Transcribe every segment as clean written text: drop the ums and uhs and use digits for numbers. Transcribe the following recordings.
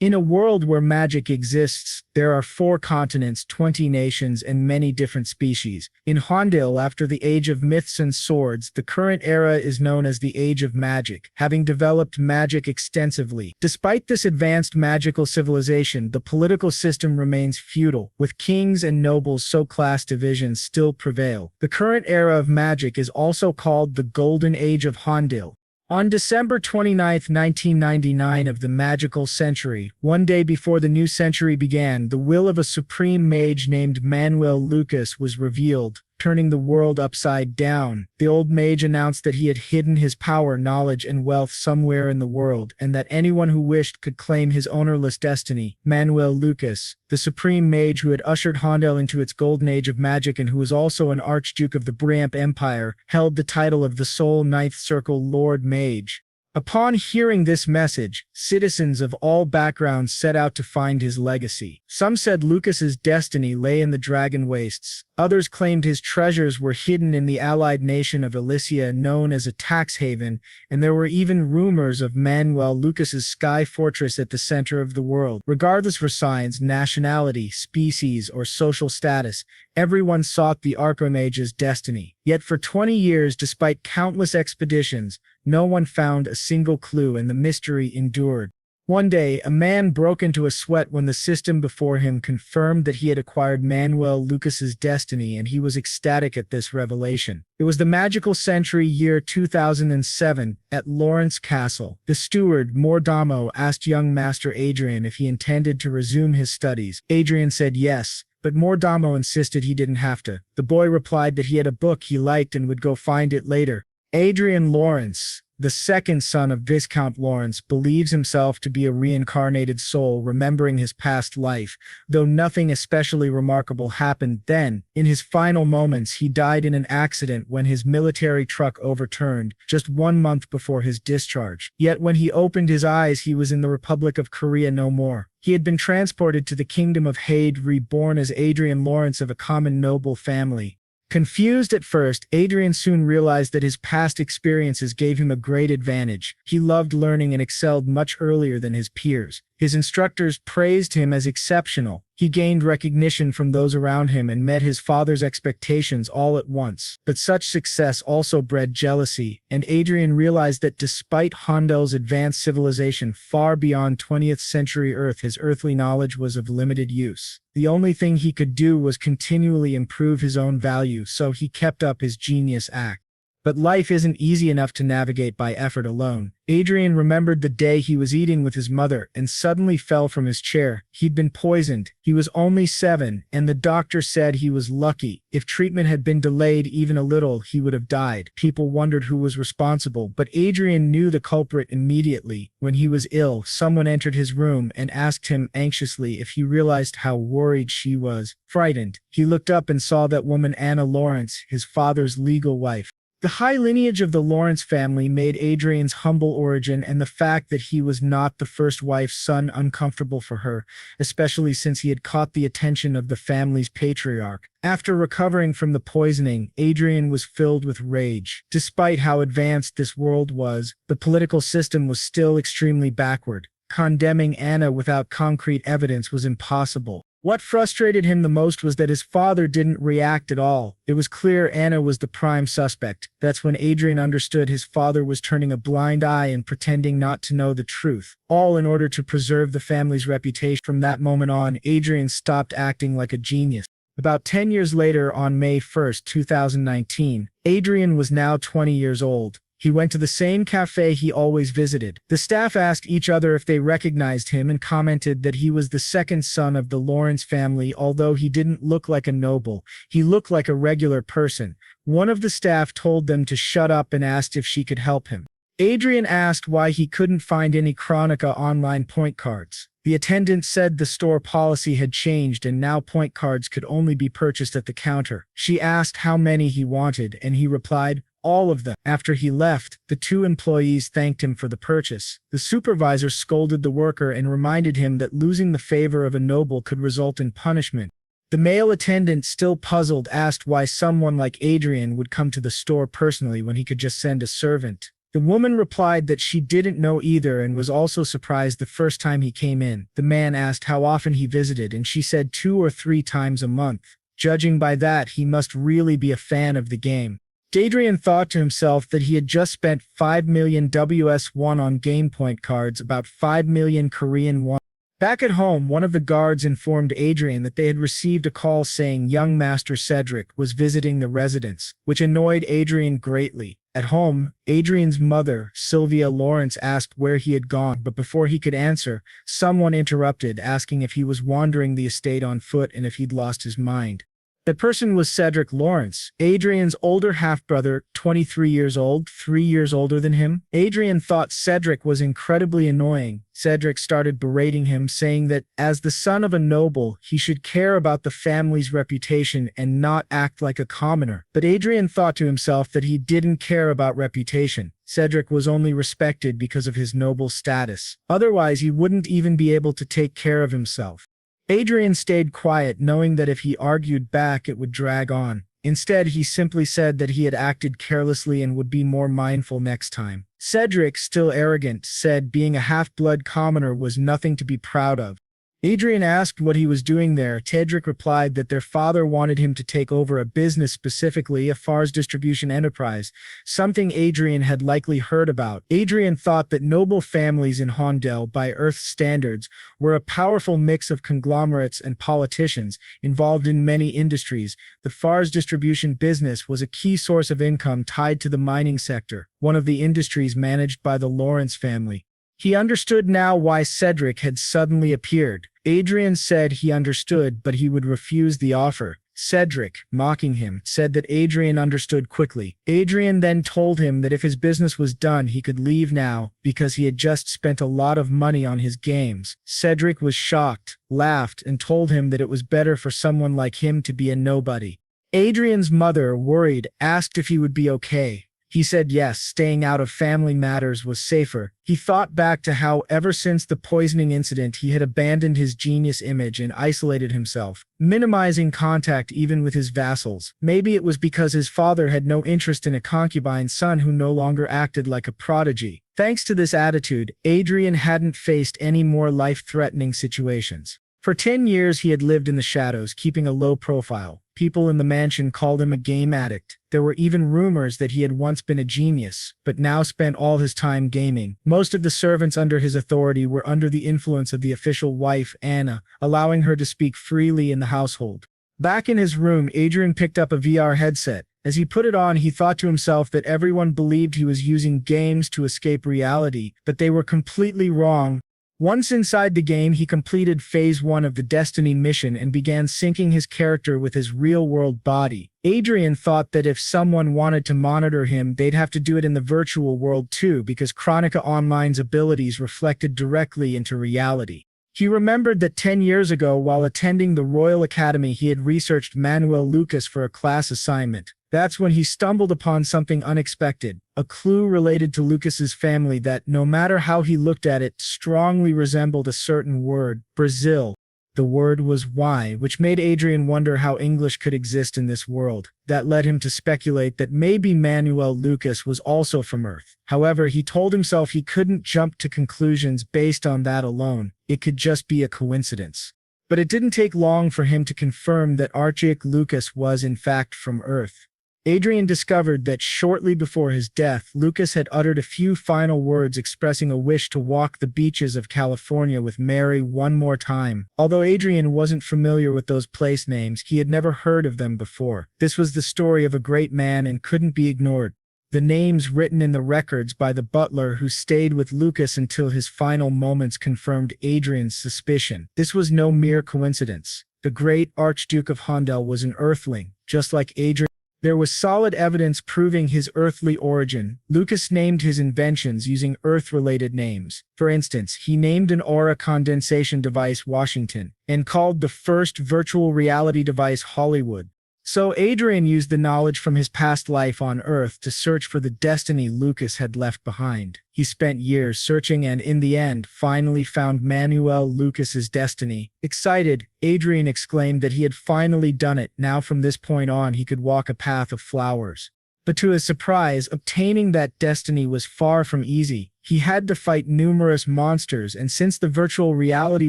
In a world where magic exists, there are 4 continents, 20 nations, and many different species. In Hondil, after the Age of Myths and Swords, the current era is known as the Age of Magic, having developed magic extensively. Despite this advanced magical civilization, the political system remains feudal, with kings and nobles, so class divisions still prevail. The current era of magic is also called the Golden Age of Hondil. On December 29, 1999 of the magical century, one day before the new century began, the will of a supreme mage named Manuel Lucas was revealed, turning the world upside down. The old mage announced that he had hidden his power, knowledge, and wealth somewhere in the world, and that anyone who wished could claim his ownerless destiny. Manuel Lucas, the supreme mage who had ushered Hondel into its golden age of magic and who was also an archduke of the Bramp Empire, held the title of the sole Ninth Circle Lord Mage. Upon hearing this message, citizens of all backgrounds set out to find his legacy. Some said Lucas's destiny lay in the Dragon Wastes. Others claimed his treasures were hidden in the allied nation of Elysia, known as a tax haven, and there were even rumors of Manuel Lucas's sky fortress at the center of the world. Regardless for science, nationality, species, or social status, everyone sought the Archmage's destiny. Yet for 20 years, despite countless expeditions, no one found a single clue, and the mystery endured. One day, a man broke into a sweat when the system before him confirmed that he had acquired Manuel Lucas's destiny, and he was ecstatic at this revelation. It was the magical century year 2007, at Lawrence Castle. The steward, Mordamo, asked young Master Adrien if he intended to resume his studies. Adrien said yes, but Mordamo insisted he didn't have to. The boy replied that he had a book he liked and would go find it later. Adrian Lawrence, the second son of Viscount Lawrence, believes himself to be a reincarnated soul remembering his past life, though nothing especially remarkable happened then. In his final moments, he died in an accident when his military truck overturned, just 1 month before his discharge. Yet when he opened his eyes, he was in the Republic of Korea no more. He had been transported to the kingdom of Hade, reborn as Adrian Lawrence of a common noble family. Confused at first, Adrien soon realized that his past experiences gave him a great advantage. He loved learning and excelled much earlier than his peers. His instructors praised him as exceptional. He gained recognition from those around him and met his father's expectations all at once. But such success also bred jealousy, and Adrien realized that despite Hondel's advanced civilization far beyond 20th century Earth, his earthly knowledge was of limited use. The only thing he could do was continually improve his own value, so he kept up his genius act. But life isn't easy enough to navigate by effort alone. Adrien remembered the day he was eating with his mother and suddenly fell from his chair. He'd been poisoned. He was only 7, and the doctor said he was lucky. If treatment had been delayed even a little, he would have died. People wondered who was responsible, but Adrien knew the culprit immediately. When he was ill, someone entered his room and asked him anxiously if he realized how worried she was. Frightened, he looked up and saw that woman, Anna Lawrence, his father's legal wife. The high lineage of the Lawrence family made Adrien's humble origin and the fact that he was not the first wife's son uncomfortable for her, especially since he had caught the attention of the family's patriarch. After recovering from the poisoning, Adrien was filled with rage. Despite how advanced this world was, the political system was still extremely backward. Condemning Anna without concrete evidence was impossible. What frustrated him the most was that his father didn't react at all. It was clear Anna was the prime suspect. That's when Adrien understood his father was turning a blind eye and pretending not to know the truth, all in order to preserve the family's reputation. From that moment on, Adrien stopped acting like a genius. About 10 years later, on May 1, 2019, Adrien was now 20 years old. He went to the same cafe he always visited. The staff asked each other if they recognized him and commented that he was the second son of the Lawrence family. Although he didn't look like a noble, he looked like a regular person. One of the staff told them to shut up and asked if she could help him. Adrien asked why he couldn't find any Chronica Online point cards. The attendant said the store policy had changed and now point cards could only be purchased at the counter. She asked how many he wanted, and he replied, all of them. After he left, the 2 employees thanked him for the purchase. The supervisor scolded the worker and reminded him that losing the favor of a noble could result in punishment. The male attendant, still puzzled, asked why someone like Adrien would come to the store personally when he could just send a servant. The woman replied that she didn't know either and was also surprised the first time he came in. The man asked how often he visited, and she said 2 or 3 times a month. Judging by that, he must really be a fan of the game. Adrien thought to himself that he had just spent 5 million WS1 on game point cards, about 5 million Korean won. Back at home, one of the guards informed Adrien that they had received a call saying young Master Cedric was visiting the residence, which annoyed Adrien greatly. At home, Adrien's mother, Sylvia Lawrence, asked where he had gone, but before he could answer, someone interrupted, asking if he was wandering the estate on foot and if he'd lost his mind. That person was Cedric Lawrence, Adrien's older half-brother, 23 years old, 3 years older than him. Adrien thought Cedric was incredibly annoying. Cedric started berating him, saying that, as the son of a noble, he should care about the family's reputation and not act like a commoner. But Adrien thought to himself that he didn't care about reputation. Cedric was only respected because of his noble status. Otherwise, he wouldn't even be able to take care of himself. Adrien stayed quiet, knowing that if he argued back, it would drag on. Instead, he simply said that he had acted carelessly and would be more mindful next time. Cedric, still arrogant, said being a half-blood commoner was nothing to be proud of. Adrien asked what he was doing there. Cedric replied that their father wanted him to take over a business, specifically a fars distribution enterprise, something Adrien had likely heard about. Adrien thought that noble families in Hondel, by Earth standards, were a powerful mix of conglomerates and politicians involved in many industries. The fars distribution business was a key source of income tied to the mining sector, one of the industries managed by the Lawrence family. He understood now why Cedric had suddenly appeared. Adrien said he understood, but he would refuse the offer. Cedric, mocking him, said that Adrien understood quickly. Adrien then told him that if his business was done, he could leave now, because he had just spent a lot of money on his games. Cedric was shocked, laughed, and told him that it was better for someone like him to be a nobody. Adrien's mother, worried, asked if he would be okay. He said yes, staying out of family matters was safer. He thought back to how, ever since the poisoning incident, he had abandoned his genius image and isolated himself, minimizing contact even with his vassals. Maybe it was because his father had no interest in a concubine's son who no longer acted like a prodigy. Thanks to this attitude, Adrien hadn't faced any more life-threatening situations. For 10 years he had lived in the shadows, keeping a low profile. People in the mansion called him a game addict. There were even rumors that he had once been a genius, but now spent all his time gaming. Most of the servants under his authority were under the influence of the official wife, Anna, allowing her to speak freely in the household. Back in his room, Adrien picked up a VR headset. As he put it on, he thought to himself that everyone believed he was using games to escape reality, but they were completely wrong. Once inside the game, he completed Phase 1 of the Destiny mission and began syncing his character with his real-world body. Adrien thought that if someone wanted to monitor him, they'd have to do it in the virtual world too, because Chronicle Online's abilities reflected directly into reality. He remembered that 10 years ago, while attending the Royal Academy, he had researched Manuel Lucas for a class assignment. That's when he stumbled upon something unexpected, a clue related to Lucas's family that, no matter how he looked at it, strongly resembled a certain word, Brazil. The word was Y, which made Adrien wonder how English could exist in this world. That led him to speculate that maybe Manuel Lucas was also from Earth. However, he told himself he couldn't jump to conclusions based on that alone. It could just be a coincidence. But it didn't take long for him to confirm that Archie Lucas was in fact from Earth. Adrien discovered that shortly before his death, Lucas had uttered a few final words expressing a wish to walk the beaches of California with Mary one more time. Although Adrien wasn't familiar with those place names, he had never heard of them before. This was the story of a great man and couldn't be ignored. The names written in the records by the butler who stayed with Lucas until his final moments confirmed Adrien's suspicion. This was no mere coincidence. The great Archduke of Hondel was an Earthling, just like Adrien. There was solid evidence proving his earthly origin. Lucas named his inventions using Earth-related names. For instance, he named an aura condensation device Washington, and called the first virtual reality device Hollywood. So Adrien used the knowledge from his past life on Earth to search for the destiny Lucas had left behind. He spent years searching and in the end finally found Manuel Lucas's destiny. Excited, Adrien exclaimed that he had finally done it. Now from this point on he could walk a path of flowers. But to his surprise, obtaining that destiny was far from easy. He had to fight numerous monsters, and since the virtual reality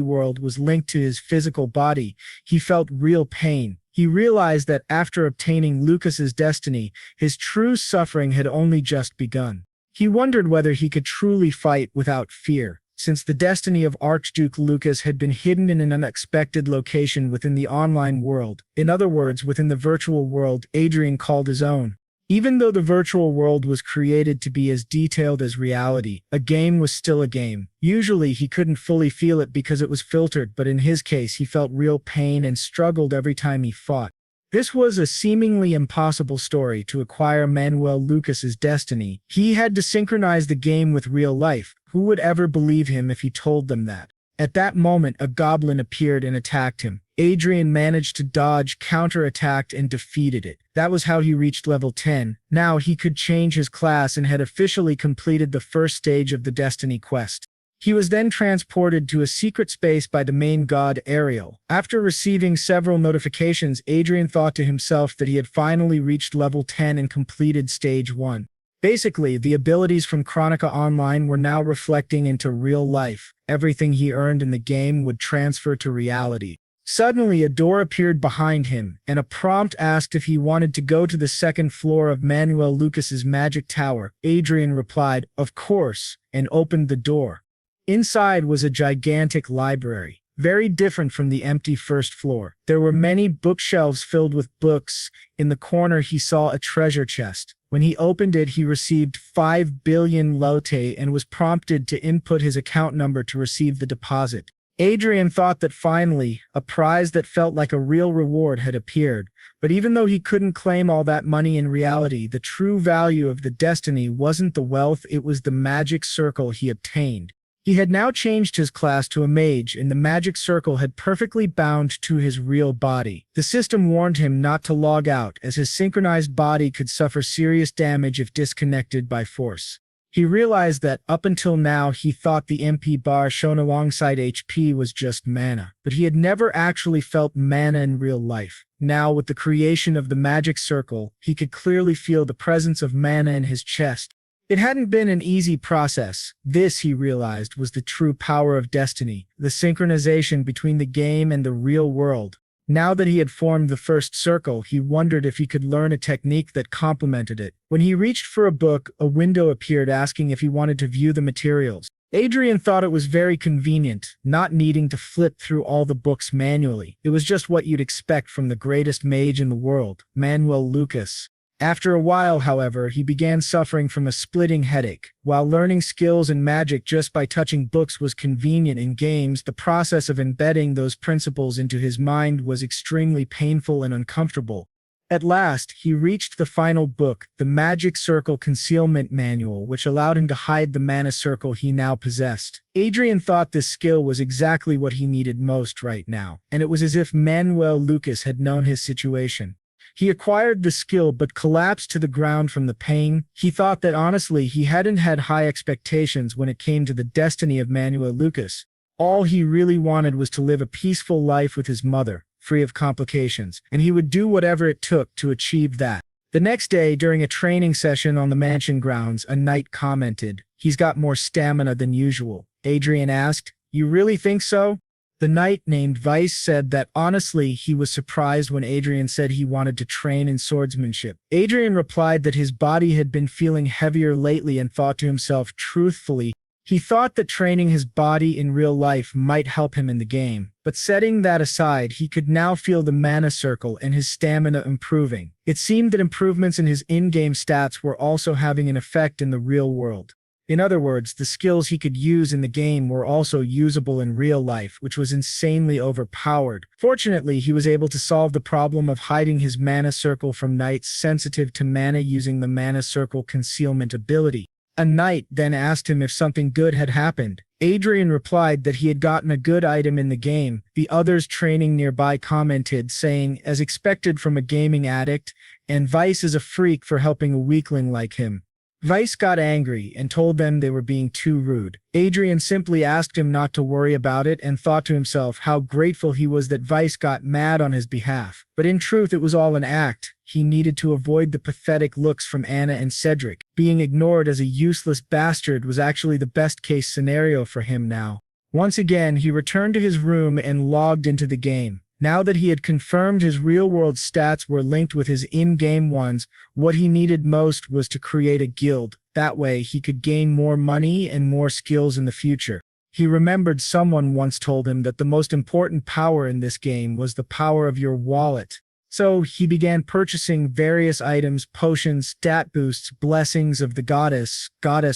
world was linked to his physical body, he felt real pain. He realized that after obtaining Lucas's destiny, his true suffering had only just begun. He wondered whether he could truly fight without fear, since the destiny of Archduke Lucas had been hidden in an unexpected location within the online world. In other words, within the virtual world Adrien called his own. Even though the virtual world was created to be as detailed as reality, a game was still a game. Usually he couldn't fully feel it because it was filtered, but in his case he felt real pain and struggled every time he fought. This was a seemingly impossible story to acquire Manuel Lucas's destiny. He had to synchronize the game with real life. Who would ever believe him if he told them that? At that moment, a goblin appeared and attacked him. Adrien managed to dodge, counterattacked, and defeated it. That was how he reached level 10. Now he could change his class and had officially completed the first stage of the Destiny quest. He was then transported to a secret space by the main god Ariel. After receiving several notifications, Adrien thought to himself that he had finally reached level 10 and completed stage 1. Basically, the abilities from Chronicle Online were now reflecting into real life. Everything he earned in the game would transfer to reality. Suddenly, a door appeared behind him, and a prompt asked if he wanted to go to the second floor of Manuel Lucas's magic tower. Adrien replied, "Of course," and opened the door. Inside was a gigantic library, very different from the empty first floor. There were many bookshelves filled with books. In the corner, he saw a treasure chest. When he opened it, he received 5 billion lote and was prompted to input his account number to receive the deposit. Adrien thought that finally, a prize that felt like a real reward had appeared, but even though he couldn't claim all that money in reality, the true value of the destiny wasn't the wealth, it was the magic circle he obtained. He had now changed his class to a mage, and the magic circle had perfectly bound to his real body. The system warned him not to log out, as his synchronized body could suffer serious damage if disconnected by force. He realized that up until now he thought the MP bar shown alongside HP was just mana, but he had never actually felt mana in real life. Now, with the creation of the magic circle, he could clearly feel the presence of mana in his chest. It hadn't been an easy process. This, he realized, was the true power of destiny, the synchronization between the game and the real world. Now that he had formed the first circle, he wondered if he could learn a technique that complemented it. When he reached for a book, a window appeared asking if he wanted to view the materials. Adrien thought it was very convenient, not needing to flip through all the books manually. It was just what you'd expect from the greatest mage in the world, Manuel Lucas. After a while, however, he began suffering from a splitting headache. While learning skills and magic just by touching books was convenient in games, the process of embedding those principles into his mind was extremely painful and uncomfortable. At last, he reached the final book, the Magic Circle Concealment Manual, which allowed him to hide the mana circle he now possessed. Adrien thought this skill was exactly what he needed most right now, and it was as if Manuel Lucas had known his situation. He acquired the skill but collapsed to the ground from the pain. He thought that honestly he hadn't had high expectations when it came to the destiny of Manuel Lucas. All he really wanted was to live a peaceful life with his mother, free of complications, and he would do whatever it took to achieve that. The next day, during a training session on the mansion grounds, a knight commented, "He's got more stamina than usual." Adrien asked, "You really think so?" The knight named Vice said that honestly he was surprised when Adrien said he wanted to train in swordsmanship. Adrien replied that his body had been feeling heavier lately and thought to himself truthfully, he thought that training his body in real life might help him in the game. But setting that aside, he could now feel the mana circle and his stamina improving. It seemed that improvements in his in-game stats were also having an effect in the real world. In other words, the skills he could use in the game were also usable in real life, which was insanely overpowered. Fortunately, he was able to solve the problem of hiding his mana circle from knights sensitive to mana using the mana circle concealment ability. A knight then asked him if something good had happened. Adrien replied that he had gotten a good item in the game. The others training nearby commented, saying, as expected from a gaming addict, and Vice is a freak for helping a weakling like him. Vice got angry and told them they were being too rude. Adrien simply asked him not to worry about it and thought to himself how grateful he was that Vice got mad on his behalf. But in truth, it was all an act. He needed to avoid the pathetic looks from Anna and Cedric. Being ignored as a useless bastard was actually the best-case scenario for him now. Once again, he returned to his room and logged into the game. Now that he had confirmed his real-world stats were linked with his in-game ones, what he needed most was to create a guild. That way, he could gain more money and more skills in the future. He remembered someone once told him that the most important power in this game was the power of your wallet. So he began purchasing various items, potions, stat boosts, blessings of the goddess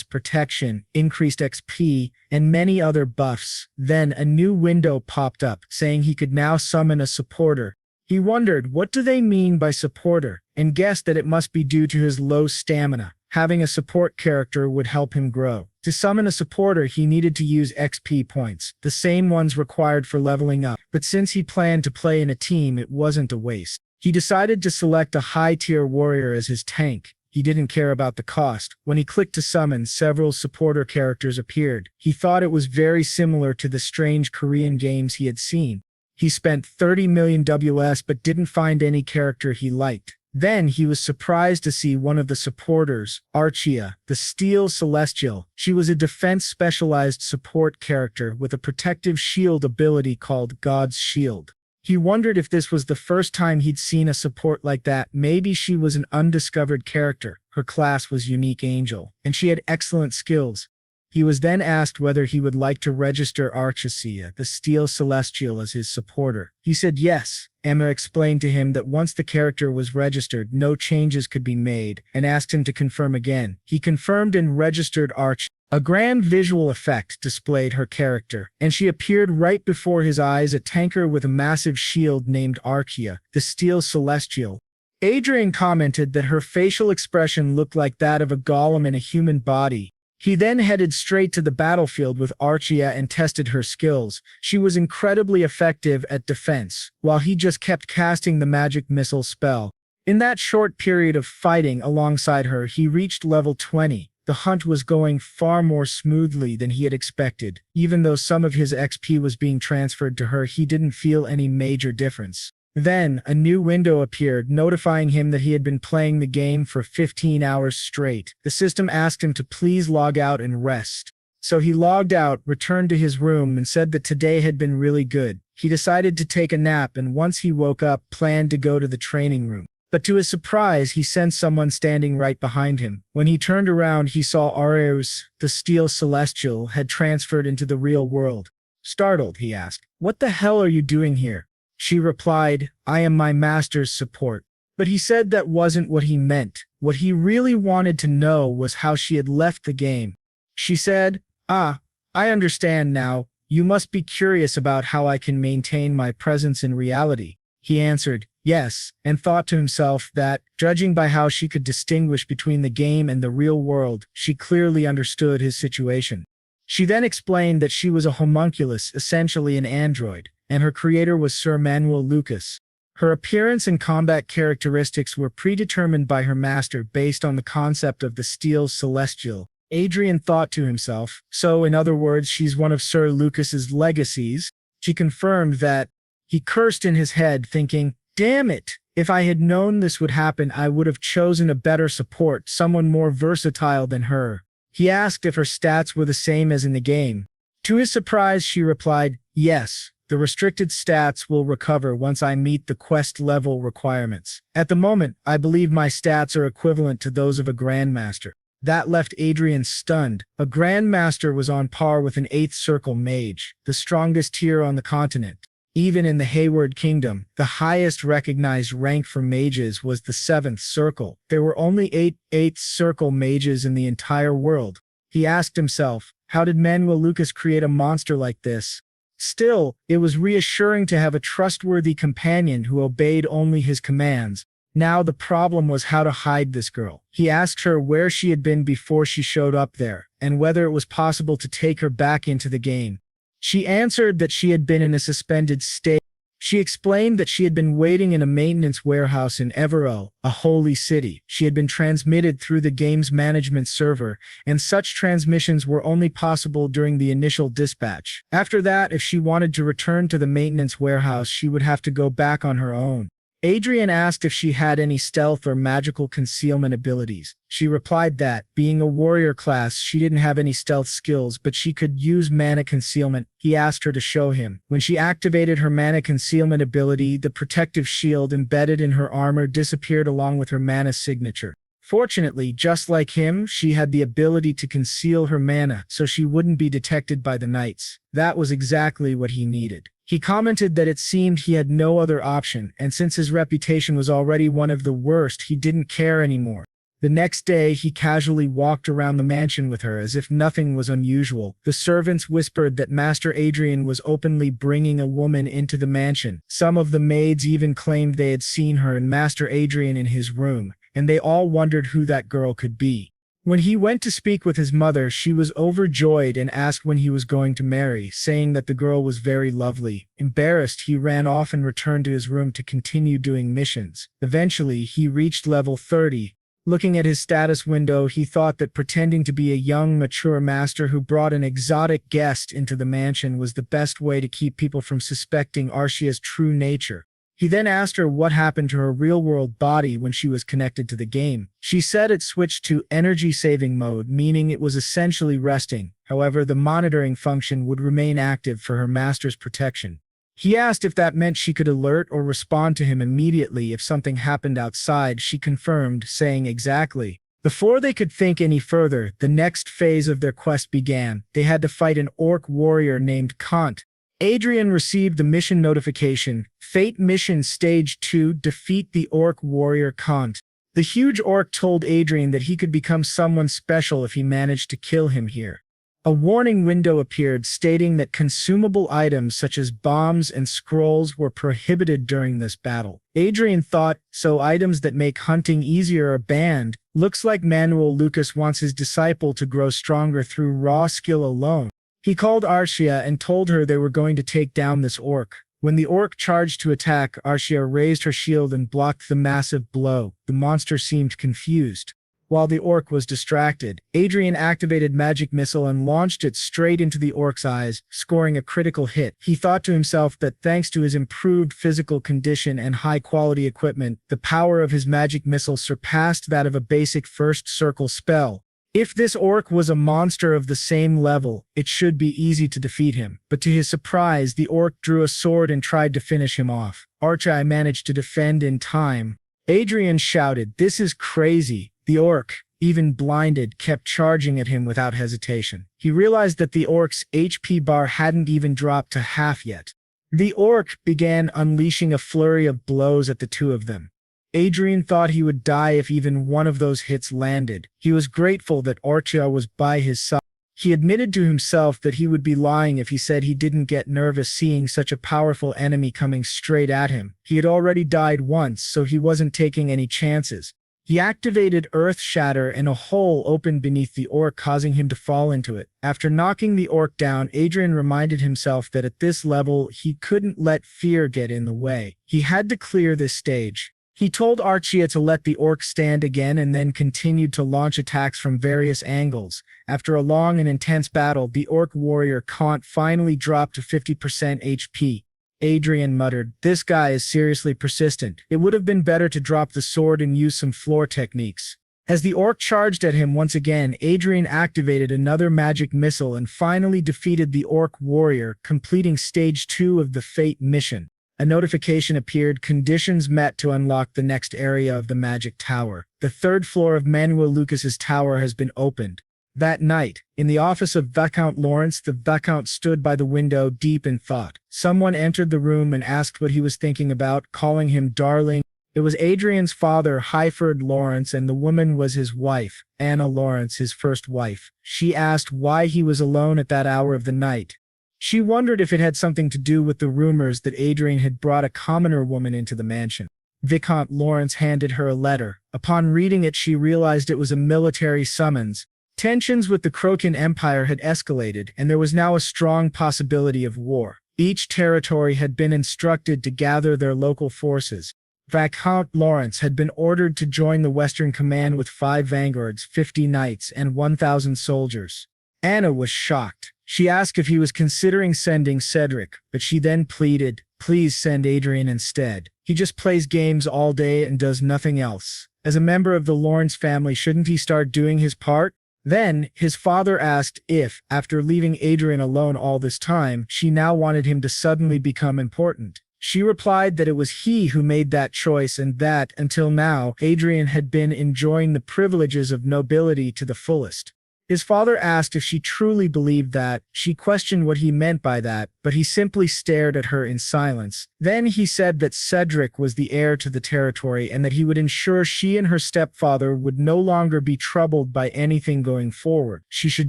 protection, increased XP, and many other buffs. Then a new window popped up, saying he could now summon a supporter. He wondered, what do they mean by supporter, and guessed that it must be due to his low stamina. Having a support character would help him grow. To summon a supporter, he needed to use XP points, the same ones required for leveling up. But since he planned to play in a team, it wasn't a waste. He decided to select a high-tier warrior as his tank. He didn't care about the cost. When he clicked to summon, several supporter characters appeared. He thought it was very similar to the strange Korean games he had seen. He spent 30 million WS but didn't find any character he liked. Then he was surprised to see one of the supporters, Arshia, the Steel Celestial. She was a defense-specialized support character with a protective shield ability called God's Shield. He wondered if this was the first time he'd seen a support like that. Maybe she was an undiscovered character. Her class was Unique Angel, and she had excellent skills. He was then asked whether he would like to register Arshia, the Steel Celestial, as his supporter. He said yes. Emma explained to him that once the character was registered, no changes could be made, and asked him to confirm again. He confirmed and registered Arshia. A grand visual effect displayed her character, and she appeared right before his eyes, a tanker with a massive shield named Arshia, the Steel Celestial. Adrien commented that her facial expression looked like that of a golem in a human body. He then headed straight to the battlefield with Arshia and tested her skills. She was incredibly effective at defense, while he just kept casting the magic missile spell. In that short period of fighting alongside her, he reached level 20. The hunt was going far more smoothly than he had expected. Even though some of his XP was being transferred to her, he didn't feel any major difference. Then, a new window appeared, notifying him that he had been playing the game for 15 hours straight. The system asked him to please log out and rest. So he logged out, returned to his room, and said that today had been really good. He decided to take a nap, and once he woke up, planned to go to the training room. But to his surprise, he sensed someone standing right behind him. When he turned around, he saw Arshia, the Steel Celestial, had transferred into the real world. Startled, he asked, "What the hell are you doing here?" She replied, "I am my master's support." But he said that wasn't what he meant. What he really wanted to know was how she had left the game. She said, "Ah, I understand now. You must be curious about how I can maintain my presence in reality." He answered, yes, and thought to himself that, judging by how she could distinguish between the game and the real world, she clearly understood his situation. She then explained that she was a homunculus, essentially an android, and her creator was Sir Manuel Lucas. Her appearance and combat characteristics were predetermined by her master based on the concept of the Steel Celestial. Adrien thought to himself, so in other words, she's one of Sir Lucas's legacies. She confirmed that. He cursed in his head, thinking, damn it, if I had known this would happen, I would have chosen a better support, someone more versatile than her. He asked if her stats were the same as in the game. To his surprise, she replied, yes, the restricted stats will recover once I meet the quest level requirements. At the moment, I believe my stats are equivalent to those of a Grandmaster. That left Adrien stunned. A Grandmaster was on par with an 8th Circle Mage, the strongest tier on the continent. Even in the Hayward Kingdom, the highest recognized rank for mages was the 7th Circle. There were only 8 8th Circle mages in the entire world. He asked himself, how did Manuel Lucas create a monster like this? Still, it was reassuring to have a trustworthy companion who obeyed only his commands. Now the problem was how to hide this girl. He asked her where she had been before she showed up there, and whether it was possible to take her back into the game. She answered that she had been in a suspended state. She explained that she had been waiting in a maintenance warehouse in Evero, a holy city. She had been transmitted through the game's management server, and such transmissions were only possible during the initial dispatch. After that, if she wanted to return to the maintenance warehouse, she would have to go back on her own. Adrien asked if she had any stealth or magical concealment abilities. She replied that, being a warrior class, she didn't have any stealth skills, but she could use mana concealment. He asked her to show him. When she activated her mana concealment ability, the protective shield embedded in her armor disappeared along with her mana signature. Fortunately, just like him, she had the ability to conceal her mana so she wouldn't be detected by the knights. That was exactly what he needed. He commented that it seemed he had no other option, and since his reputation was already one of the worst, he didn't care anymore. The next day, he casually walked around the mansion with her as if nothing was unusual. The servants whispered that Master Adrien was openly bringing a woman into the mansion. Some of the maids even claimed they had seen her and Master Adrien in his room, and they all wondered who that girl could be. When he went to speak with his mother, she was overjoyed and asked when he was going to marry, saying that the girl was very lovely. Embarrassed, he ran off and returned to his room to continue doing missions. Eventually, he reached level 30. Looking at his status window, he thought that pretending to be a young, mature master who brought an exotic guest into the mansion was the best way to keep people from suspecting Arshia's true nature. He then asked her what happened to her real-world body when she was connected to the game. She said it switched to energy-saving mode, meaning it was essentially resting. However, the monitoring function would remain active for her master's protection. He asked if that meant she could alert or respond to him immediately if something happened outside. She confirmed, saying exactly. Before they could think any further, the next phase of their quest began. They had to fight an orc warrior named Kant. Adrien received the mission notification, Fate Mission Stage 2, Defeat the Orc Warrior Kant. The huge orc told Adrien that he could become someone special if he managed to kill him here. A warning window appeared stating that consumable items such as bombs and scrolls were prohibited during this battle. Adrien thought, so items that make hunting easier are banned. Looks like Manuel Lucas wants his disciple to grow stronger through raw skill alone. He called Arshia and told her they were going to take down this orc. When the orc charged to attack, Arshia raised her shield and blocked the massive blow. The monster seemed confused. While the orc was distracted, Adrien activated magic missile and launched it straight into the orc's eyes, scoring a critical hit. He thought to himself that thanks to his improved physical condition and high-quality equipment, the power of his magic missile surpassed that of a basic first circle spell. If this orc was a monster of the same level, it should be easy to defeat him. But to his surprise, the orc drew a sword and tried to finish him off. Arshia managed to defend in time. Adrien shouted, "This is crazy." The orc, even blinded, kept charging at him without hesitation. He realized that the orc's HP bar hadn't even dropped to half yet. The orc began unleashing a flurry of blows at the two of them. Adrien thought he would die if even one of those hits landed. He was grateful that Arshia was by his side. He admitted to himself that he would be lying if he said he didn't get nervous seeing such a powerful enemy coming straight at him. He had already died once, so he wasn't taking any chances. He activated Earth Shatter and a hole opened beneath the orc, causing him to fall into it. After knocking the orc down, Adrien reminded himself that at this level, he couldn't let fear get in the way. He had to clear this stage. He told Arshia to let the orc stand again and then continued to launch attacks from various angles. After a long and intense battle, the orc warrior Kant finally dropped to 50% HP. Adrien muttered, "This guy is seriously persistent. It would have been better to drop the sword and use some floor techniques." As the orc charged at him once again, Adrien activated another magic missile and finally defeated the orc warrior, completing Stage 2 of the Fate mission. A notification appeared, conditions met to unlock the next area of the magic tower. The third floor of Manuel Lucas's tower has been opened. That night, in the office of Viscount Lawrence, the viscount stood by the window deep in thought. Someone entered the room and asked what he was thinking about, calling him darling. It was Adrien's father, Heiford Lawrence, and the woman was his wife, Anna Lawrence, his first wife. She asked why he was alone at that hour of the night. She wondered if it had something to do with the rumors that Adrien had brought a commoner woman into the mansion. Viscount Lawrence handed her a letter. Upon reading it, she realized it was a military summons. Tensions with the Crocan Empire had escalated, and there was now a strong possibility of war. Each territory had been instructed to gather their local forces. Viscount Lawrence had been ordered to join the Western Command with 5 vanguards, 50 knights, and 1,000 soldiers. Anna was shocked. She asked if he was considering sending Cedric, but she then pleaded, "Please send Adrien instead. He just plays games all day and does nothing else. As a member of the Lawrence family, shouldn't he start doing his part?" Then, his father asked if, after leaving Adrien alone all this time, she now wanted him to suddenly become important. She replied that it was he who made that choice and that, until now, Adrien had been enjoying the privileges of nobility to the fullest. His father asked if she truly believed that. She questioned what he meant by that, but he simply stared at her in silence. Then he said that Cedric was the heir to the territory and that he would ensure she and her stepfather would no longer be troubled by anything going forward. She should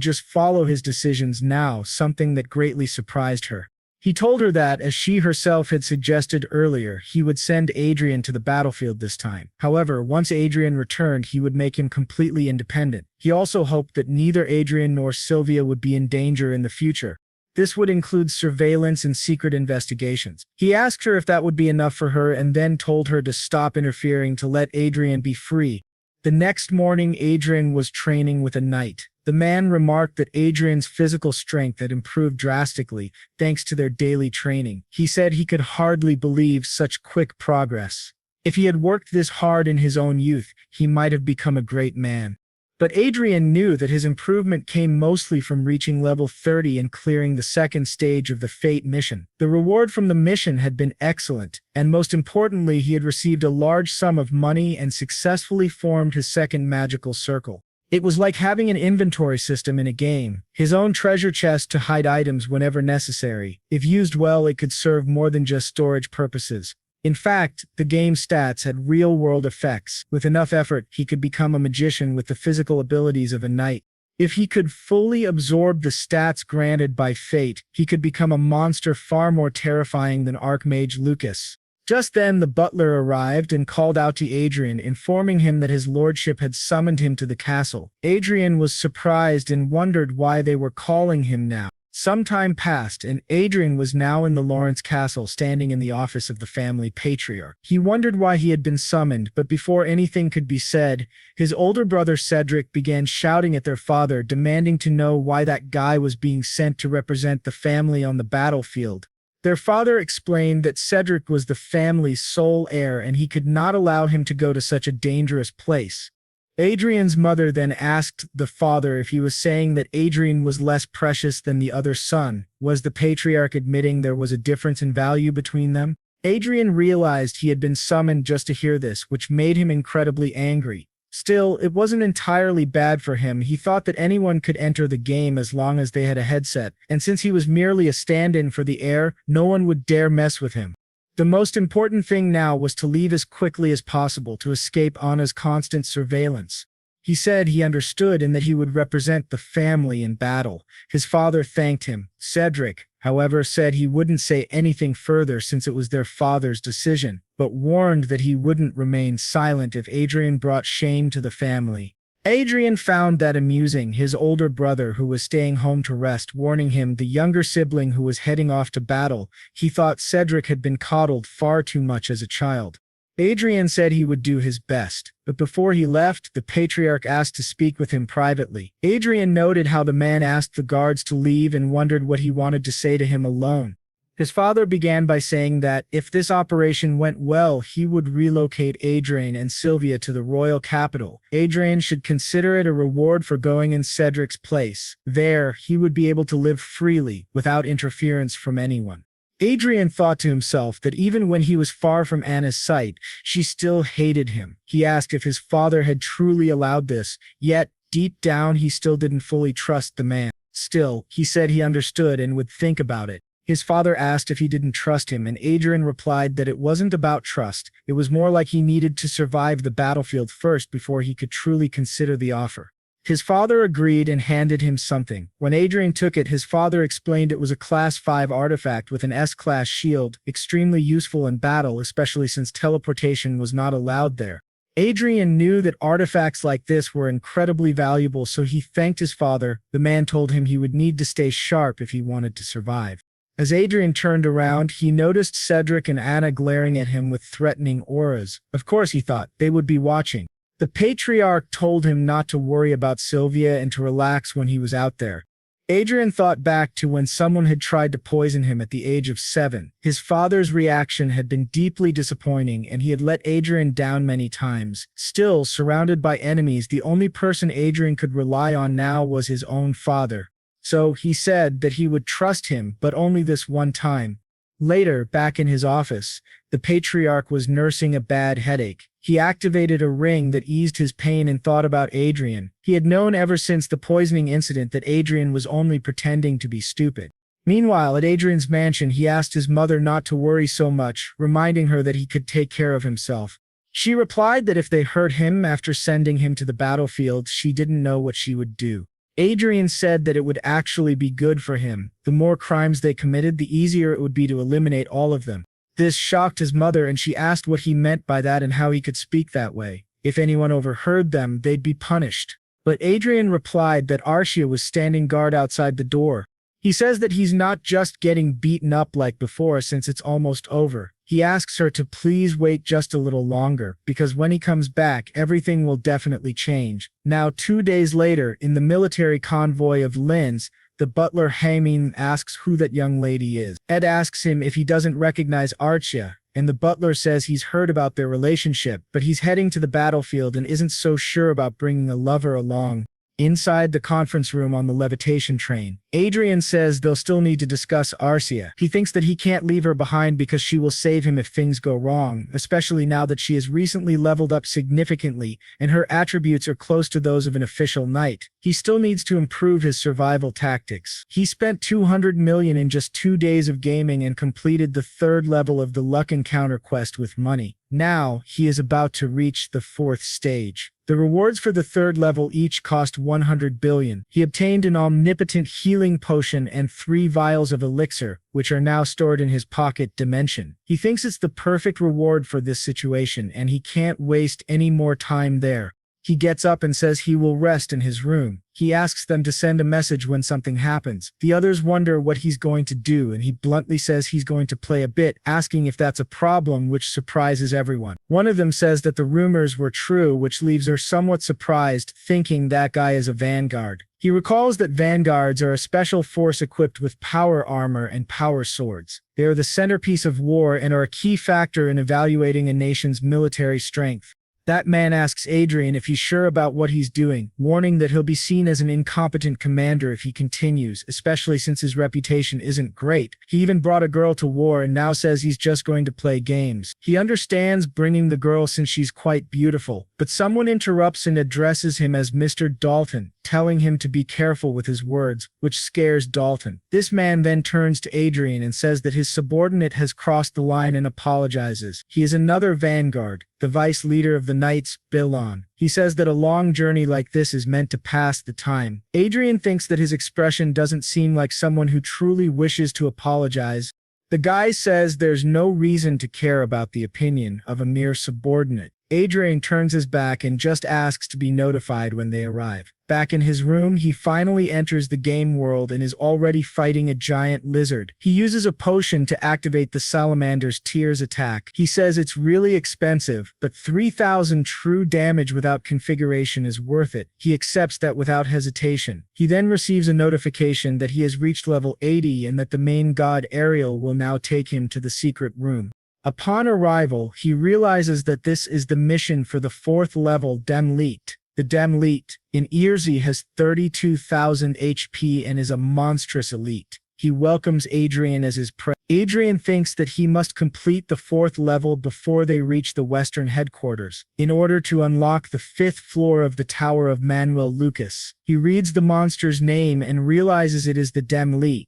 just follow his decisions now, something that greatly surprised her. He told her that, as she herself had suggested earlier, he would send Adrien to the battlefield this time. However, once Adrien returned, he would make him completely independent. He also hoped that neither Adrien nor Sylvia would be in danger in the future. This would include surveillance and secret investigations. He asked her if that would be enough for her and then told her to stop interfering to let Adrien be free. The next morning, Adrien was training with a knight. The man remarked that Adrien's physical strength had improved drastically, thanks to their daily training. He said he could hardly believe such quick progress. If he had worked this hard in his own youth, he might have become a great man. But Adrien knew that his improvement came mostly from reaching level 30 and clearing the second stage of the Fate mission. The reward from the mission had been excellent, and most importantly, he had received a large sum of money and successfully formed his second magical circle. It was like having an inventory system in a game, his own treasure chest to hide items whenever necessary. If used well, it could serve more than just storage purposes. In fact, the game's stats had real-world effects. With enough effort, he could become a magician with the physical abilities of a knight. If he could fully absorb the stats granted by fate, he could become a monster far more terrifying than Archmage Lucas. Just then the butler arrived and called out to Adrien, informing him that his lordship had summoned him to the castle. Adrien was surprised and wondered why they were calling him now. Some time passed, and Adrien was now in the Lawrence castle, standing in the office of the family patriarch. He wondered why he had been summoned, but before anything could be said, his older brother Cedric began shouting at their father, demanding to know why that guy was being sent to represent the family on the battlefield. Their father explained that Cedric was the family's sole heir and he could not allow him to go to such a dangerous place. Adrien's mother then asked the father if he was saying that Adrien was less precious than the other son. Was the patriarch admitting there was a difference in value between them? Adrien realized he had been summoned just to hear this, which made him incredibly angry. Still, it wasn't entirely bad for him. He thought that anyone could enter the game as long as they had a headset, and since he was merely a stand-in for the heir, no one would dare mess with him. The most important thing now was to leave as quickly as possible to escape Anna's constant surveillance. He said he understood and that he would represent the family in battle. His father thanked him. Cedric, however, said he wouldn't say anything further since it was their father's decision, but warned that he wouldn't remain silent if Adrien brought shame to the family. Adrien found that amusing, his older brother who was staying home to rest warning him, the younger sibling who was heading off to battle. He thought Cedric had been coddled far too much as a child. Adrien said he would do his best, but before he left, the patriarch asked to speak with him privately. Adrien noted how the man asked the guards to leave and wondered what he wanted to say to him alone. His father began by saying that, if this operation went well, he would relocate Adrien and Sylvia to the royal capital. Adrien should consider it a reward for going in Cedric's place. There, he would be able to live freely, without interference from anyone. Adrien thought to himself that even when he was far from Anna's sight, she still hated him. He asked if his father had truly allowed this, yet, deep down, he still didn't fully trust the man. Still, he said he understood and would think about it. His father asked if he didn't trust him, and Adrien replied that it wasn't about trust. It was more like he needed to survive the battlefield first before he could truly consider the offer. His father agreed and handed him something. When Adrien took it, his father explained it was a Class 5 artifact with an S-class shield, extremely useful in battle, especially since teleportation was not allowed there. Adrien knew that artifacts like this were incredibly valuable, so he thanked his father. The man told him he would need to stay sharp if he wanted to survive. As Adrian turned around, he noticed Cedric and Anna glaring at him with threatening auras. Of course, he thought, they would be watching. The patriarch told him not to worry about Sylvia and to relax when he was out there. Adrian thought back to when someone had tried to poison him at the age of 7. His father's reaction had been deeply disappointing, and he had let Adrian down many times. Still, surrounded by enemies, the only person Adrian could rely on now was his own father. So he said that he would trust him, but only this one time. Later, back in his office, the patriarch was nursing a bad headache. He activated a ring that eased his pain and thought about Adrian. He had known ever since the poisoning incident that Adrian was only pretending to be stupid. Meanwhile, at Adrian's mansion, he asked his mother not to worry so much, reminding her that he could take care of himself. She replied that if they hurt him after sending him to the battlefield, she didn't know what she would do. Adrian said that it would actually be good for him. The more crimes they committed, the easier it would be to eliminate all of them. This shocked his mother, and she asked what he meant by that and how he could speak that way. If anyone overheard them, they'd be punished. But Adrian replied that Arshia was standing guard outside the door. He says that he's not just getting beaten up like before since it's almost over. He asks her to please wait just a little longer, because when he comes back, everything will definitely change. Now, 2 days later, in the military convoy of Lin's, the butler Hamin asks who that young lady is. Ed asks him if he doesn't recognize Arshia, and the butler says he's heard about their relationship, but he's heading to the battlefield and isn't so sure about bringing a lover along. Inside the conference room on the levitation train, Adrian says they'll still need to discuss Arshia. He thinks that he can't leave her behind because she will save him if things go wrong, especially now that she has recently leveled up significantly and her attributes are close to those of an official knight. He still needs to improve his survival tactics. He spent 200 million in just 2 days of gaming and completed the 3rd level of the Luck Encounter quest with money. Now, he is about to reach the 4th stage. The rewards for the 3rd level each cost 100 billion. He obtained an omnipotent healing potion and 3 vials of elixir, which are now stored in his pocket dimension. He thinks it's the perfect reward for this situation, and he can't waste any more time there. He gets up and says he will rest in his room. He asks them to send a message when something happens. The others wonder what he's going to do, and he bluntly says he's going to play a bit, asking if that's a problem, which surprises everyone. One of them says that the rumors were true, which leaves her somewhat surprised, thinking that guy is a vanguard. He recalls that vanguards are a special force equipped with power armor and power swords. They are the centerpiece of war and are a key factor in evaluating a nation's military strength. That man asks Adrian if he's sure about what he's doing, warning that he'll be seen as an incompetent commander if he continues, especially since his reputation isn't great. He even brought a girl to war and now says he's just going to play games. He understands bringing the girl since she's quite beautiful, but someone interrupts and addresses him as Mr. Dalton, telling him to be careful with his words, which scares Dalton. This man then turns to Adrian and says that his subordinate has crossed the line and apologizes. He is another vanguard, the vice leader of the Knights, Bilon. He says that a long journey like this is meant to pass the time. Adrian thinks that his expression doesn't seem like someone who truly wishes to apologize. The guy says there's no reason to care about the opinion of a mere subordinate. Adrian turns his back and just asks to be notified when they arrive. Back in his room, he finally enters the game world and is already fighting a giant lizard. He uses a potion to activate the salamander's tears attack. He says it's really expensive, but 3,000 true damage without configuration is worth it. He accepts that without hesitation. He then receives a notification that he has reached level 80 and that the main god Ariel will now take him to the secret room. Upon arrival, he realizes that this is the mission for the 4th level Demleet. The Demleet, in Earsey, has 32,000 HP and is a monstrous elite. He welcomes Adrian as his prey. Adrian thinks that he must complete the 4th level before they reach the western headquarters, in order to unlock the 5th floor of the Tower of Manuel Lucas. He reads the monster's name and realizes it is the Demleet.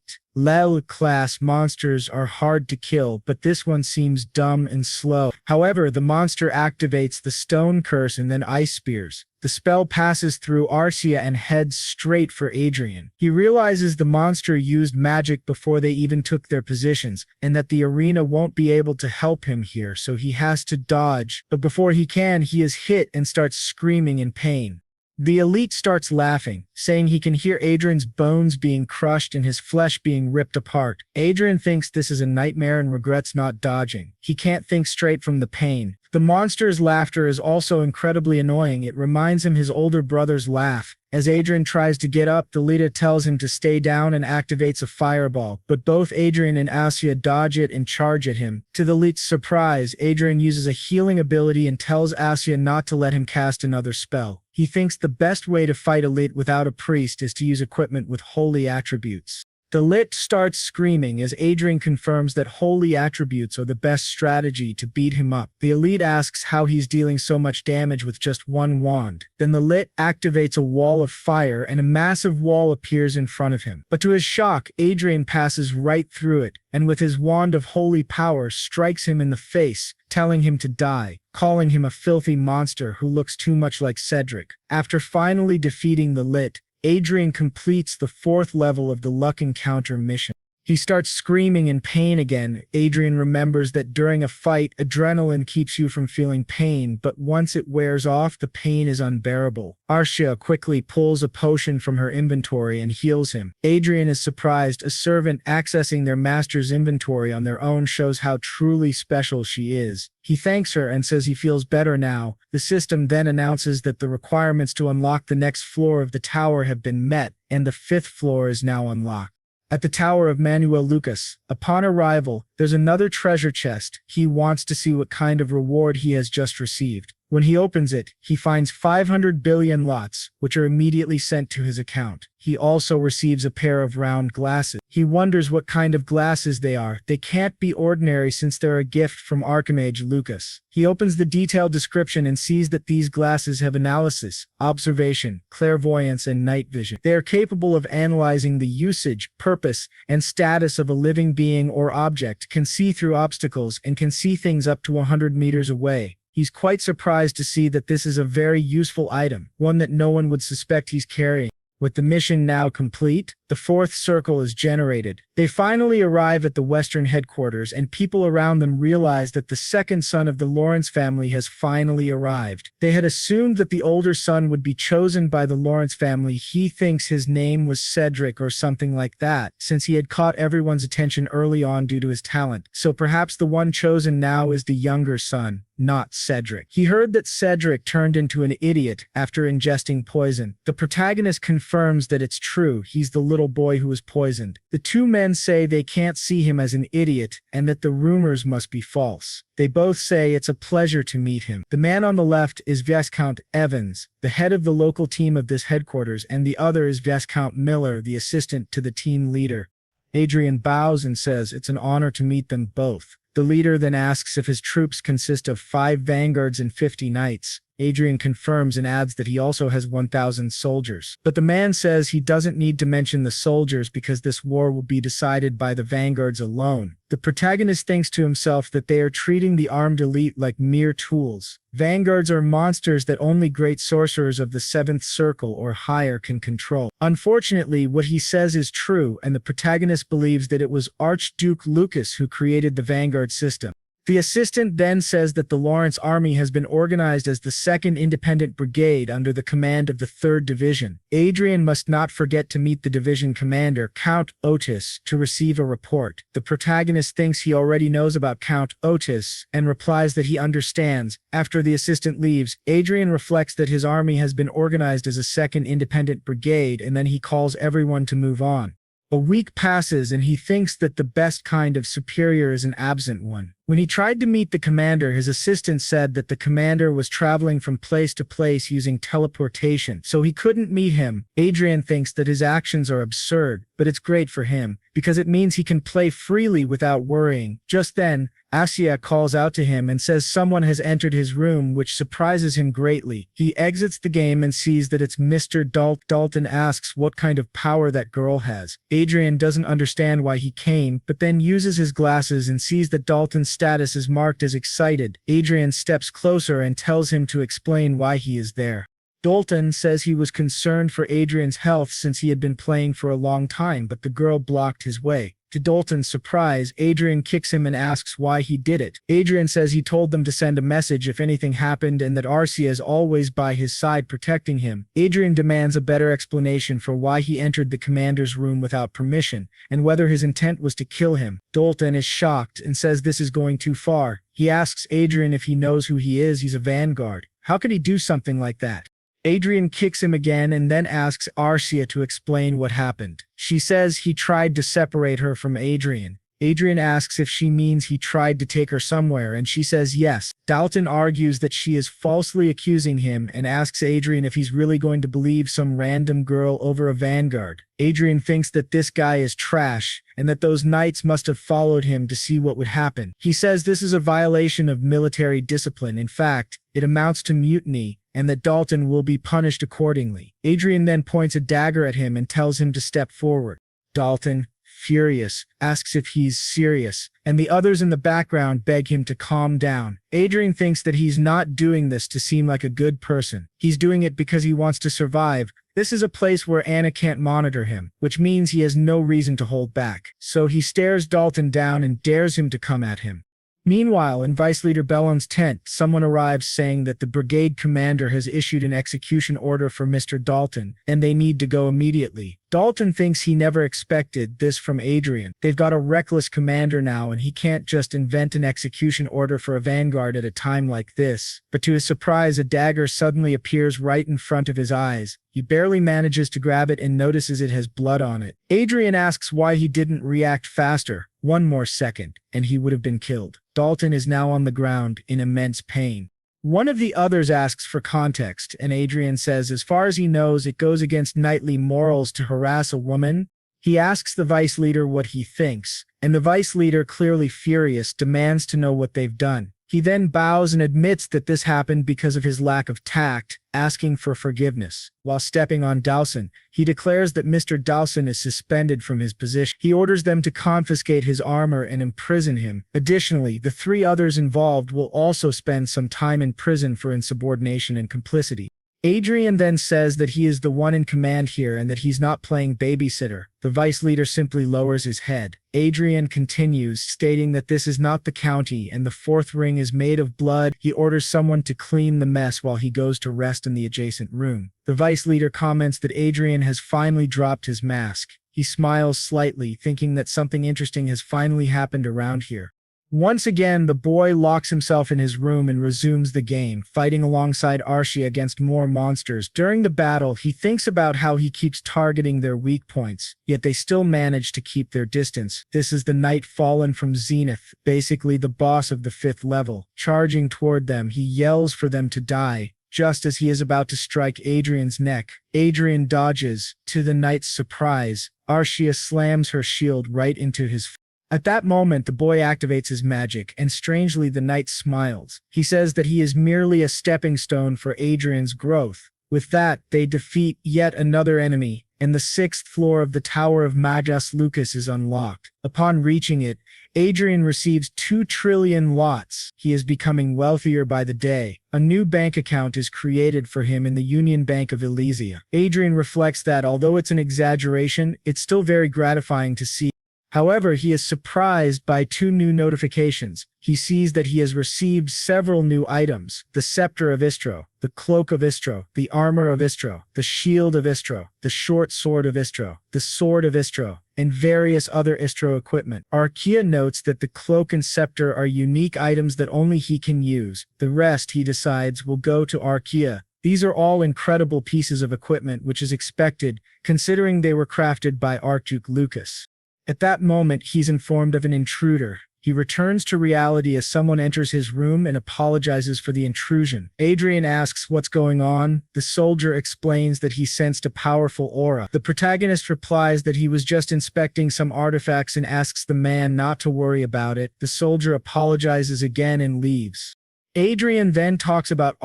Class monsters are hard to kill, but this one seems dumb and slow. However, the monster activates the stone curse and then ice spears. The spell passes through Arshia and heads straight for Adrian. He realizes the monster used magic before they even took their positions, and that the arena won't be able to help him here, so he has to dodge. But before he can, he is hit and starts screaming in pain. The elite starts laughing, saying he can hear Adrian's bones being crushed and his flesh being ripped apart. Adrian thinks this is a nightmare and regrets not dodging. He can't think straight from the pain. The monster's laughter is also incredibly annoying. It reminds him his older brother's laugh. As Adrian tries to get up, the leader tells him to stay down and activates a fireball, but both Adrian and Arshia dodge it and charge at him. To the elite's surprise, Adrian uses a healing ability and tells Arshia not to let him cast another spell. He thinks the best way to fight elite without a priest is to use equipment with holy attributes. The Lich starts screaming as Adrien confirms that holy attributes are the best strategy to beat him up. The elite asks how he's dealing so much damage with just one wand. Then the Lich activates a wall of fire and a massive wall appears in front of him. But to his shock, Adrien passes right through it, and with his wand of holy power strikes him in the face, telling him to die, calling him a filthy monster who looks too much like Cedric. After finally defeating the Lich, Adrien completes the 4th level of the Luck Encounter mission. He starts screaming in pain again. Adrien remembers that during a fight, adrenaline keeps you from feeling pain, but once it wears off, the pain is unbearable. Arshia quickly pulls a potion from her inventory and heals him. Adrien is surprised. A servant accessing their master's inventory on their own shows how truly special she is. He thanks her and says he feels better now. The system then announces that the requirements to unlock the next floor of the tower have been met, and the 5th floor is now unlocked. At the Tower of Manuel Lucas, upon arrival, there's another treasure chest. He wants to see what kind of reward he has just received. When he opens it, he finds 500 billion lots, which are immediately sent to his account. He also receives a pair of round glasses. He wonders what kind of glasses they are. They can't be ordinary since they're a gift from Archmage Lucas. He opens the detailed description and sees that these glasses have analysis, observation, clairvoyance, and night vision. They are capable of analyzing the usage, purpose, and status of a living being or object, can see through obstacles, and can see things up to 100 meters away. He's quite surprised to see that this is a very useful item, one that no one would suspect he's carrying. With the mission now complete, the 4th circle is generated. They finally arrive at the Western headquarters, and people around them realize that the 2nd son of the Lawrence family has finally arrived. They had assumed that the older son would be chosen by the Lawrence family. He thinks his name was Cedric or something like that, since he had caught everyone's attention early on due to his talent. So perhaps the one chosen now is the younger son, not Cedric. He heard that Cedric turned into an idiot after ingesting poison. The protagonist confirms that it's true. He's the little boy who was poisoned. The two men say they can't see him as an idiot and that the rumors must be false. They both say it's a pleasure to meet him. The man on the left is Viscount Evans, the head of the local team of this headquarters, and the other is Viscount Miller, the assistant to the team leader. Adrien bows and says it's an honor to meet them both. The leader then asks if his troops consist of 5 vanguards and 50 knights. Adrien confirms and adds that he also has 1,000 soldiers. But the man says he doesn't need to mention the soldiers because this war will be decided by the vanguards alone. The protagonist thinks to himself that they are treating the armed elite like mere tools. Vanguards are monsters that only great sorcerers of the 7th circle or higher can control. Unfortunately, what he says is true, and the protagonist believes that it was Archduke Lucas who created the vanguard system. The assistant then says that the Lawrence army has been organized as the 2nd Independent Brigade under the command of the 3rd Division. Adrien must not forget to meet the division commander, Count Otis, to receive a report. The protagonist thinks he already knows about Count Otis and replies that he understands. After the assistant leaves, Adrien reflects that his army has been organized as a 2nd Independent Brigade, and then he calls everyone to move on. A week passes and he thinks that the best kind of superior is an absent one. When he tried to meet the commander, his assistant said that the commander was traveling from place to place using teleportation, so he couldn't meet him. Adrien thinks that his actions are absurd, but it's great for him, because it means he can play freely without worrying. Just then, Arshia calls out to him and says someone has entered his room, which surprises him greatly. He exits the game and sees that it's Mr. Dalton asks what kind of power that girl has. Adrien doesn't understand why he came, but then uses his glasses and sees that Dalton's status is marked as excited. Adrien steps closer and tells him to explain why he is there. Dalton says he was concerned for Adrien's health since he had been playing for a long time, but the girl blocked his way. To Dalton's surprise, Adrien kicks him and asks why he did it. Adrien says he told them to send a message if anything happened and that Arshia is always by his side protecting him. Adrien demands a better explanation for why he entered the commander's room without permission, and whether his intent was to kill him. Dalton is shocked and says this is going too far. He asks Adrien if he knows who he is. He's a vanguard. How could he do something like that? Adrien kicks him again and then asks Arshia to explain what happened. She says he tried to separate her from Adrien. Adrien asks if she means he tried to take her somewhere, and she says yes. Dalton argues that she is falsely accusing him and asks Adrien if he's really going to believe some random girl over a vanguard. Adrien thinks that this guy is trash and that those knights must have followed him to see what would happen. He says this is a violation of military discipline. In fact, it amounts to mutiny, and that Dalton will be punished accordingly. Adrien then points a dagger at him and tells him to step forward. Dalton, furious, asks if he's serious, and the others in the background beg him to calm down. Adrien thinks that he's not doing this to seem like a good person. He's doing it because he wants to survive. This is a place where Anna can't monitor him, which means he has no reason to hold back. So he stares Dalton down and dares him to come at him. Meanwhile, in Vice Leader Bellon's tent, someone arrives saying that the brigade commander has issued an execution order for Mr. Dalton, and they need to go immediately. Dalton thinks he never expected this from Adrien. They've got a reckless commander now, and he can't just invent an execution order for a vanguard at a time like this. But to his surprise, a dagger suddenly appears right in front of his eyes. He barely manages to grab it and notices it has blood on it. Adrien asks why he didn't react faster. One more second, and he would have been killed. Dalton is now on the ground in immense pain. One of the others asks for context, and Adrien says as far as he knows it goes against knightly morals to harass a woman. He asks the vice leader what he thinks, and the vice leader, clearly furious, demands to know what they've done. He then bows and admits that this happened because of his lack of tact, asking for forgiveness. While stepping on Dawson, he declares that Mr. Dawson is suspended from his position. He orders them to confiscate his armor and imprison him. Additionally, the three others involved will also spend some time in prison for insubordination and complicity. Adrien then says that he is the one in command here and that he's not playing babysitter. The vice leader simply lowers his head. Adrien continues, stating that this is not the county and the fourth ring is made of blood. He orders someone to clean the mess while he goes to rest in the adjacent room. The vice leader comments that Adrien has finally dropped his mask. He smiles slightly, thinking that something interesting has finally happened around here. Once again, the boy locks himself in his room and resumes the game, fighting alongside Arshia against more monsters. During the battle, he thinks about how he keeps targeting their weak points, yet they still manage to keep their distance. This is the knight fallen from Zenith, basically the boss of the 5th level. Charging toward them, he yells for them to die. Just as he is about to strike Adrien's neck, Adrien dodges. To the knight's surprise, Arshia slams her shield right into his face. At that moment, the boy activates his magic, and strangely the knight smiles. He says that he is merely a stepping stone for Adrien's growth. With that, they defeat yet another enemy, and the 6th floor of the Tower of Magus Lucas is unlocked. Upon reaching it, Adrien receives 2 trillion lots. He is becoming wealthier by the day. A new bank account is created for him in the Union Bank of Elysia. Adrien reflects that although it's an exaggeration, it's still very gratifying to see. However, he is surprised by 2 new notifications. He sees that he has received several new items: the Scepter of Istro, the Cloak of Istro, the Armor of Istro, the Shield of Istro, the Short Sword of Istro, the Sword of Istro, and various other Istro equipment. Arshia notes that the Cloak and Scepter are unique items that only he can use. The rest, he decides, will go to Arshia. These are all incredible pieces of equipment, which is expected, considering they were crafted by Archduke Lucas. At that moment, he's informed of an intruder. He returns to reality as someone enters his room and apologizes for the intrusion. Adrien asks what's going on. The soldier explains that he sensed a powerful aura. The protagonist replies that he was just inspecting some artifacts and asks the man not to worry about it. The soldier apologizes again and leaves. Adrien then talks about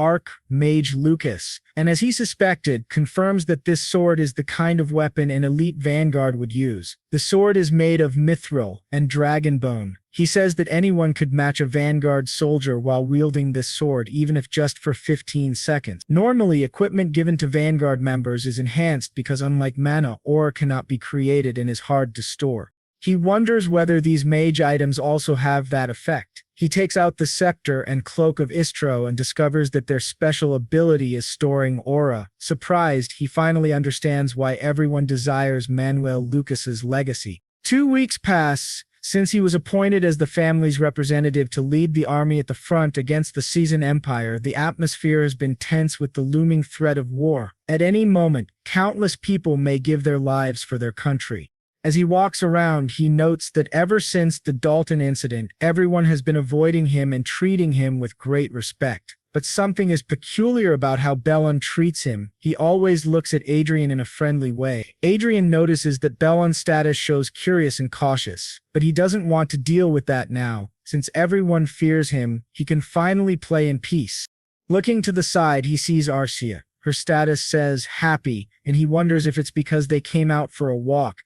Mage Lucas, and as he suspected, confirms that this sword is the kind of weapon an elite vanguard would use. The sword is made of mithril and dragon bone. He says that anyone could match a vanguard soldier while wielding this sword, even if just for 15 seconds. Normally, equipment given to vanguard members is enhanced because unlike mana, ore cannot be created and is hard to store. He wonders whether these mage items also have that effect. He takes out the scepter and cloak of Istro and discovers that their special ability is storing aura. Surprised, he finally understands why everyone desires Manuel Lucas's legacy. 2 weeks pass since he was appointed as the family's representative to lead the army at the front against the Season Empire. The atmosphere has been tense with the looming threat of war. At any moment, countless people may give their lives for their country. As he walks around, he notes that ever since the Dalton incident, everyone has been avoiding him and treating him with great respect. But something is peculiar about how Bellon treats him. He always looks at Adrien in a friendly way. Adrien notices that Bellon's status shows curious and cautious, but he doesn't want to deal with that now. Since everyone fears him, he can finally play in peace. Looking to the side, he sees Arshia. Her status says happy, and he wonders if it's because they came out for a walk.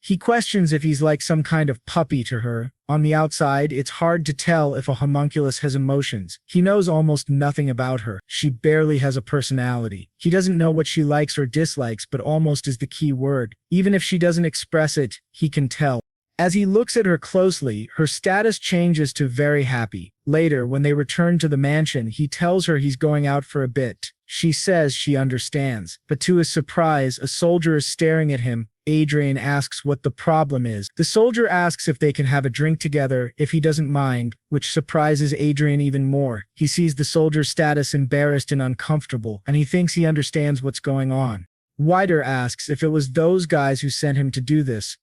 He questions if he's like some kind of puppy to her. On the outside, it's hard to tell if a homunculus has emotions. He knows almost nothing about her. She barely has a personality. He doesn't know what she likes or dislikes, but almost is the key word. Even if she doesn't express it, he can tell. As he looks at her closely, her status changes to very happy. Later, when they return to the mansion, he tells her he's going out for a bit. She says she understands, but to his surprise, a soldier is staring at him. Adrien asks what the problem is. The soldier asks if they can have a drink together, if he doesn't mind, which surprises Adrien even more. He sees the soldier's status embarrassed and uncomfortable, and he thinks he understands what's going on. Wider asks if it was those guys who sent him to do this.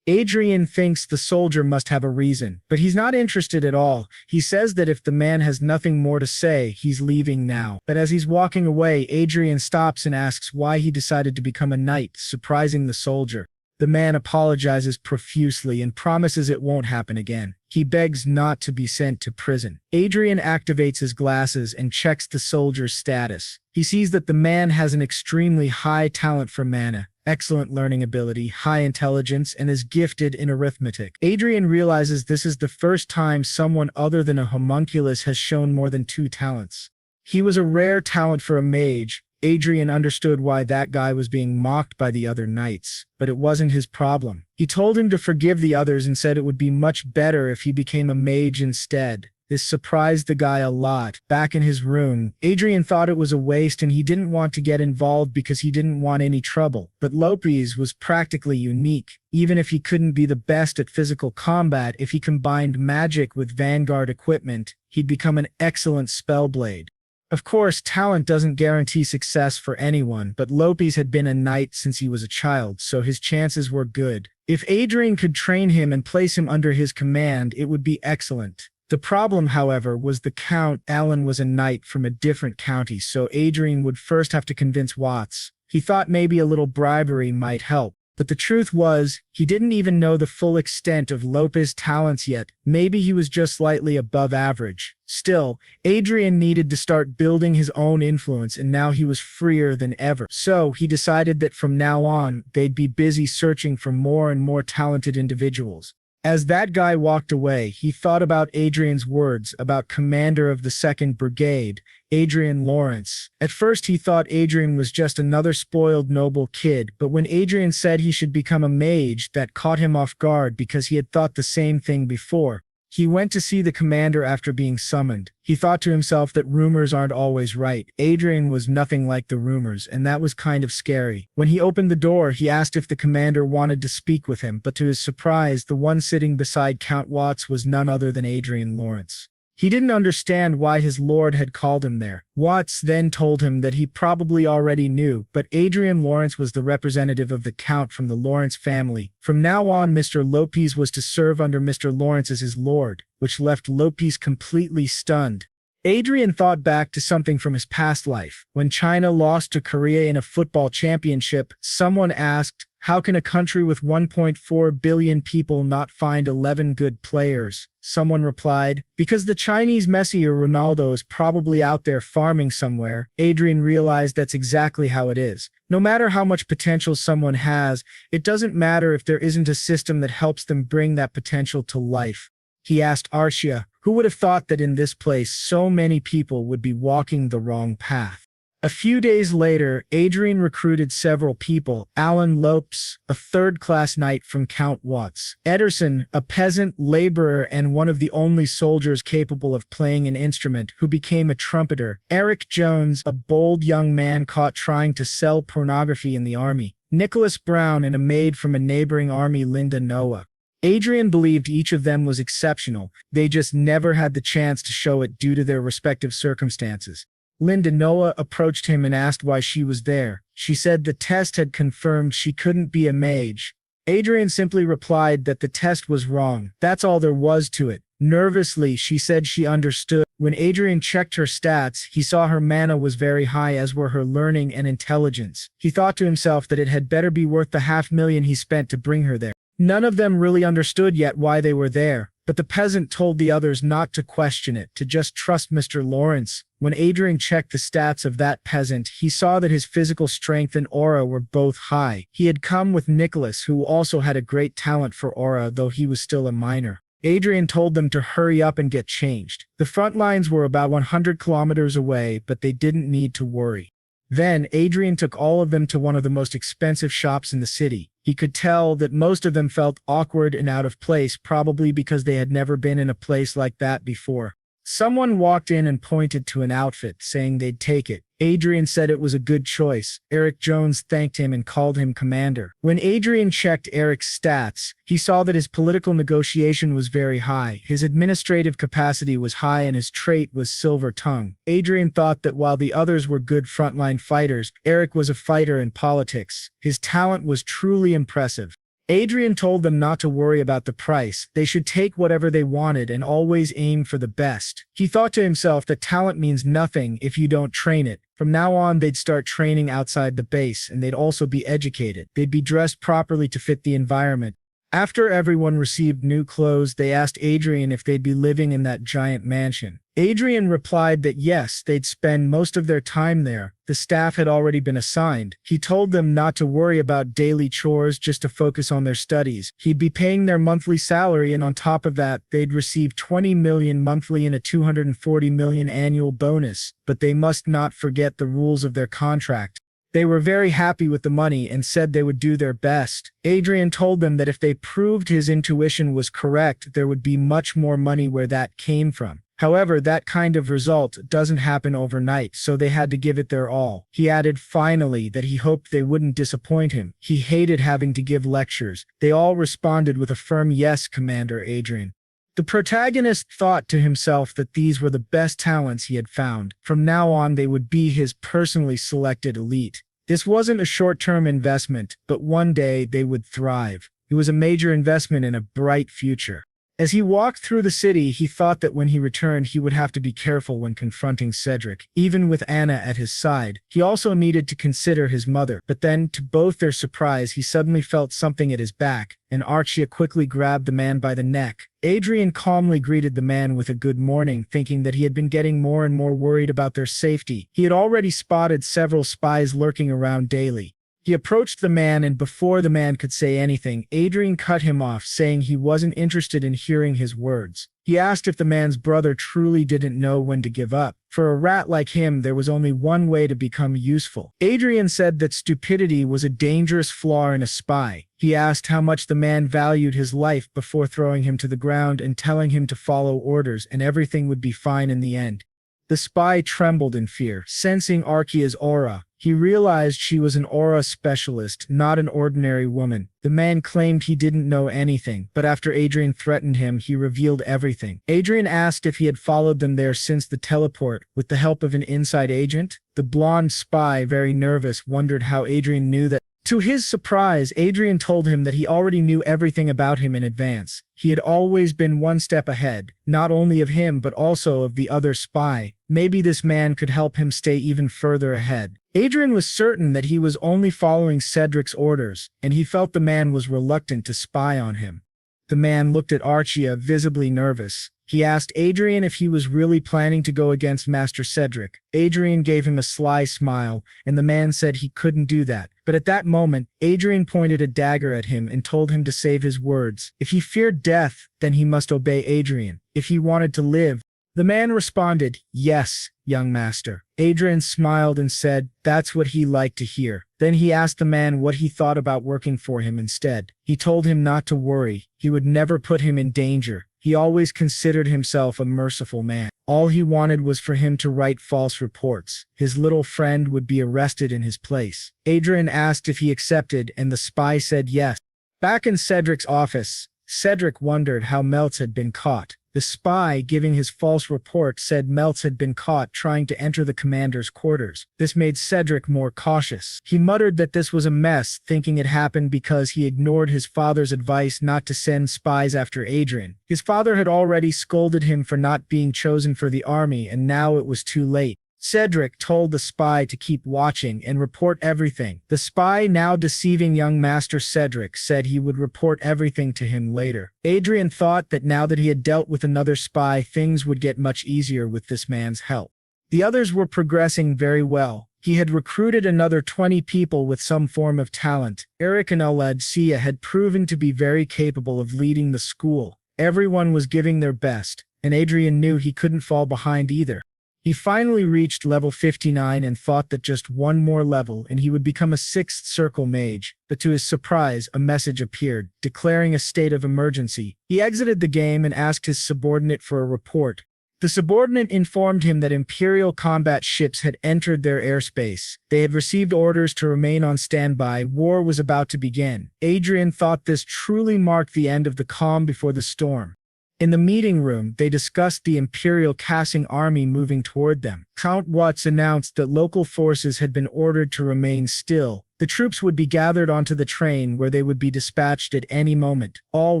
Adrien thinks the soldier must have a reason, but he's not interested at all. He says that if the man has nothing more to say, he's leaving now. But as he's walking away, Adrien stops and asks why he decided to become a knight, surprising the soldier. The man apologizes profusely and promises it won't happen again. He begs not to be sent to prison. Adrien activates his glasses and checks the soldier's status. He sees that the man has an extremely high talent for mana, excellent learning ability, high intelligence, and is gifted in arithmetic. Adrien realizes this is the first time someone other than a homunculus has shown more than 2 talents. He was a rare talent for a mage. Adrien understood why that guy was being mocked by the other knights, but it wasn't his problem. He told him to forgive the others and said it would be much better if he became a mage instead. This surprised the guy a lot. Back in his room, Adrien thought it was a waste and he didn't want to get involved because he didn't want any trouble. But Lopez was practically unique. Even if he couldn't be the best at physical combat, if he combined magic with vanguard equipment, he'd become an excellent spellblade. Of course, talent doesn't guarantee success for anyone, but Lopez had been a knight since he was a child, so his chances were good. If Adrien could train him and place him under his command, it would be excellent. The problem, however, was the Count Alan was a knight from a different county, so Adrien would first have to convince Watts. He thought maybe a little bribery might help. But the truth was, he didn't even know the full extent of Lopez's talents yet. Maybe he was just slightly above average. Still, Adrien needed to start building his own influence, and now he was freer than ever. So he decided that from now on, they'd be busy searching for more and more talented individuals. As that guy walked away, he thought about Adrian's words about commander of the 2nd Brigade, Adrian Lawrence. At first he thought Adrien was just another spoiled noble kid, but when Adrien said he should become a mage, that caught him off guard because he had thought the same thing before. He went to see the commander after being summoned. He thought to himself that rumors aren't always right. Adrien was nothing like the rumors, and that was kind of scary. When he opened the door, he asked if the commander wanted to speak with him, but to his surprise, the one sitting beside Count Watts was none other than Adrian Lawrence. He didn't understand why his lord had called him there. Watts then told him that he probably already knew, but Adrian Lawrence was the representative of the Count from the Lawrence family. From now on, Mr. Lopez was to serve under Mr. Lawrence as his lord, which left Lopez completely stunned. Adrien thought back to something from his past life. When China lost to Korea in a football championship, someone asked, how can a country with 1.4 billion people not find 11 good players? Someone replied, because the Chinese Messi or Ronaldo is probably out there farming somewhere. Adrien realized that's exactly how it is. No matter how much potential someone has, it doesn't matter if there isn't a system that helps them bring that potential to life. He asked Arshia, who would have thought that in this place so many people would be walking the wrong path? A few days later, Adrien recruited several people: Alan Lopes, a third-class knight from Count Watts; Ederson, a peasant laborer and one of the only soldiers capable of playing an instrument, who became a trumpeter; Eric Jones, a bold young man caught trying to sell pornography in the army; Nicholas Brown, and a maid from a neighboring army, Linda Noah. Adrien believed each of them was exceptional, they just never had the chance to show it due to their respective circumstances. Linda Noah approached him and asked why she was there. She said the test had confirmed she couldn't be a mage. Adrien simply replied that the test was wrong. That's all there was to it. Nervously, she said she understood. When Adrien checked her stats, he saw her mana was very high, as were her learning and intelligence. He thought to himself that it had better be worth the $500,000 he spent to bring her there. None of them really understood yet why they were there, but the peasant told the others not to question it, to just trust Mr. Lawrence. When Adrien checked the stats of that peasant, he saw that his physical strength and aura were both high. He had come with Nicholas, who also had a great talent for aura, though he was still a minor. Adrien told them to hurry up and get changed. The front lines were about 100 kilometers away, but they didn't need to worry. Then, Adrien took all of them to one of the most expensive shops in the city. He could tell that most of them felt awkward and out of place, probably because they had never been in a place like that before. Someone walked in and pointed to an outfit, saying they'd take it. Adrien said it was a good choice. Eric Jones thanked him and called him commander. When Adrien checked Eric's stats, he saw that his political negotiation was very high, his administrative capacity was high, and his trait was silver tongue. Adrien thought that while the others were good frontline fighters, Eric was a fighter in politics. His talent was truly impressive. Adrien told them not to worry about the price. They should take whatever they wanted and always aim for the best. He thought to himself that talent means nothing if you don't train it. From now on, they'd start training outside the base, and they'd also be educated. They'd be dressed properly to fit the environment. After everyone received new clothes, they asked Adrien if they'd be living in that giant mansion. Adrien replied that yes, they'd spend most of their time there. The staff had already been assigned. He told them not to worry about daily chores, just to focus on their studies. He'd be paying their monthly salary, and on top of that, they'd receive $20 million monthly and a $240 million annual bonus. But they must not forget the rules of their contract. They were very happy with the money and said they would do their best. Adrien told them that if they proved his intuition was correct, there would be much more money where that came from. However, that kind of result doesn't happen overnight, so they had to give it their all. He added finally that he hoped they wouldn't disappoint him. He hated having to give lectures. They all responded with a firm yes, Commander Adrien. The protagonist thought to himself that these were the best talents he had found. From now on, they would be his personally selected elite. This wasn't a short-term investment, but one day they would thrive. It was a major investment in a bright future. As he walked through the city, he thought that when he returned, he would have to be careful when confronting Cedric, even with Anna at his side. He also needed to consider his mother. But then, to both their surprise, he suddenly felt something at his back, and Arshia quickly grabbed the man by the neck. Adrien calmly greeted the man with a good morning, thinking that he had been getting more and more worried about their safety. He had already spotted several spies lurking around daily. He approached the man, and before the man could say anything, Adrien cut him off, saying he wasn't interested in hearing his words. He asked if the man's brother truly didn't know when to give up. For a rat like him, there was only one way to become useful. Adrien said that stupidity was a dangerous flaw in a spy. He asked how much the man valued his life before throwing him to the ground and telling him to follow orders, and everything would be fine in the end. The spy trembled in fear, sensing Arshia's aura. He realized she was an aura specialist, not an ordinary woman. The man claimed he didn't know anything, but after Adrien threatened him, he revealed everything. Adrien asked if he had followed them there since the teleport, with the help of an inside agent. The blonde spy, very nervous, wondered how Adrien knew that. To his surprise, Adrien told him that he already knew everything about him in advance. He had always been one step ahead, not only of him but also of the other spy. Maybe this man could help him stay even further ahead. Adrien was certain that he was only following Cedric's orders, and he felt the man was reluctant to spy on him. The man looked at Arshia, visibly nervous. He asked Adrien if he was really planning to go against Master Cedric. Adrien gave him a sly smile, and the man said he couldn't do that. But at that moment, Adrien pointed a dagger at him and told him to save his words. If he feared death, then he must obey Adrien. If he wanted to live, The man responded, "Yes, young master." Adrian smiled and said, "That's what he liked to hear." Then he asked the man what he thought about working for him instead. He told him not to worry, he would never put him in danger. He always considered himself a merciful man. All he wanted was for him to write false reports. His little friend would be arrested in his place. Adrian asked if he accepted, and the spy said yes. Back in Cedric's office, Cedric wondered how Meltz had been caught. The spy giving his false report said Meltz had been caught trying to enter the commander's quarters. This made Cedric more cautious. He muttered that this was a mess, thinking it happened because he ignored his father's advice not to send spies after Adrian. His father had already scolded him for not being chosen for the army, and now it was too late. Cedric told the spy to keep watching and report everything. The spy, now deceiving young Master Cedric, said he would report everything to him later. Adrian thought that now that he had dealt with another spy, things would get much easier with this man's help. The others were progressing very well. He had recruited another 20 people with some form of talent. Eric and Arshia had proven to be very capable of leading the school. Everyone was giving their best, and Adrian knew he couldn't fall behind either. He finally reached level 59 and thought that just one more level and he would become a 6th circle mage, but to his surprise, a message appeared, declaring a state of emergency. He exited the game and asked his subordinate for a report. The subordinate informed him that Imperial combat ships had entered their airspace. They had received orders to remain on standby. War was about to begin. Adrian thought this truly marked the end of the calm before the storm. In the meeting room, they discussed the Imperial Cassing army moving toward them. Count Watts announced that local forces had been ordered to remain still. The troops would be gathered onto the train where they would be dispatched at any moment. All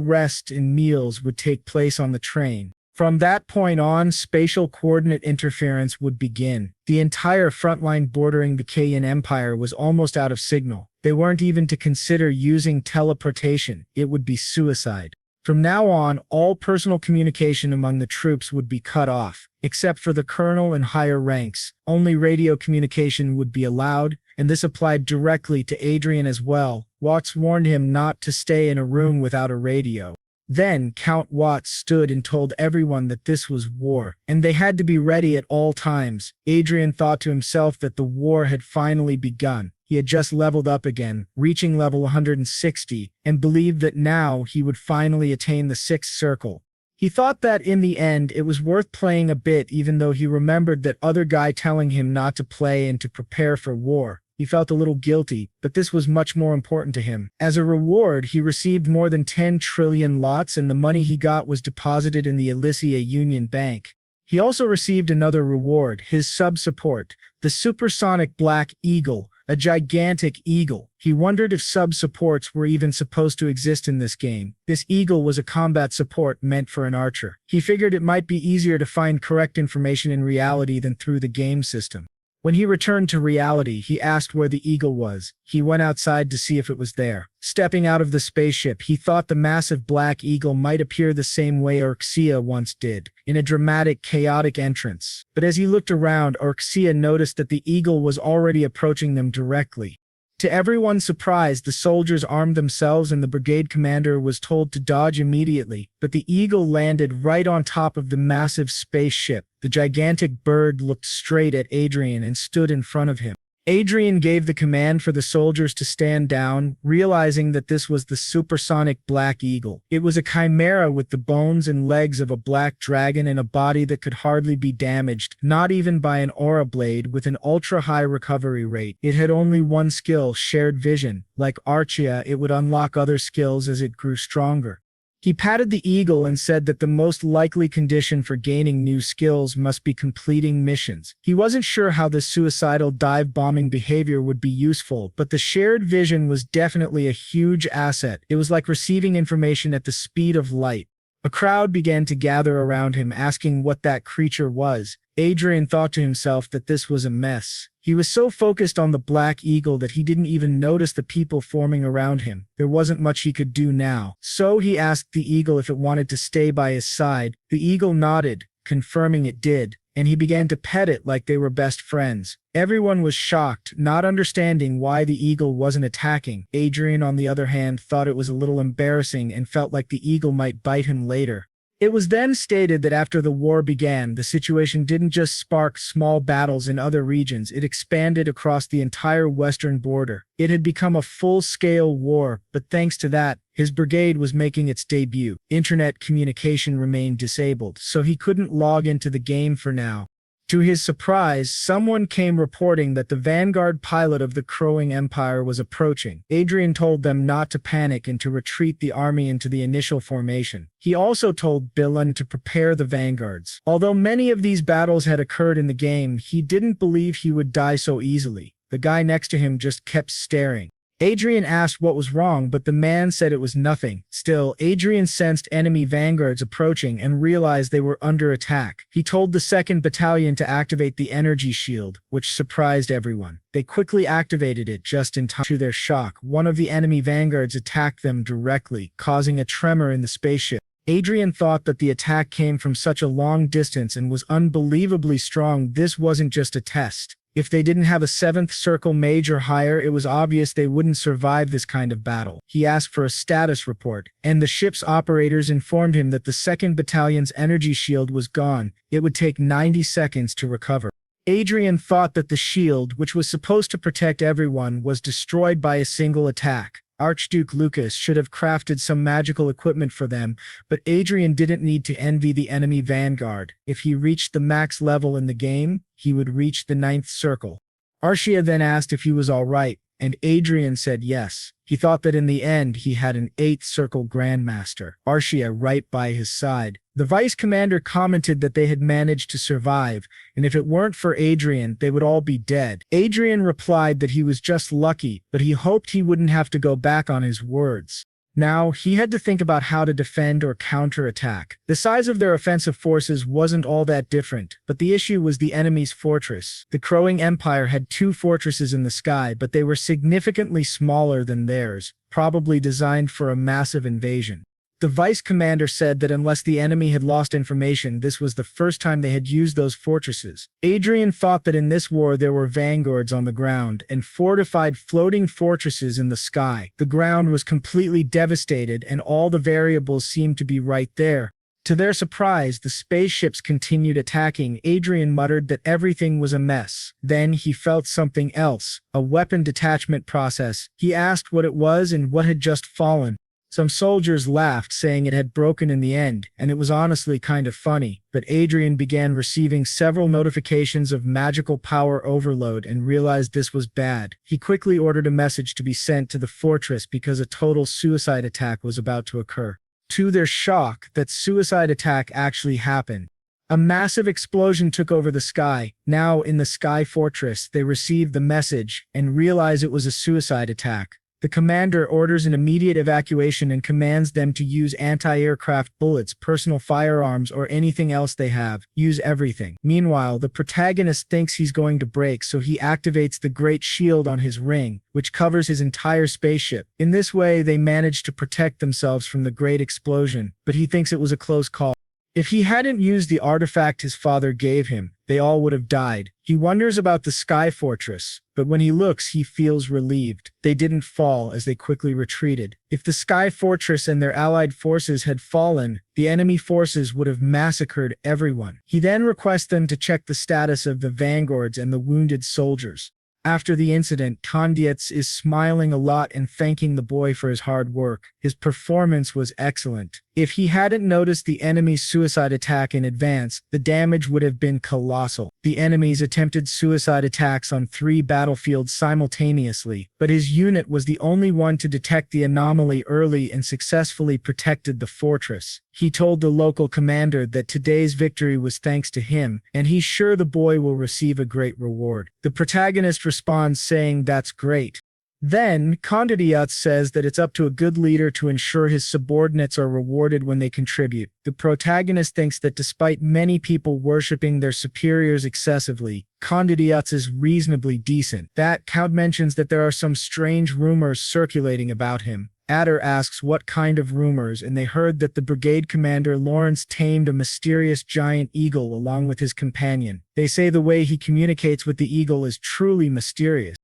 rest and meals would take place on the train. From that point on, spatial coordinate interference would begin. The entire front line bordering the Kayan Empire was almost out of signal. They weren't even to consider using teleportation. It would be suicide. From now on, all personal communication among the troops would be cut off. Except for the colonel and higher ranks, only radio communication would be allowed, and this applied directly to Adrian as well. Watts warned him not to stay in a room without a radio. Then Count Watts stood and told everyone that this was war, and they had to be ready at all times. Adrian thought to himself that the war had finally begun. He had just leveled up again, reaching level 160, and believed that now he would finally attain the 6th circle. He thought that in the end it was worth playing a bit, even though he remembered that other guy telling him not to play and to prepare for war. He felt a little guilty, but this was much more important to him. As a reward, he received more than 10 trillion lots, and the money he got was deposited in the Elysia Union Bank. He also received another reward, his sub-support, the supersonic Black Eagle, a gigantic eagle. He wondered if sub-supports were even supposed to exist in this game. This eagle was a combat support meant for an archer. He figured it might be easier to find correct information in reality than through the game system. When he returned to reality, he asked where the eagle was. He went outside to see if it was there. Stepping out of the spaceship, he thought the massive black eagle might appear the same way Arshia once did, in a dramatic, chaotic entrance. But as he looked around, Arshia noticed that the eagle was already approaching them directly. To everyone's surprise, the soldiers armed themselves and the brigade commander was told to dodge immediately, but the eagle landed right on top of the massive spaceship. The gigantic bird looked straight at Adrien and stood in front of him. Adrien gave the command for the soldiers to stand down, realizing that this was the supersonic Black Eagle. It was a chimera with the bones and legs of a black dragon and a body that could hardly be damaged, not even by an aura blade. With an ultra-high recovery rate, it had only one skill, shared vision. Like Arshia, it would unlock other skills as it grew stronger. He patted the eagle and said that the most likely condition for gaining new skills must be completing missions. He wasn't sure how this suicidal dive-bombing behavior would be useful, but the shared vision was definitely a huge asset. It was like receiving information at the speed of light. A crowd began to gather around him, asking what that creature was. Adrien thought to himself that this was a mess. He was so focused on the Black Eagle that he didn't even notice the people forming around him. There wasn't much he could do now. So he asked the eagle if it wanted to stay by his side. The eagle nodded, confirming it did, and he began to pet it like they were best friends. Everyone was shocked, not understanding why the eagle wasn't attacking. Adrien, on the other hand, thought it was a little embarrassing and felt like the eagle might bite him later. It was then stated that after the war began, the situation didn't just spark small battles in other regions, it expanded across the entire western border. It had become a full-scale war, but thanks to that, his brigade was making its debut. Internet communication remained disabled, so he couldn't log into the game for now. To his surprise, someone came reporting that the vanguard pilot of the Crowing Empire was approaching. Adrien told them not to panic and to retreat the army into the initial formation. He also told Bilan to prepare the vanguards. Although many of these battles had occurred in the game, he didn't believe he would die so easily. The guy next to him just kept staring. Adrien asked what was wrong, but the man said it was nothing. Still, Adrien sensed enemy vanguards approaching and realized they were under attack. He told the 2nd Battalion to activate the energy shield, which surprised everyone. They quickly activated it just in time. To their shock, one of the enemy vanguards attacked them directly, causing a tremor in the spaceship. Adrien thought that the attack came from such a long distance and was unbelievably strong. This wasn't just a test. If they didn't have a 7th circle mage or higher, it was obvious they wouldn't survive this kind of battle. He asked for a status report, and the ship's operators informed him that the 2nd Battalion's energy shield was gone. It would take 90 seconds to recover. Adrien thought that the shield, which was supposed to protect everyone, was destroyed by a single attack. Archduke Lucas should have crafted some magical equipment for them, but Adrien didn't need to envy the enemy vanguard. If he reached the max level in the game, he would reach the 9th circle. Arshia then asked if he was alright, and Adrien said yes. He thought that in the end he had an 8th circle grandmaster, Arshia, right by his side. The vice commander commented that they had managed to survive, and if it weren't for Adrien, they would all be dead. Adrien replied that he was just lucky, but he hoped he wouldn't have to go back on his words. Now, he had to think about how to defend or counterattack. The size of their offensive forces wasn't all that different, but the issue was the enemy's fortress. The Crowing Empire had 2 fortresses in the sky, but they were significantly smaller than theirs, probably designed for a massive invasion. The vice commander said that unless the enemy had lost information, this was the first time they had used those fortresses. Adrien thought that in this war there were vanguards on the ground and fortified floating fortresses in the sky. The ground was completely devastated and all the variables seemed to be right there. To their surprise, the spaceships continued attacking. Adrien muttered that everything was a mess. Then he felt something else, a weapon detachment process. He asked what it was and what had just fallen. Some soldiers laughed, saying it had broken in the end, and it was honestly kind of funny, but Adrien began receiving several notifications of magical power overload and realized this was bad. He quickly ordered a message to be sent to the fortress because a total suicide attack was about to occur. To their shock, that suicide attack actually happened. A massive explosion took over the sky. Now, in the Sky Fortress, they received the message and realized it was a suicide attack. The commander orders an immediate evacuation and commands them to use anti-aircraft bullets, personal firearms, or anything else they have. Use everything. Meanwhile, the protagonist thinks he's going to break, so he activates the Great Shield on his ring, which covers his entire spaceship. In this way, they manage to protect themselves from the Great Explosion, but he thinks it was a close call. If he hadn't used the artifact his father gave him, they all would have died. He wonders about the Sky Fortress, but when he looks, he feels relieved. They didn't fall as they quickly retreated. If the Sky Fortress and their allied forces had fallen, the enemy forces would have massacred everyone. He then requests them to check the status of the vanguards and the wounded soldiers. After the incident, Condietz is smiling a lot and thanking the boy for his hard work. His performance was excellent. If he hadn't noticed the enemy's suicide attack in advance, the damage would have been colossal. The enemies attempted suicide attacks on 3 battlefields simultaneously, but his unit was the only one to detect the anomaly early and successfully protected the fortress. He told the local commander that today's victory was thanks to him, and he's sure the boy will receive a great reward. The protagonist responds saying that's great. Then, Condietz says that it's up to a good leader to ensure his subordinates are rewarded when they contribute. The protagonist thinks that despite many people worshipping their superiors excessively, Condietz is reasonably decent. That Count mentions that there are some strange rumors circulating about him. Adder asks what kind of rumors, and they heard that the brigade commander Lawrence tamed a mysterious giant eagle along with his companion. They say the way he communicates with the eagle is truly mysterious.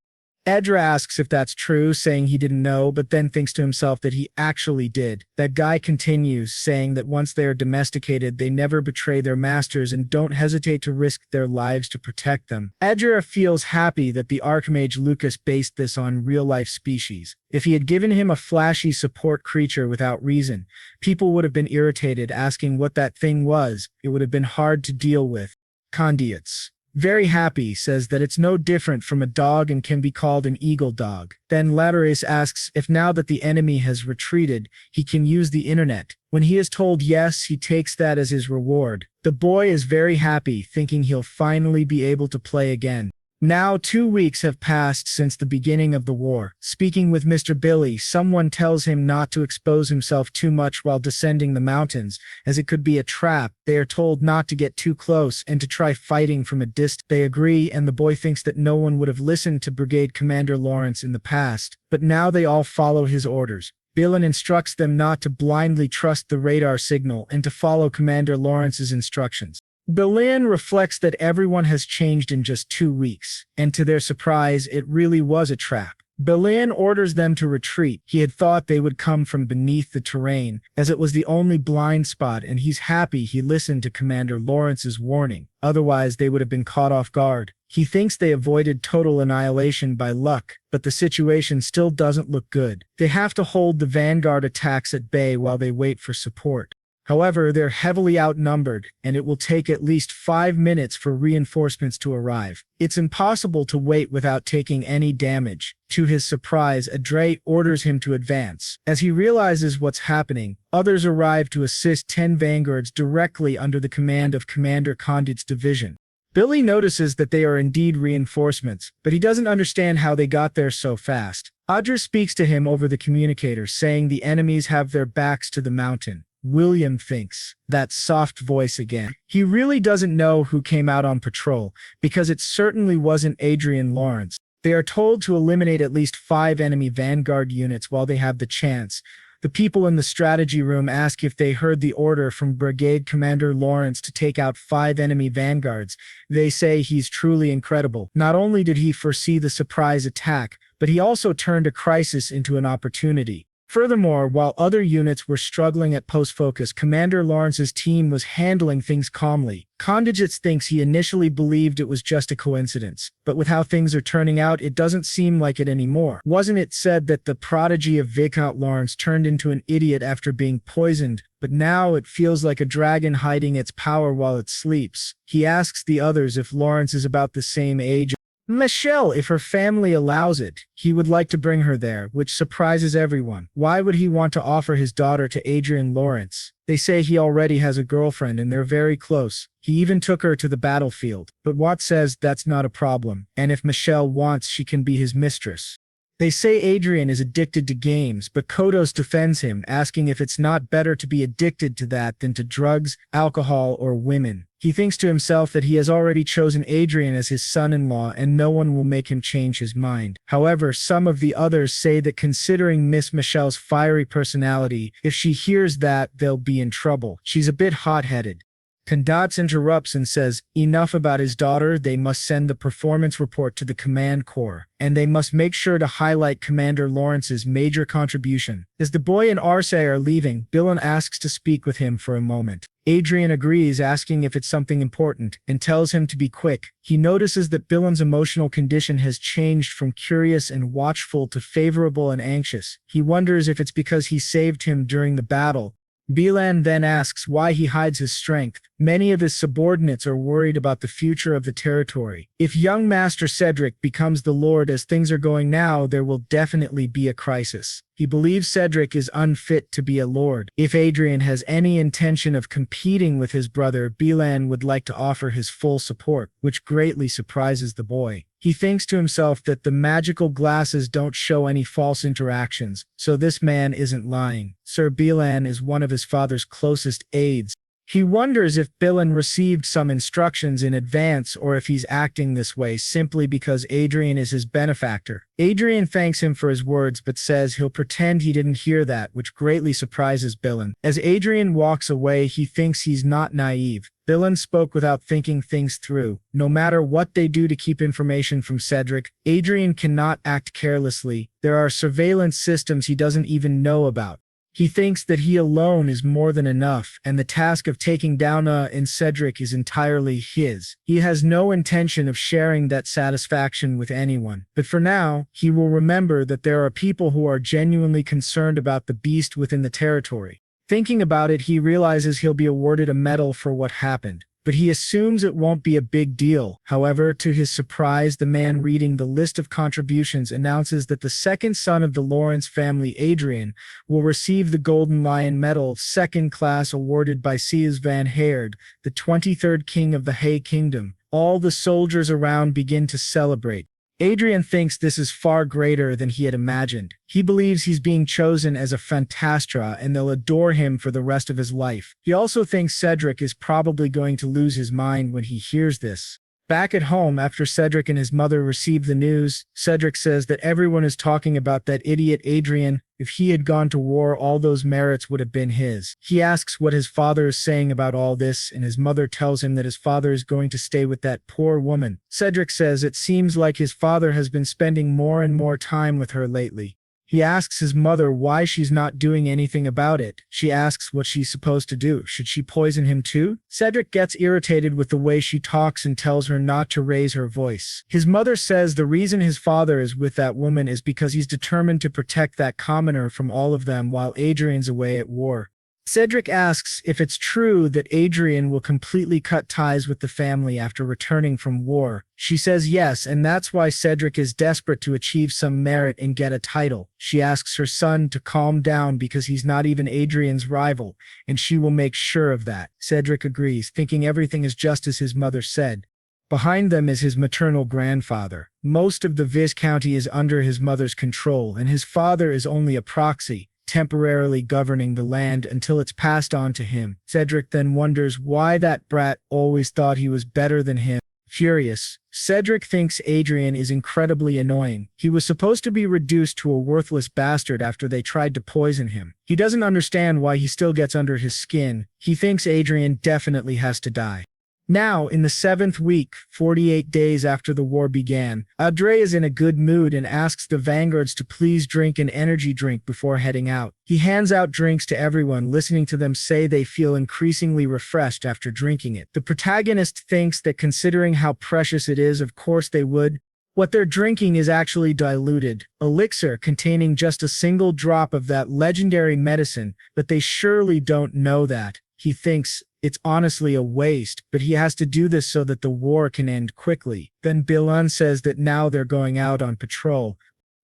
Edra asks if that's true, saying he didn't know, but then thinks to himself that he actually did. That guy continues, saying that once they are domesticated, they never betray their masters and don't hesitate to risk their lives to protect them. Edra feels happy that the Archmage Lucas based this on real-life species. If he had given him a flashy support creature without reason, people would have been irritated, asking what that thing was. It would have been hard to deal with. Condiats. Very happy, says that it's no different from a dog and can be called an eagle dog. Then Laterace asks if now that the enemy has retreated, he can use the internet. When he is told yes, he takes that as his reward. The boy is very happy, thinking he'll finally be able to play again. Now 2 weeks have passed since the beginning of the war. Speaking with Mr. Billy, someone tells him not to expose himself too much while descending the mountains, as it could be a trap. They are told not to get too close and to try fighting from a distance. They agree, and the boy thinks that no one would have listened to Brigade Commander Lawrence in the past, but now they all follow his orders. Billen instructs them not to blindly trust the radar signal and to follow Commander Lawrence's instructions. Billen reflects that everyone has changed in just 2 weeks, and to their surprise, it really was a trap. Billen orders them to retreat. He had thought they would come from beneath the terrain, as it was the only blind spot, and he's happy he listened to Commander Lawrence's warning. Otherwise, they would have been caught off guard. He thinks they avoided total annihilation by luck, but the situation still doesn't look good. They have to hold the vanguard attacks at bay while they wait for support. However, they're heavily outnumbered, and it will take at least 5 minutes for reinforcements to arrive. It's impossible to wait without taking any damage. To his surprise, Adrien orders him to advance. As he realizes what's happening, others arrive to assist 10 vanguards directly under the command of Commander Condit's division. Billy notices that they are indeed reinforcements, but he doesn't understand how they got there so fast. Adrien speaks to him over the communicator, saying the enemies have their backs to the mountain. William thinks, that soft voice again. He really doesn't know who came out on patrol, because it certainly wasn't Adrian Lawrence. They are told to eliminate at least 5 enemy vanguard units while they have the chance. The people in the strategy room ask if they heard the order from Brigade Commander Lawrence to take out 5 enemy vanguards. They say he's truly incredible. Not only did he foresee the surprise attack, but he also turned a crisis into an opportunity. Furthermore, while other units were struggling at post-focus, Commander Lawrence's team was handling things calmly. Condit thinks he initially believed it was just a coincidence, but with how things are turning out, it doesn't seem like it anymore. Wasn't it said that the prodigy of Viscount Lawrence turned into an idiot after being poisoned, but now it feels like a dragon hiding its power while it sleeps? He asks the others if Lawrence is about the same age. Michelle, if her family allows it, he would like to bring her there, which surprises everyone. Why would he want to offer his daughter to Adrian Lawrence? They say he already has a girlfriend and they're very close. He even took her to the battlefield. But Watt says that's not a problem, and if Michelle wants, she can be his mistress. They say Adrien is addicted to games, but Kodos defends him, asking if it's not better to be addicted to that than to drugs, alcohol, or women. He thinks to himself that he has already chosen Adrien as his son-in-law and no one will make him change his mind. However, some of the others say that considering Miss Michelle's fiery personality, if she hears that, they'll be in trouble. She's a bit hot-headed. Condit interrupts and says, enough about his daughter, they must send the performance report to the command corps, and they must make sure to highlight Commander Lawrence's major contribution. As the boy and Arshia are leaving, Billen asks to speak with him for a moment. Adrien agrees, asking if it's something important, and tells him to be quick. He notices that Billen's emotional condition has changed from curious and watchful to favorable and anxious. He wonders if it's because he saved him during the battle. Billen then asks why he hides his strength. Many of his subordinates are worried about the future of the territory. If young Master Cedric becomes the Lord as things are going now, there will definitely be a crisis. He believes Cedric is unfit to be a lord. If Adrien has any intention of competing with his brother, Billen would like to offer his full support, which greatly surprises the boy. He thinks to himself that the magical glasses don't show any false interactions, so this man isn't lying. Sir Billen is one of his father's closest aides. He wonders if Billen received some instructions in advance or if he's acting this way simply because Adrien is his benefactor. Adrien thanks him for his words but says he'll pretend he didn't hear that, which greatly surprises Billen. As Adrien walks away, he thinks he's not naive. Villain spoke without thinking things through. No matter what they do to keep information from Cedric, Adrien cannot act carelessly. There are surveillance systems he doesn't even know about. He thinks that he alone is more than enough, and the task of taking down and Cedric is entirely his. He has no intention of sharing that satisfaction with anyone. But for now, he will remember that there are people who are genuinely concerned about the beast within the territory. Thinking about it, he realizes he'll be awarded a medal for what happened, but he assumes it won't be a big deal. However, to his surprise, the man reading the list of contributions announces that the second son of the Lawrence family, Adrien, will receive the Golden Lion Medal, second class, awarded by Sias van Heerd, the 23rd king of the Hay Kingdom. All the soldiers around begin to celebrate. Adrien thinks this is far greater than he had imagined. He believes he's being chosen as a Fantastra and they'll adore him for the rest of his life. He also thinks Cedric is probably going to lose his mind when he hears this. Back at home, after Cedric and his mother receive the news, Cedric says that everyone is talking about that idiot Adrien. If he had gone to war, all those merits would have been his. He asks what his father is saying about all this, and his mother tells him that his father is going to stay with that poor woman. Cedric says it seems like his father has been spending more and more time with her lately. He asks his mother why she's not doing anything about it. She asks what she's supposed to do. Should she poison him too? Cedric gets irritated with the way she talks and tells her not to raise her voice. His mother says the reason his father is with that woman is because he's determined to protect that commoner from all of them while Adrien's away at war. Cedric asks if it's true that Adrien will completely cut ties with the family after returning from war. She says yes, and that's why Cedric is desperate to achieve some merit and get a title. She asks her son to calm down because he's not even Adrien's rival, and she will make sure of that. Cedric agrees, thinking everything is just as his mother said. Behind them is his maternal grandfather. Most of the viscounty is under his mother's control, and his father is only a proxy, temporarily governing the land until it's passed on to him. Cedric then wonders why that brat always thought he was better than him. Furious, Cedric thinks Adrien is incredibly annoying. He was supposed to be reduced to a worthless bastard after they tried to poison him. He doesn't understand why he still gets under his skin. He thinks Adrien definitely has to die. Now, in the 7th week, 48 days after the war began, Adrien is in a good mood and asks the vanguards to please drink an energy drink before heading out. He hands out drinks to everyone, listening to them say they feel increasingly refreshed after drinking it. The protagonist thinks that considering how precious it is, of course they would. What they're drinking is actually diluted elixir containing just a single drop of that legendary medicine, but they surely don't know that. He thinks it's honestly a waste, but he has to do this so that the war can end quickly. Then Bilan says that now they're going out on patrol.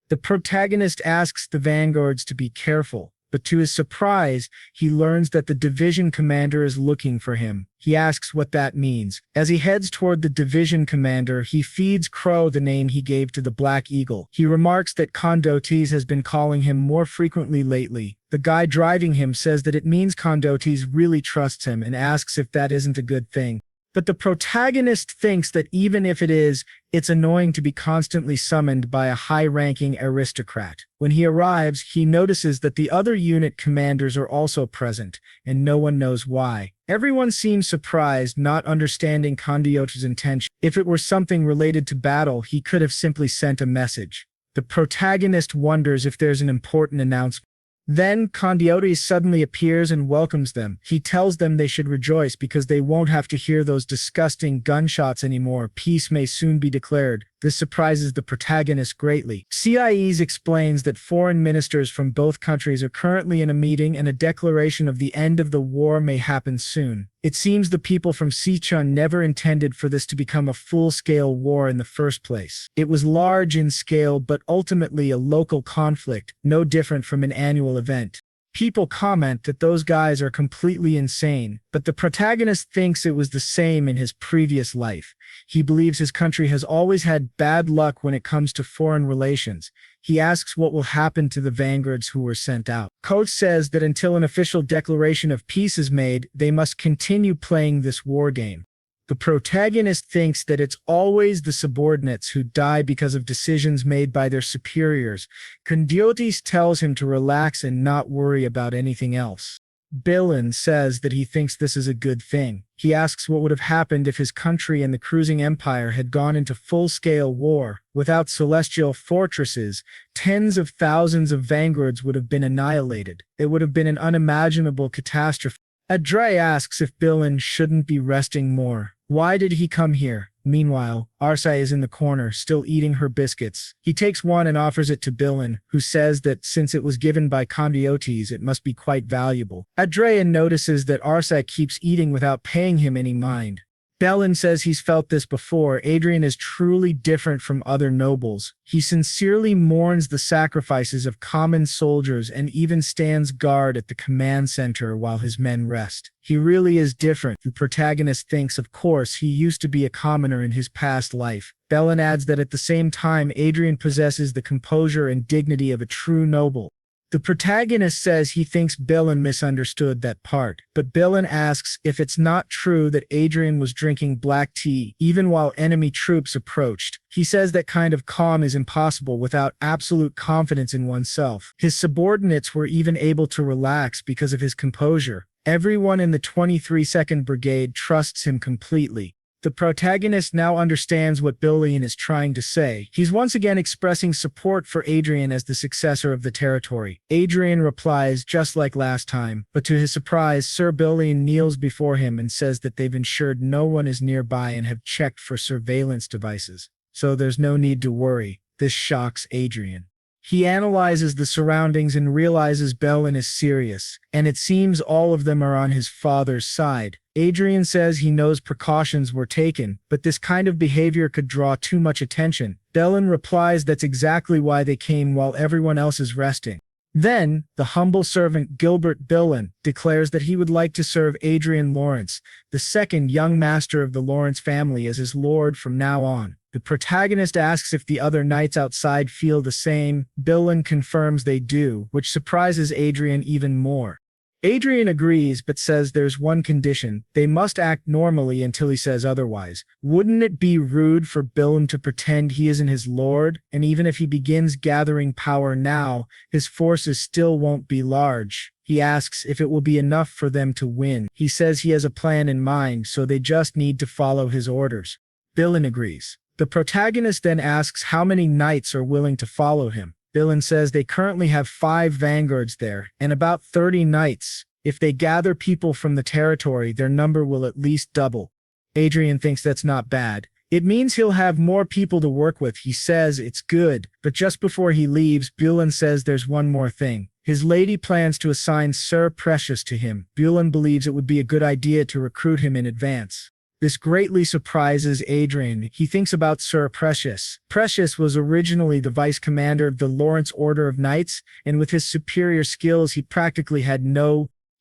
The protagonist asks the vanguards to be careful, but to his surprise, he learns that the division commander is looking for him. He asks what that means. As he heads toward the division commander, he feeds Crow the name he gave to the Black Eagle. He remarks that Condotes has been calling him more frequently lately. The guy driving him says that it means Condotes really trusts him and asks if that isn't a good thing. But the protagonist thinks that even if it is, it's annoying to be constantly summoned by a high-ranking aristocrat. When he arrives, he notices that the other unit commanders are also present, and no one knows why. Everyone seems surprised, not understanding Condiote's intention. If it were something related to battle, he could have simply sent a message. The protagonist wonders if there's an important announcement. Then Condiotes suddenly appears and welcomes them. He tells them they should rejoice because they won't have to hear those disgusting gunshots anymore. Peace may soon be declared. This surprises the protagonist greatly. CIEs explains that foreign ministers from both countries are currently in a meeting and a declaration of the end of the war may happen soon. It seems the people from Sichuan never intended for this to become a full-scale war in the first place. It was large in scale but ultimately a local conflict, no different from an annual event. People comment that those guys are completely insane, but the protagonist thinks it was the same in his previous life. He believes his country has always had bad luck when it comes to foreign relations. He asks what will happen to the vanguards who were sent out. Coach says that until an official declaration of peace is made, they must continue playing this war game. The protagonist thinks that it's always the subordinates who die because of decisions made by their superiors. Condiotes tells him to relax and not worry about anything else. Billin says that he thinks this is a good thing. He asks what would have happened if his country and the cruising empire had gone into full-scale war. Without celestial fortresses, tens of thousands of vanguards would have been annihilated. It would have been an unimaginable catastrophe. Adrien asks if Billin shouldn't be resting more. Why did he come here? Meanwhile, Arshia is in the corner, still eating her biscuits. He takes one and offers it to Billin, who says that since it was given by confrontations, it must be quite valuable. Adrien notices that Arshia keeps eating without paying him any mind. Billin says he's felt this before. Adrien is truly different from other nobles. He sincerely mourns the sacrifices of common soldiers and even stands guard at the command center while his men rest. He really is different. The protagonist thinks, of course, he used to be a commoner in his past life. Billin adds that at the same time, Adrien possesses the composure and dignity of a true noble. The protagonist says he thinks Billin misunderstood that part, but Billin asks if it's not true that Adrien was drinking black tea even while enemy troops approached. He says that kind of calm is impossible without absolute confidence in oneself. His subordinates were even able to relax because of his composure. Everyone in the 23rd Brigade trusts him completely. The protagonist now understands what Billin is trying to say. He's once again expressing support for Adrien as the successor of the territory. Adrien replies just like last time, but to his surprise, Sir Billin kneels before him and says that they've ensured no one is nearby and have checked for surveillance devices. So there's no need to worry. This shocks Adrien. He analyzes the surroundings and realizes Billin is serious, and it seems all of them are on his father's side. Adrien says he knows precautions were taken, but this kind of behavior could draw too much attention. Billin replies that's exactly why they came while everyone else is resting. Then, the humble servant Gilbert Billin declares that he would like to serve Adrian Lawrence, the second young master of the Lawrence family, as his lord from now on. The protagonist asks if the other knights outside feel the same. Billin confirms they do, which surprises Adrien even more. Adrien agrees but says there's one condition: they must act normally until he says otherwise. Wouldn't it be rude for Billin to pretend he isn't his lord? And even if he begins gathering power now, his forces still won't be large. He asks if it will be enough for them to win. He says he has a plan in mind, so they just need to follow his orders. Billin agrees. The protagonist then asks how many knights are willing to follow him. Billin says they currently have 5 vanguards there, and about 30 knights. If they gather people from the territory, their number will at least double. Adrien thinks that's not bad. It means he'll have more people to work with. He says it's good, but just before he leaves, Billin says there's one more thing. His lady plans to assign Sir Precious to him. Billin believes it would be a good idea to recruit him in advance. This greatly surprises Adrien. He thinks about Sir Precious. Precious was originally the vice commander of the Lawrence Order of Knights, and with his superior skills he practically had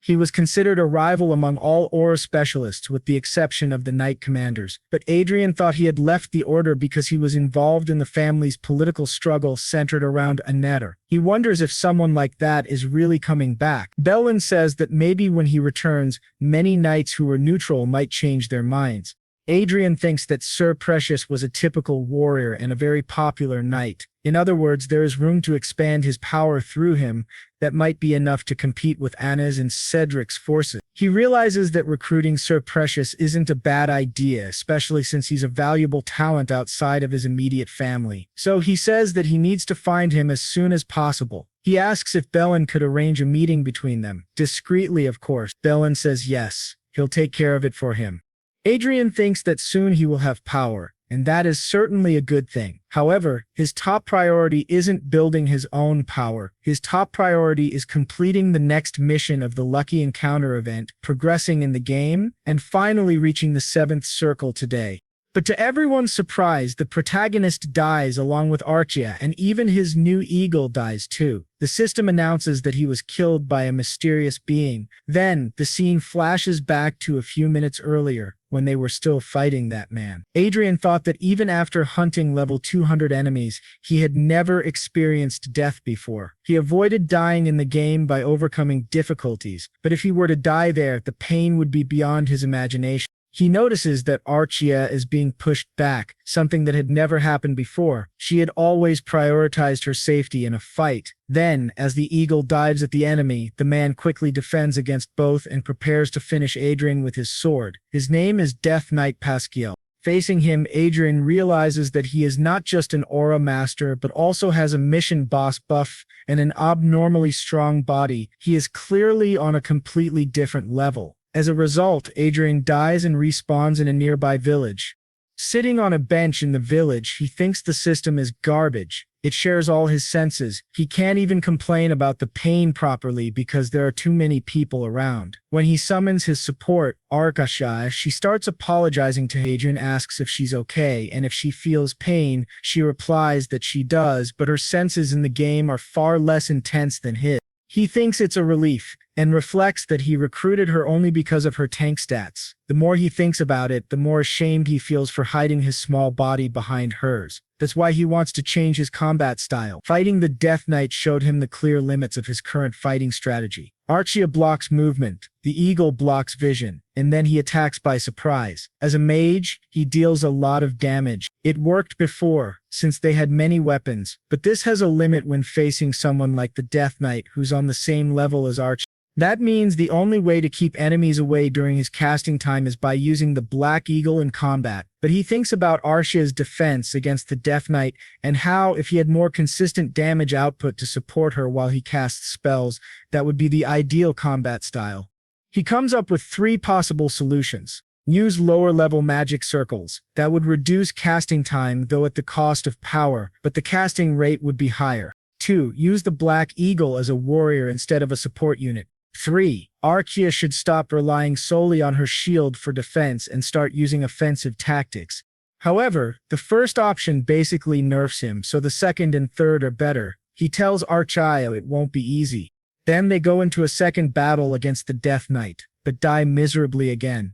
He was considered a rival among all aura specialists with the exception of the knight commanders. But Adrien thought he had left the order because he was involved in the family's political struggle centered around a netter. He wonders if someone like that is really coming back. Billin says that maybe when he returns, many knights who were neutral might change their minds. Adrien thinks that Sir Precious was a typical warrior and a very popular knight. In other words, there is room to expand his power through him that might be enough to compete with Anna's and Cedric's forces. He realizes that recruiting Sir Precious isn't a bad idea, especially since he's a valuable talent outside of his immediate family. So he says that he needs to find him as soon as possible. He asks if Billin could arrange a meeting between them. Discreetly, of course. Billin says yes, he'll take care of it for him. Adrien thinks that soon he will have power, and that is certainly a good thing. However, his top priority isn't building his own power. His top priority is completing the next mission of the Lucky Encounter event, progressing in the game, and finally reaching the 7th circle today. But to everyone's surprise, the protagonist dies along with Arshia, and even his new eagle dies too. The system announces that he was killed by a mysterious being. Then, the scene flashes back to a few minutes earlier, when they were still fighting that man. Adrien thought that even after hunting level 200 enemies, he had never experienced death before. He avoided dying in the game by overcoming difficulties, but if he were to die there, the pain would be beyond his imagination. He notices that Arshia is being pushed back, something that had never happened before. She had always prioritized her safety in a fight. Then, as the eagle dives at the enemy, the man quickly defends against both and prepares to finish Adrien with his sword. His name is Death Knight Pasquiel. Facing him, Adrien realizes that he is not just an aura master, but also has a mission boss buff and an abnormally strong body. He is clearly on a completely different level. As a result, Adrien dies and respawns in a nearby village. Sitting on a bench in the village, he thinks the system is garbage. It shares all his senses. He can't even complain about the pain properly because there are too many people around. When he summons his support, Arshia, she starts apologizing to Adrien, asks if she's okay, and if she feels pain, she replies that she does, but her senses in the game are far less intense than his. He thinks it's a relief, and reflects that he recruited her only because of her tank stats. The more he thinks about it, the more ashamed he feels for hiding his small body behind hers. That's why he wants to change his combat style. Fighting the Death Knight showed him the clear limits of his current fighting strategy. Arshia blocks movement, the eagle blocks vision, and then he attacks by surprise. As a mage, he deals a lot of damage. It worked before, since they had many weapons, but this has a limit when facing someone like the Death Knight who's on the same level as Arshia. That means the only way to keep enemies away during his casting time is by using the Black Eagle in combat. But he thinks about Arshia's defense against the Death Knight and how, if he had more consistent damage output to support her while he casts spells, that would be the ideal combat style. He comes up with 3 possible solutions. Use lower-level magic circles. That would reduce casting time, though at the cost of power, but the casting rate would be higher. 2. Use the Black Eagle as a warrior instead of a support unit. 3. Arshia should stop relying solely on her shield for defense and start using offensive tactics. However, the first option basically nerfs him, so the second and third are better. He tells Arshia it won't be easy. Then they go into a second battle against the Death Knight, but die miserably again.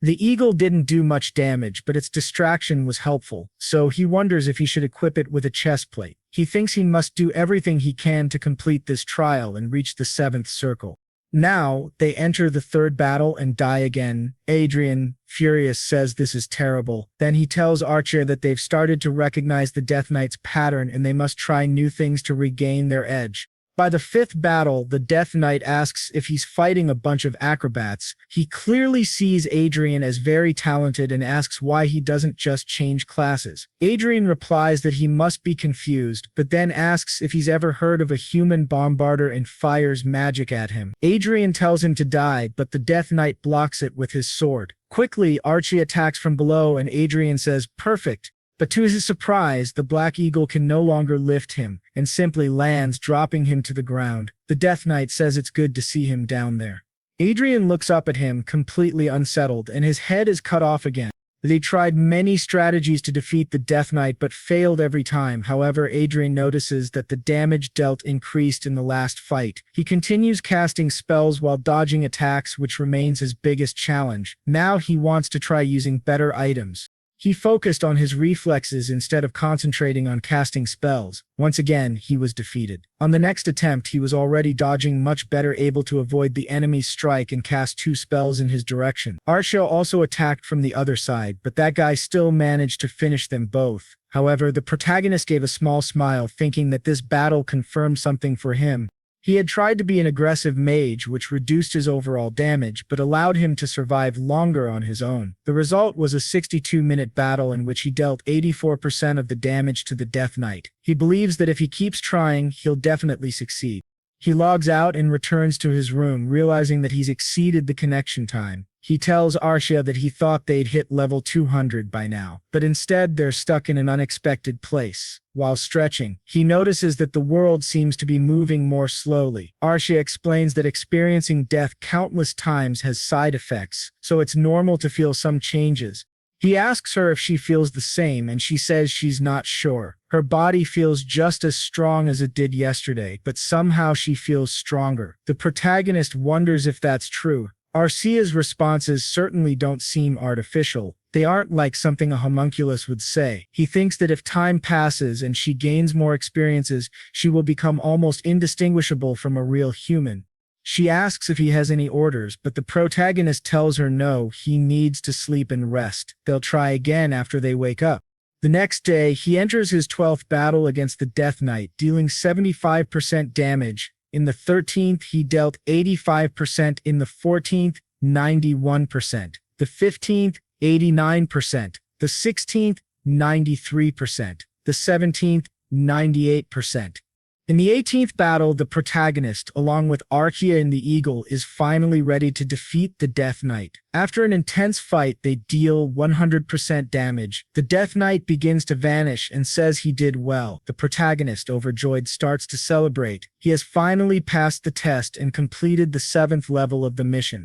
The eagle didn't do much damage, but its distraction was helpful, so he wonders if he should equip it with a chestplate. He thinks he must do everything he can to complete this trial and reach the 7th circle. Now, they enter the 3rd battle and die again. Adrien, furious, says this is terrible. Then he tells Arshia that they've started to recognize the Death Knight's pattern and they must try new things to regain their edge. By the 5th battle, the Death Knight asks if he's fighting a bunch of acrobats. He clearly sees Adrien as very talented and asks why he doesn't just change classes. Adrien replies that he must be confused, but then asks if he's ever heard of a human bombarder and fires magic at him. Adrien tells him to die, but the Death Knight blocks it with his sword. Quickly, Archie attacks from below and Adrien says, "Perfect." But to his surprise, the Black Eagle can no longer lift him, and simply lands, dropping him to the ground. The Death Knight says it's good to see him down there. Adrien looks up at him, completely unsettled, and his head is cut off again. They tried many strategies to defeat the Death Knight, but failed every time. However, Adrien notices that the damage dealt increased in the last fight. He continues casting spells while dodging attacks, which remains his biggest challenge. Now he wants to try using better items. He focused on his reflexes instead of concentrating on casting spells. Once again, he was defeated. On the next attempt, he was already dodging much better, able to avoid the enemy's strike and cast 2 spells in his direction. Arshia also attacked from the other side, but that guy still managed to finish them both. However, the protagonist gave a small smile, thinking that this battle confirmed something for him. He had tried to be an aggressive mage, which reduced his overall damage, but allowed him to survive longer on his own. The result was a 62-minute battle in which he dealt 84% of the damage to the Death Knight. He believes that if he keeps trying, he'll definitely succeed. He logs out and returns to his room, realizing that he's exceeded the connection time. He tells Arshia that he thought they'd hit level 200 by now, but instead they're stuck in an unexpected place. While stretching, he notices that the world seems to be moving more slowly. Arshia explains that experiencing death countless times has side effects, so it's normal to feel some changes. He asks her if she feels the same, and she says she's not sure. Her body feels just as strong as it did yesterday, but somehow she feels stronger. The protagonist wonders if that's true. Arshia's responses certainly don't seem artificial. They aren't like something a homunculus would say. He thinks that if time passes and she gains more experiences, she will become almost indistinguishable from a real human. She asks if he has any orders, but the protagonist tells her no, he needs to sleep and rest. They'll try again after they wake up. The next day, he enters his 12th battle against the Death Knight, dealing 75% damage. In the 13th, he dealt 85%. In the 14th, 91%. The 15th, 89%. The 16th, 93%. The 17th, 98%. In the 18th battle, the protagonist, along with Arshia and the Eagle, is finally ready to defeat the Death Knight. After an intense fight, they deal 100% damage. The Death Knight begins to vanish and says he did well. The protagonist, overjoyed, starts to celebrate. He has finally passed the test and completed the 7th level of the mission.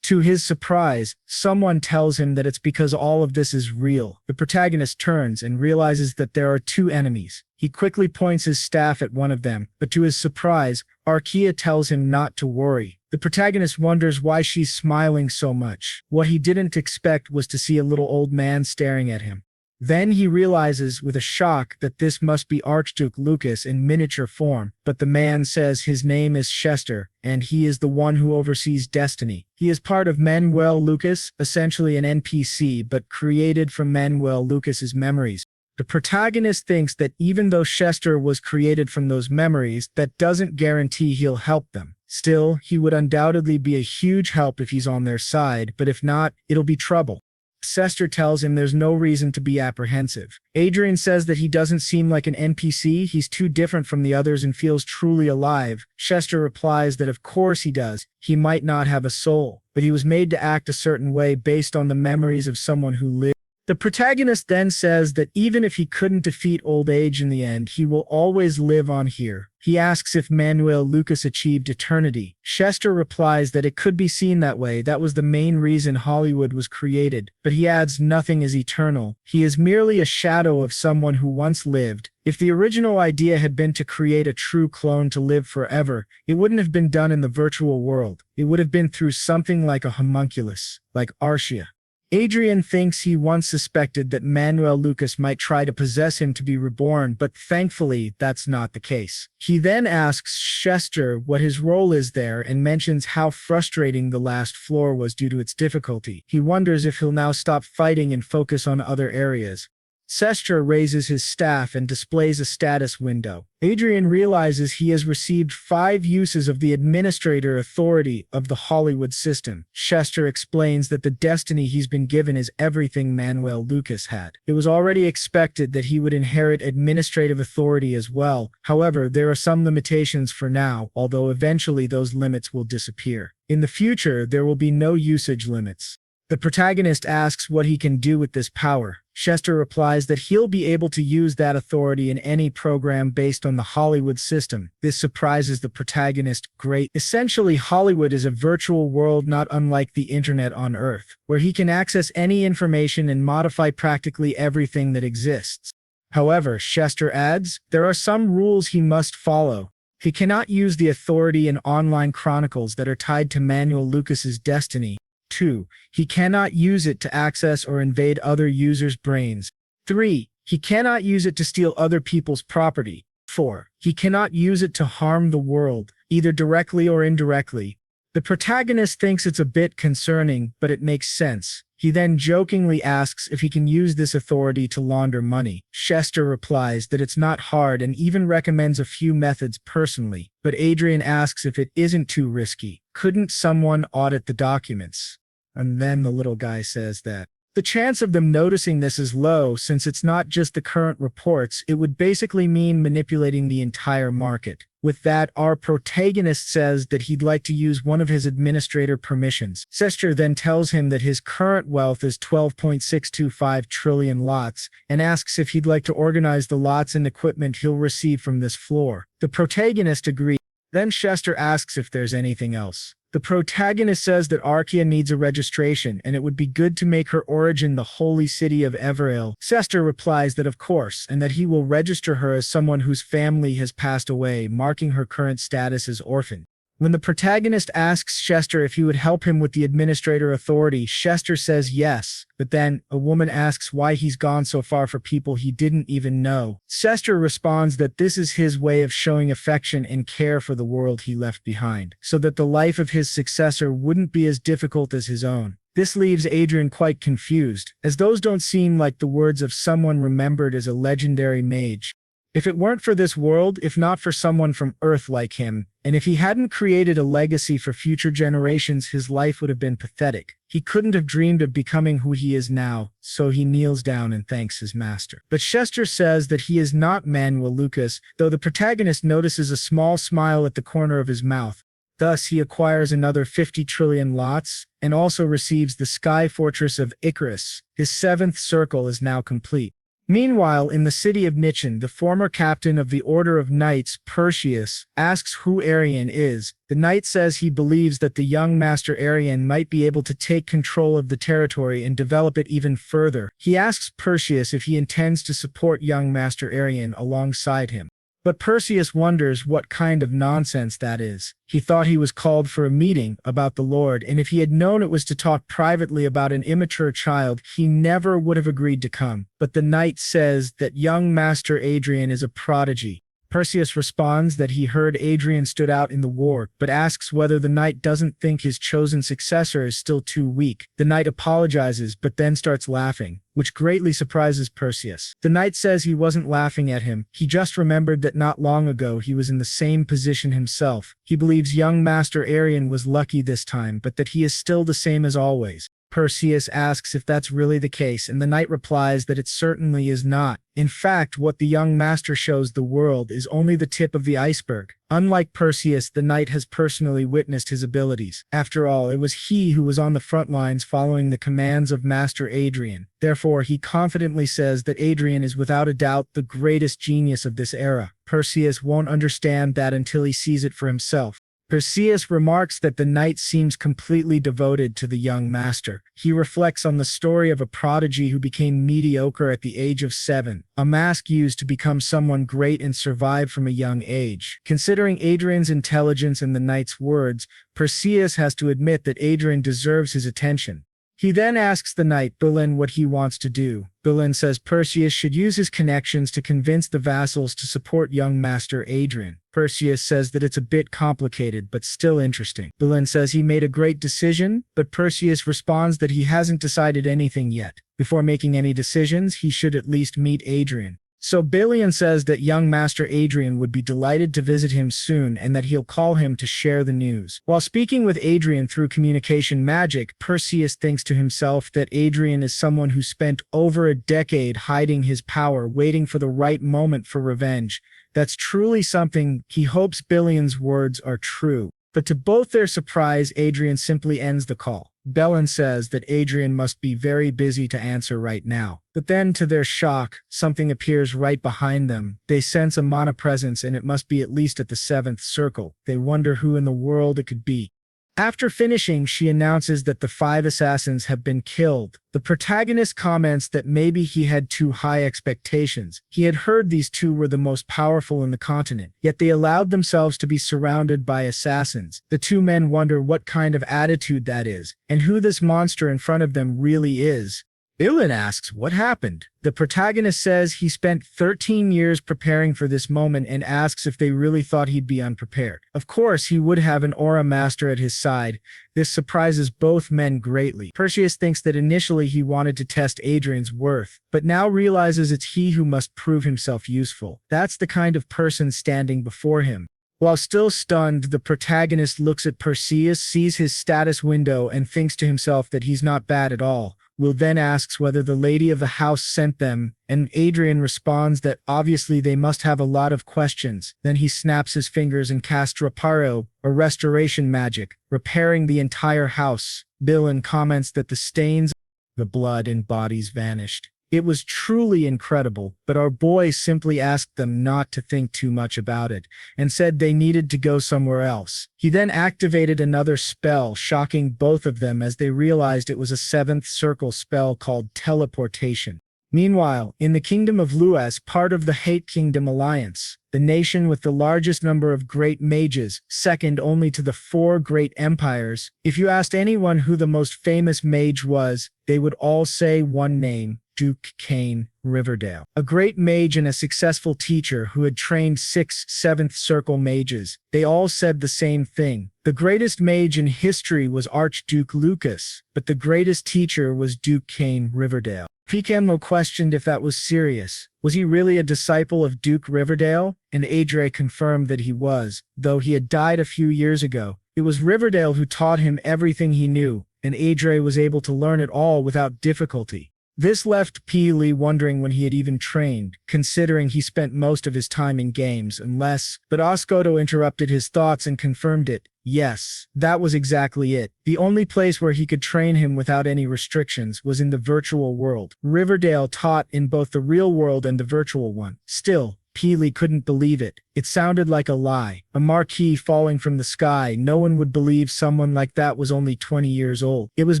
To his surprise, someone tells him that it's because all of this is real. The protagonist turns and realizes that there are two enemies. He quickly points his staff at one of them, but to his surprise, Arshia tells him not to worry. The protagonist wonders why she's smiling so much. What he didn't expect was to see a little old man staring at him. Then he realizes with a shock that this must be Archduke Lucas in miniature form, but the man says his name is Chester, and he is the one who oversees destiny. He is part of Manuel Lucas, essentially an NPC, but created from Manuel Lucas's memories. The protagonist thinks that even though Chester was created from those memories, that doesn't guarantee he'll help them. Still, he would undoubtedly be a huge help if he's on their side, but if not, it'll be trouble. Chester tells him there's no reason to be apprehensive. Adrien says that he doesn't seem like an NPC, he's too different from the others and feels truly alive. Chester replies that of course he does. He might not have a soul, but he was made to act a certain way based on the memories of someone who lived. The protagonist then says that even if he couldn't defeat old age in the end, he will always live on here. He asks if Manuel Lucas achieved eternity. Chester replies that it could be seen that way, that was the main reason Hollywood was created, but he adds nothing is eternal. He is merely a shadow of someone who once lived. If the original idea had been to create a true clone to live forever, it wouldn't have been done in the virtual world. It would have been through something like a homunculus, like Arshia. Adrien thinks he once suspected that Manuel Lucas might try to possess him to be reborn, but thankfully that's not the case. He then asks Chester what his role is there and mentions how frustrating the last floor was due to its difficulty. He wonders if he'll now stop fighting and focus on other areas. Chester raises his staff and displays a status window. Adrien realizes he has received 5 uses of the administrator authority of the Hollywood system. Chester explains that the destiny he's been given is everything Manuel Lucas had. It was already expected that he would inherit administrative authority as well. However, there are some limitations for now, although eventually those limits will disappear. In the future, there will be no usage limits. The protagonist asks what he can do with this power. Chester replies that he'll be able to use that authority in any program based on the Hollywood system. This surprises the protagonist greatly. Essentially, Hollywood is a virtual world not unlike the internet on Earth, where he can access any information and modify practically everything that exists. However, Chester adds, there are some rules he must follow. He cannot use the authority in online chronicles that are tied to Manuel Lucas's destiny. 2. He cannot use it to access or invade other users' brains. 3. He cannot use it to steal other people's property. 4. He cannot use it to harm the world, either directly or indirectly. The protagonist thinks it's a bit concerning, but it makes sense. He then jokingly asks if he can use this authority to launder money. Chester replies that it's not hard and even recommends a few methods personally, but Adrien asks if it isn't too risky. Couldn't someone audit the documents? And then the little guy says that the chance of them noticing this is low since it's not just the current reports, it would basically mean manipulating the entire market. With that, our protagonist says that he'd like to use one of his administrator permissions. Chester then tells him that his current wealth is 12.625 trillion lots and asks if he'd like to organize the lots and equipment he'll receive from this floor. The protagonist agrees. Then Chester asks if there's anything else. The protagonist says that Arshia needs a registration and it would be good to make her origin the holy city of Betrayal. Chester replies that of course, and that he will register her as someone whose family has passed away, marking her current status as orphan. When the protagonist asks Chester if he would help him with the administrator authority, Chester says yes, but then a woman asks why he's gone so far for people he didn't even know. Chester responds that this is his way of showing affection and care for the world he left behind, so that the life of his successor wouldn't be as difficult as his own. This leaves Adrien quite confused, as those don't seem like the words of someone remembered as a legendary mage. If it weren't for this world, if not for someone from Earth like him, and if he hadn't created a legacy for future generations, his life would have been pathetic. He couldn't have dreamed of becoming who he is now, so he kneels down and thanks his master. But Chester says that he is not Manuel Lucas, though the protagonist notices a small smile at the corner of his mouth. Thus, he acquires another 50 trillion lots, and also receives the sky fortress of Icarus. His 7th circle is now complete. Meanwhile, in the city of Nichin, the former captain of the Order of Knights, Perseus, asks who Adrien is. The knight says he believes that the young master Adrien might be able to take control of the territory and develop it even further. He asks Perseus if he intends to support young master Adrien alongside him. But Perseus wonders what kind of nonsense that is. He thought he was called for a meeting about the Lord, and if he had known it was to talk privately about an immature child, he never would have agreed to come. But the knight says that young Master Adrien is a prodigy. Perseus responds that he heard Adrien stood out in the war, but asks whether the knight doesn't think his chosen successor is still too weak. The knight apologizes, but then starts laughing, which greatly surprises Perseus. The knight says he wasn't laughing at him, he just remembered that not long ago he was in the same position himself. He believes young Master Adrien was lucky this time, but that he is still the same as always. Perseus asks if that's really the case, and the knight replies that it certainly is not. In fact, what the young master shows the world is only the tip of the iceberg. Unlike Perseus, the knight has personally witnessed his abilities. After all, it was he who was on the front lines following the commands of Master Adrien. Therefore, he confidently says that Adrien is without a doubt the greatest genius of this era. Perseus won't understand that until he sees it for himself. Perseus remarks that the knight seems completely devoted to the young master. He reflects on the story of a prodigy who became mediocre at the age of 7, a mask used to become someone great and survive from a young age. Considering Adrien's intelligence and the knight's words, Perseus has to admit that Adrien deserves his attention. He then asks the knight Berlin what he wants to do. Berlin says Perseus should use his connections to convince the vassals to support young Master Adrien. Perseus says that it's a bit complicated, but still interesting. Berlin says he made a great decision, but Perseus responds that he hasn't decided anything yet. Before making any decisions, he should at least meet Adrien. So Berlin says that young Master Adrien would be delighted to visit him soon and that he'll call him to share the news. While speaking with Adrien through communication magic, Perseus thinks to himself that Adrien is someone who spent over a decade hiding his power, waiting for the right moment for revenge. That's truly something. He hopes Berlin's words are true. But to both their surprise, Adrien simply ends the call. Berlin says that Adrien must be very busy to answer right now. But then, to their shock, something appears right behind them. They sense a mana presence, and it must be at least at the 7th circle. They wonder who in the world it could be. After finishing, she announces that the 5 assassins have been killed. The protagonist comments that maybe he had too high expectations. He had heard these 2 were the most powerful in the continent, yet they allowed themselves to be surrounded by assassins. The 2 men wonder what kind of attitude that is, and who this monster in front of them really is. Berlin asks what happened. The protagonist says he spent 13 years preparing for this moment and asks if they really thought he'd be unprepared. Of course, he would have an aura master at his side. This surprises both men greatly. Perseus thinks that initially he wanted to test Adrien's worth, but now realizes it's he who must prove himself useful. That's the kind of person standing before him. While still stunned, the protagonist looks at Perseus, sees his status window, and thinks to himself that he's not bad at all. Will then asks whether the lady of the house sent them, and Adrien responds that obviously they must have a lot of questions. Then he snaps his fingers and casts Reparo, or restoration magic, repairing the entire house. Berlin comments that the stains, the blood and bodies vanished. It was truly incredible, but our boy simply asked them not to think too much about it, and said they needed to go somewhere else. He then activated another spell, shocking both of them as they realized it was a 7th circle spell called teleportation. Meanwhile, in the kingdom of Luas, part of the Hate Kingdom Alliance, the nation with the largest number of great mages, second only to the four great empires, if you asked anyone who the most famous mage was, they would all say one name: Duke Kane Riverdale. A great mage and a successful teacher who had trained 6th, 7th circle mages. They all said the same thing. The greatest mage in history was Archduke Lucas, but the greatest teacher was Duke Kane Riverdale. Picamno questioned if that was serious. Was he really a disciple of Duke Riverdale? And Adrien confirmed that he was, though he had died a few years ago. It was Riverdale who taught him everything he knew, and Adrien was able to learn it all without difficulty. This left Peely wondering when he had even trained, considering he spent most of his time in games, but Oscoto interrupted his thoughts and confirmed it. Yes, that was exactly it. The only place where he could train him without any restrictions was in the virtual world. Riverdale taught in both the real world and the virtual one. Still, Peely couldn't believe it. It sounded like a lie. A marquee falling from the sky. No one would believe someone like that was only 20 years old. It was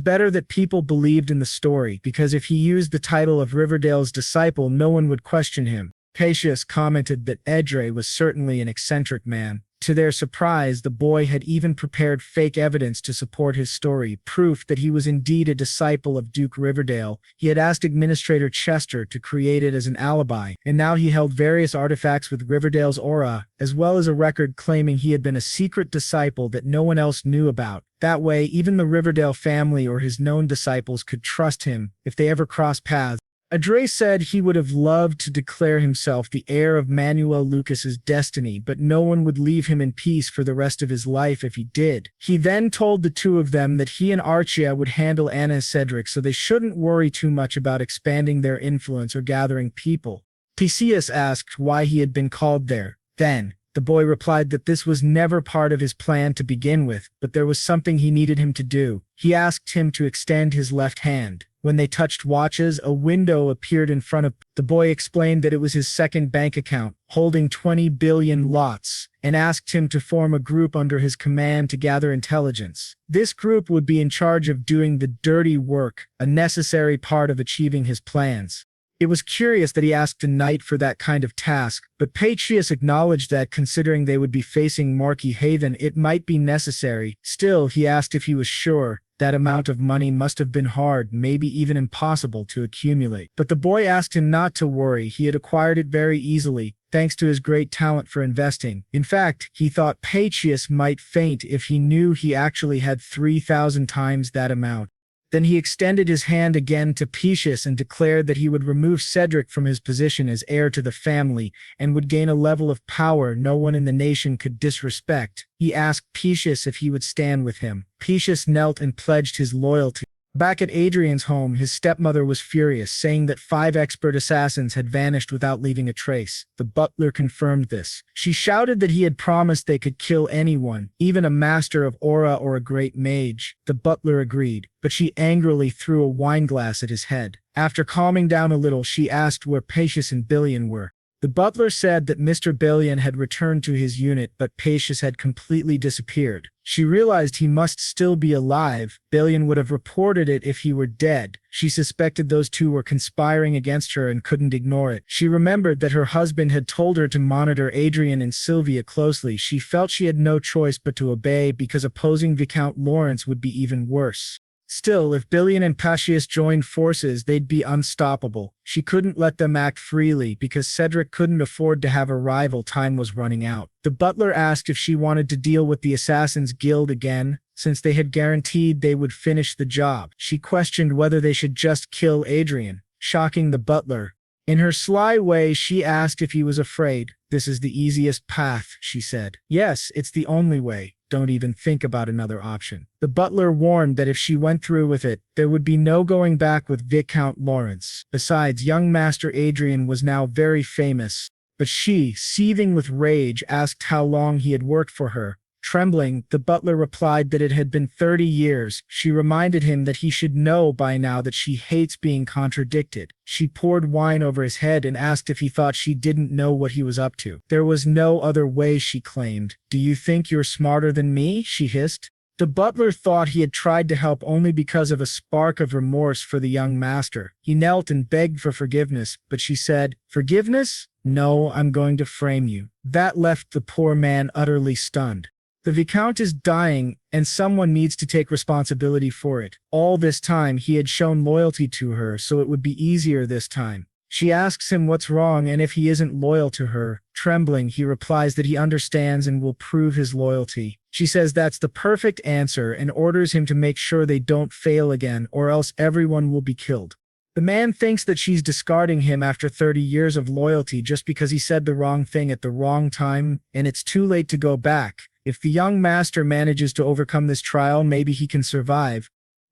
better that people believed in the story, because if he used the title of Riverdale's disciple, no one would question him. Pacius commented that Adrien was certainly an eccentric man. To their surprise, the boy had even prepared fake evidence to support his story, proof that he was indeed a disciple of Duke Riverdale. He had asked Administrator Chester to create it as an alibi, and now he held various artifacts with Riverdale's aura, as well as a record claiming he had been a secret disciple that no one else knew about. That way, even the Riverdale family or his known disciples could trust him if they ever crossed paths. Adrien said he would have loved to declare himself the heir of Manuel Lucas's destiny, but no one would leave him in peace for the rest of his life if he did. He then told the two of them that he and Arshia would handle Anna and Cedric, so they shouldn't worry too much about expanding their influence or gathering people. Pacius asked why he had been called there. Then, the boy replied that this was never part of his plan to begin with, but there was something he needed him to do. He asked him to extend his left hand. When they touched watches, a window appeared in front of the boy. Explained that it was his second bank account, holding 20 billion lots, and asked him to form a group under his command to gather intelligence. This group would be in charge of doing the dirty work, a necessary part of achieving his plans. It was curious that he asked a knight for that kind of task, but Pacius acknowledged that considering they would be facing Marquee Haven, it might be necessary. Still, he asked if he was sure. That amount of money must have been hard, maybe even impossible to accumulate. But the boy asked him not to worry. He had acquired it very easily, thanks to his great talent for investing. In fact, he thought Pacius might faint if he knew he actually had 3,000 times that amount. Then he extended his hand again to Pacius and declared that he would remove Cedric from his position as heir to the family and would gain a level of power no one in the nation could disrespect. He asked Pacius if he would stand with him. Pacius knelt and pledged his loyalty. Back at Adrian's home, his stepmother was furious, saying that 5 expert assassins had vanished without leaving a trace. The butler confirmed this. She shouted that he had promised they could kill anyone, even a master of aura or a great mage. The butler agreed, but she angrily threw a wineglass at his head. After calming down a little, she asked where Pacius and Billion were. The butler said that Mr. Billion had returned to his unit, but Pacius had completely disappeared. She realized he must still be alive. Billion would have reported it if he were dead. She suspected those two were conspiring against her and couldn't ignore it. She remembered that her husband had told her to monitor Adrian and Sylvia closely. She felt she had no choice but to obey, because opposing Viscount Lawrence would be even worse. Still, if Billion and Pacius joined forces, they'd be unstoppable. She couldn't let them act freely because Cedric couldn't afford to have a rival. Time was running out. The butler asked if she wanted to deal with the Assassin's Guild again, since they had guaranteed they would finish the job. She questioned whether they should just kill Adrian, shocking the butler. In her sly way, she asked if he was afraid. "This is the easiest path," she said. "Yes, it's the only way. Don't even think about another option." The butler warned that if she went through with it, there would be no going back with Viscount Lawrence. Besides, young Master Adrien was now very famous. But she, seething with rage, asked how long he had worked for her. Trembling, the butler replied that it had been 30 years. She reminded him that he should know by now that she hates being contradicted. She poured wine over his head and asked if he thought she didn't know what he was up to. There was no other way, she claimed. "Do you think you're smarter than me?" she hissed. The butler thought he had tried to help only because of a spark of remorse for the young master. He knelt and begged for forgiveness, but she said, "Forgiveness? No, I'm going to frame you." That left the poor man utterly stunned. The viscount is dying, and someone needs to take responsibility for it. All this time he had shown loyalty to her, so it would be easier this time. She asks him what's wrong and if he isn't loyal to her. Trembling, he replies that he understands and will prove his loyalty. She says that's the perfect answer and orders him to make sure they don't fail again, or else everyone will be killed. The man thinks that she's discarding him after 30 years of loyalty just because he said the wrong thing at the wrong time, and it's too late to go back. If the young master manages to overcome this trial, maybe he can survive.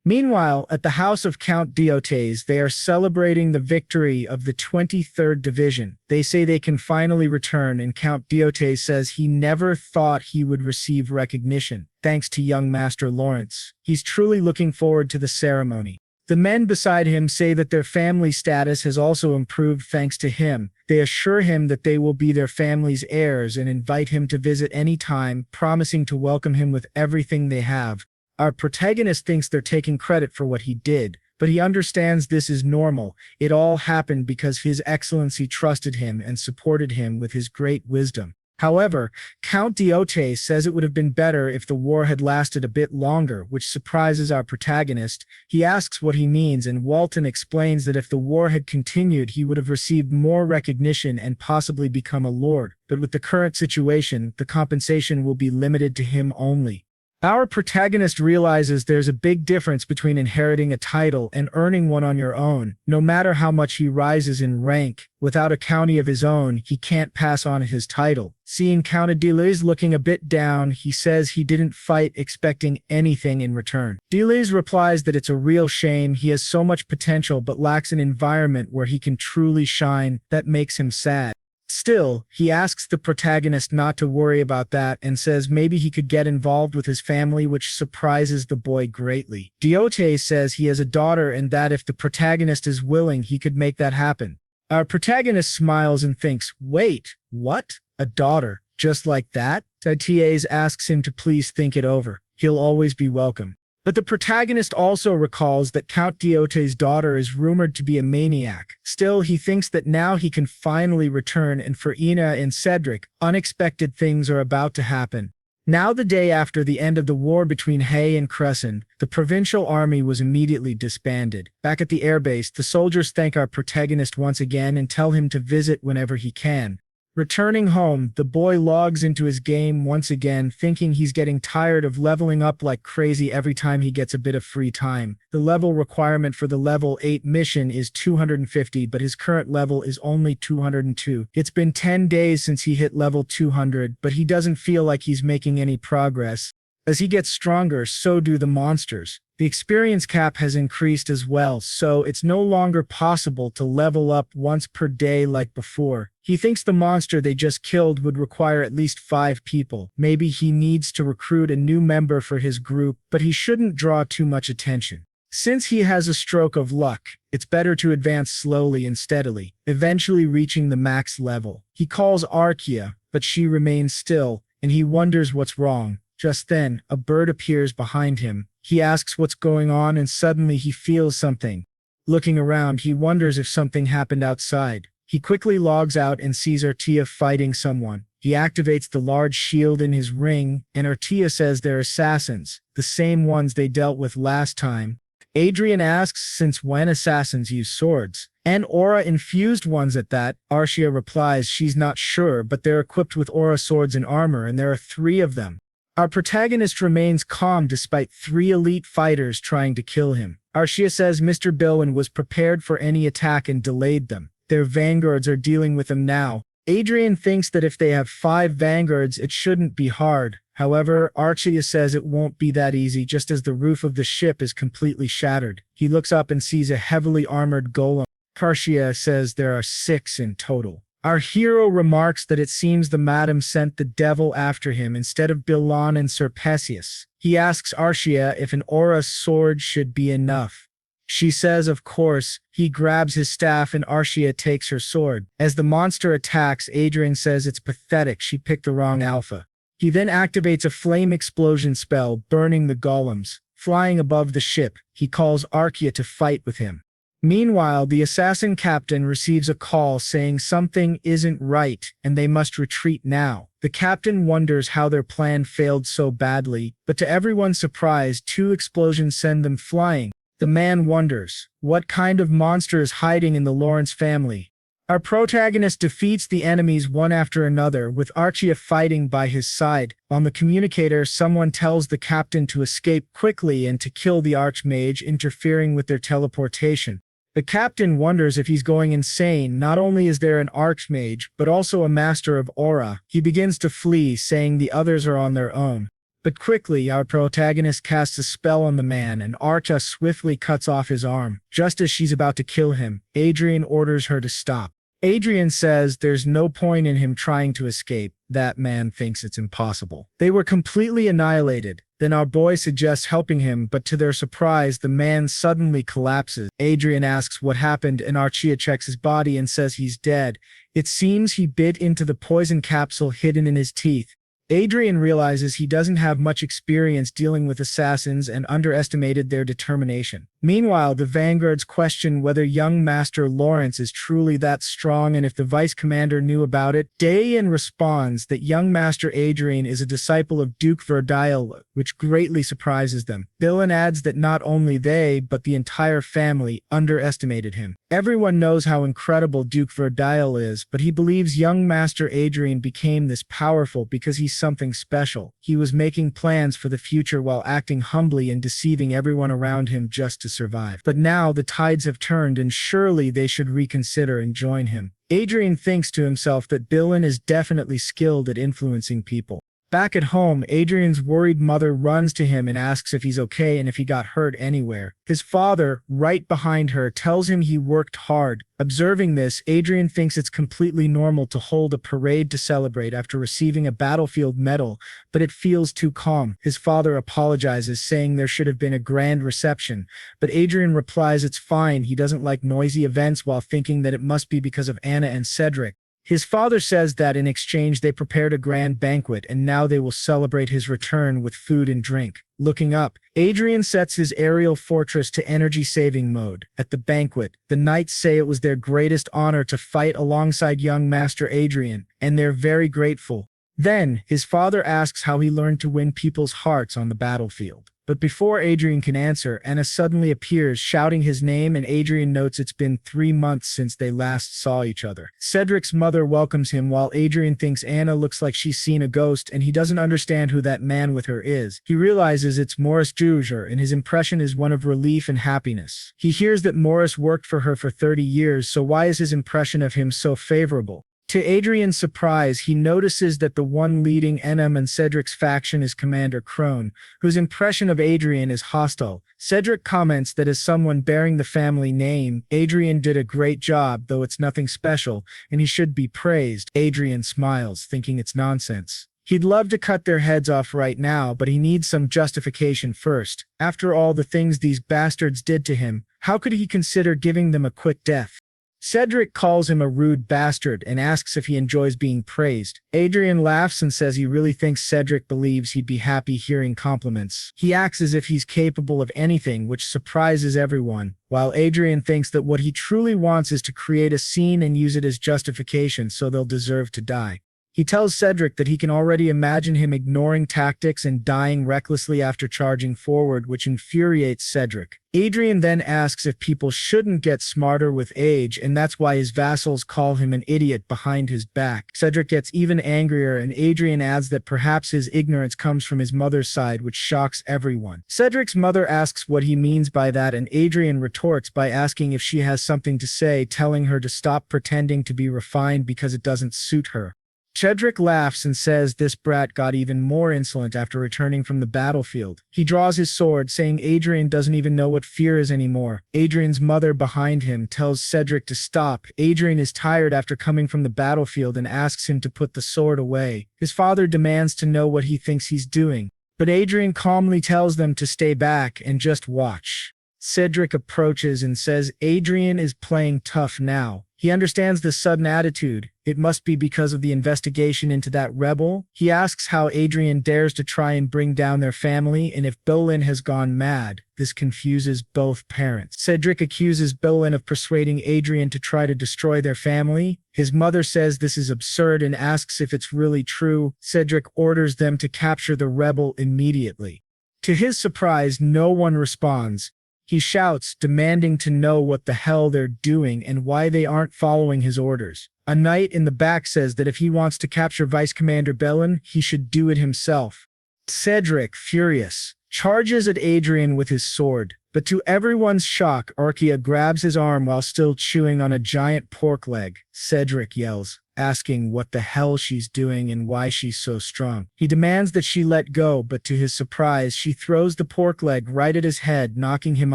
Meanwhile, at the house of Count Diotes, they are celebrating the victory of the 23rd Division. They say they can finally return, and Count Diotes says he never thought he would receive recognition, thanks to young Master Lawrence. He's truly looking forward to the ceremony. The men beside him say that their family status has also improved thanks to him. They assure him that they will be their family's heirs and invite him to visit any time, promising to welcome him with everything they have. Our protagonist thinks they're taking credit for what he did, but he understands this is normal. It all happened because His Excellency trusted him and supported him with his great wisdom. However, Count Diotes says it would have been better if the war had lasted a bit longer, which surprises our protagonist. He asks what he means, and Walton explains that if the war had continued, he would have received more recognition and possibly become a lord. But with the current situation, the compensation will be limited to him only. Our protagonist realizes there's a big difference between inheriting a title and earning one on your own. No matter how much he rises in rank, without a county of his own, he can't pass on his title. Seeing Count Diotes looking a bit down, he says he didn't fight expecting anything in return. Diotes replies that it's a real shame. He has so much potential but lacks an environment where he can truly shine. That makes him sad. Still, he asks the protagonist not to worry about that and says maybe he could get involved with his family, which surprises the boy greatly. Diotes says he has a daughter and that if the protagonist is willing, he could make that happen. Our protagonist smiles and thinks, wait, what? A daughter? Just like that? Diotes asks him to please think it over. He'll always be welcome. But the protagonist also recalls that Count Diotes' daughter is rumored to be a maniac. Still, he thinks that now he can finally return, and for Ina and Cedric, unexpected things are about to happen. Now, the day after the end of the war between Hay and Crescent, the provincial army was immediately disbanded. Back at the airbase, the soldiers thank our protagonist once again and tell him to visit whenever he can. Returning home, the boy logs into his game once again, thinking he's getting tired of leveling up like crazy every time he gets a bit of free time. The level requirement for the level 8 mission is 250, but his current level is only 202. It's been 10 days since he hit level 200, but he doesn't feel like he's making any progress. As he gets stronger, so do the monsters. The experience cap has increased as well, so it's no longer possible to level up once per day like before. He thinks the monster they just killed would require at least 5 people. Maybe he needs to recruit a new member for his group, but he shouldn't draw too much attention. Since he has a stroke of luck, it's better to advance slowly and steadily, eventually reaching the max level. He calls Arshia, but she remains still, and he wonders what's wrong. Just then, a bird appears behind him. He asks what's going on, and suddenly he feels something. Looking around, he wonders if something happened outside. He quickly logs out and sees Arshia fighting someone. He activates the large shield in his ring, and Arshia says they're assassins, the same ones they dealt with last time. Adrien asks since when assassins use swords, and aura-infused ones at that. Arshia replies she's not sure, but they're equipped with aura swords and armor, and there are 3 of them. Our protagonist remains calm despite 3 elite fighters trying to kill him. Arshia says Mr. Bilwin was prepared for any attack and delayed them. Their vanguards are dealing with them now. Adrien thinks that if they have 5 vanguards, it shouldn't be hard. However, Arshia says it won't be that easy just as the roof of the ship is completely shattered. He looks up and sees a heavily armored golem. Arshia says there are 6 in total. Our hero remarks that it seems the madam sent the devil after him instead of Bilan and Sir Perseus. He asks Arshia if an aura sword should be enough. She says of course. He grabs his staff and Arshia takes her sword. As the monster attacks, Adrien says it's pathetic she picked the wrong alpha. He then activates a flame explosion spell, burning the golems. Flying above the ship, he calls Arshia to fight with him. Meanwhile, the assassin captain receives a call saying something isn't right and they must retreat now. The captain wonders how their plan failed so badly, but to everyone's surprise, 2 explosions send them flying. The man wonders, what kind of monster is hiding in the Lawrence family? Our protagonist defeats the enemies one after another, with Arshia fighting by his side. On the communicator, someone tells the captain to escape quickly and to kill the archmage, interfering with their teleportation. The captain wonders if he's going insane. Not only is there an archmage, but also a master of aura. He begins to flee, saying the others are on their own. But quickly, our protagonist casts a spell on the man, and Arshia swiftly cuts off his arm. Just as she's about to kill him, Adrien orders her to stop. Adrien says there's no point in him trying to escape. That man thinks it's impossible. They were completely annihilated. Then our boy suggests helping him, but to their surprise, the man suddenly collapses. Adrien asks what happened, and Arshia checks his body and says he's dead. It seems he bit into the poison capsule hidden in his teeth. Adrien realizes he doesn't have much experience dealing with assassins and underestimated their determination. Meanwhile, the vanguards question whether young Master Lawrence is truly that strong and if the vice commander knew about it. Dayan responds that young Master Adrien is a disciple of Duke Verdial, which greatly surprises them. Dylan adds that not only they, but the entire family underestimated him. Everyone knows how incredible Duke Verdial is, but he believes young Master Adrien became this powerful because he's something special. He was making plans for the future while acting humbly and deceiving everyone around him just to survive. But now the tides have turned and surely they should reconsider and join him. Adrien thinks to himself that Dylan is definitely skilled at influencing people. Back at home, Adrian's worried mother runs to him and asks if he's okay and if he got hurt anywhere. His father, right behind her, tells him he worked hard. Observing this, Adrien thinks it's completely normal to hold a parade to celebrate after receiving a battlefield medal, but it feels too calm. His father apologizes, saying there should have been a grand reception, but Adrien replies it's fine. He doesn't like noisy events, while thinking that it must be because of Anna and Cedric. His father says that in exchange they prepared a grand banquet and now they will celebrate his return with food and drink. Looking up, Adrien sets his aerial fortress to energy-saving mode. At the banquet, the knights say it was their greatest honor to fight alongside young Master Adrien, and they're very grateful. Then, his father asks how he learned to win people's hearts on the battlefield. But before Adrien can answer, Anna suddenly appears, shouting his name, and Adrien notes it's been 3 months since they last saw each other. Cedric's mother welcomes him, while Adrien thinks Anna looks like she's seen a ghost, and he doesn't understand who that man with her is. He realizes it's Maurice Juger, and his impression is one of relief and happiness. He hears that Maurice worked for her for 30 years, so why is his impression of him so favorable? To Adrien's surprise, he notices that the one leading Enem and Cedric's faction is Commander Crone, whose impression of Adrien is hostile. Cedric comments that as someone bearing the family name, Adrien did a great job, though it's nothing special, and he should be praised. Adrien smiles, thinking it's nonsense. He'd love to cut their heads off right now, but he needs some justification first. After all the things these bastards did to him, how could he consider giving them a quick death? Cedric calls him a rude bastard and asks if he enjoys being praised. Adrien laughs and says he really thinks Cedric believes he'd be happy hearing compliments. He acts as if he's capable of anything, which surprises everyone, while Adrien thinks that what he truly wants is to create a scene and use it as justification so they'll deserve to die. He tells Cedric that he can already imagine him ignoring tactics and dying recklessly after charging forward, which infuriates Cedric. Adrien then asks if people shouldn't get smarter with age, and that's why his vassals call him an idiot behind his back. Cedric gets even angrier, and Adrien adds that perhaps his ignorance comes from his mother's side, which shocks everyone. Cedric's mother asks what he means by that, and Adrien retorts by asking if she has something to say, telling her to stop pretending to be refined because it doesn't suit her. Cedric laughs and says this brat got even more insolent after returning from the battlefield. He draws his sword, saying Adrien doesn't even know what fear is anymore. Adrien's mother behind him tells Cedric to stop. Adrien is tired after coming from the battlefield and asks him to put the sword away. His father demands to know what he thinks he's doing, but Adrien calmly tells them to stay back and just watch. Cedric approaches and says Adrien is playing tough now. He understands the sudden attitude. It must be because of the investigation into that rebel. He asks how Adrien dares to try and bring down their family and if Bolin has gone mad. This confuses both parents. Cedric accuses Bolin of persuading Adrien to try to destroy their family. His mother says this is absurd and asks if it's really true. Cedric orders them to capture the rebel immediately. To his surprise, no one responds. He shouts, demanding to know what the hell they're doing and why they aren't following his orders. A knight in the back says that if he wants to capture Vice Commander Bolin, he should do it himself. Cedric, furious, charges at Adrien with his sword, but to everyone's shock, Arshia grabs his arm while still chewing on a giant pork leg. Cedric yells, asking what the hell she's doing and why she's so strong. He demands that she let go, but to his surprise, she throws the pork leg right at his head, knocking him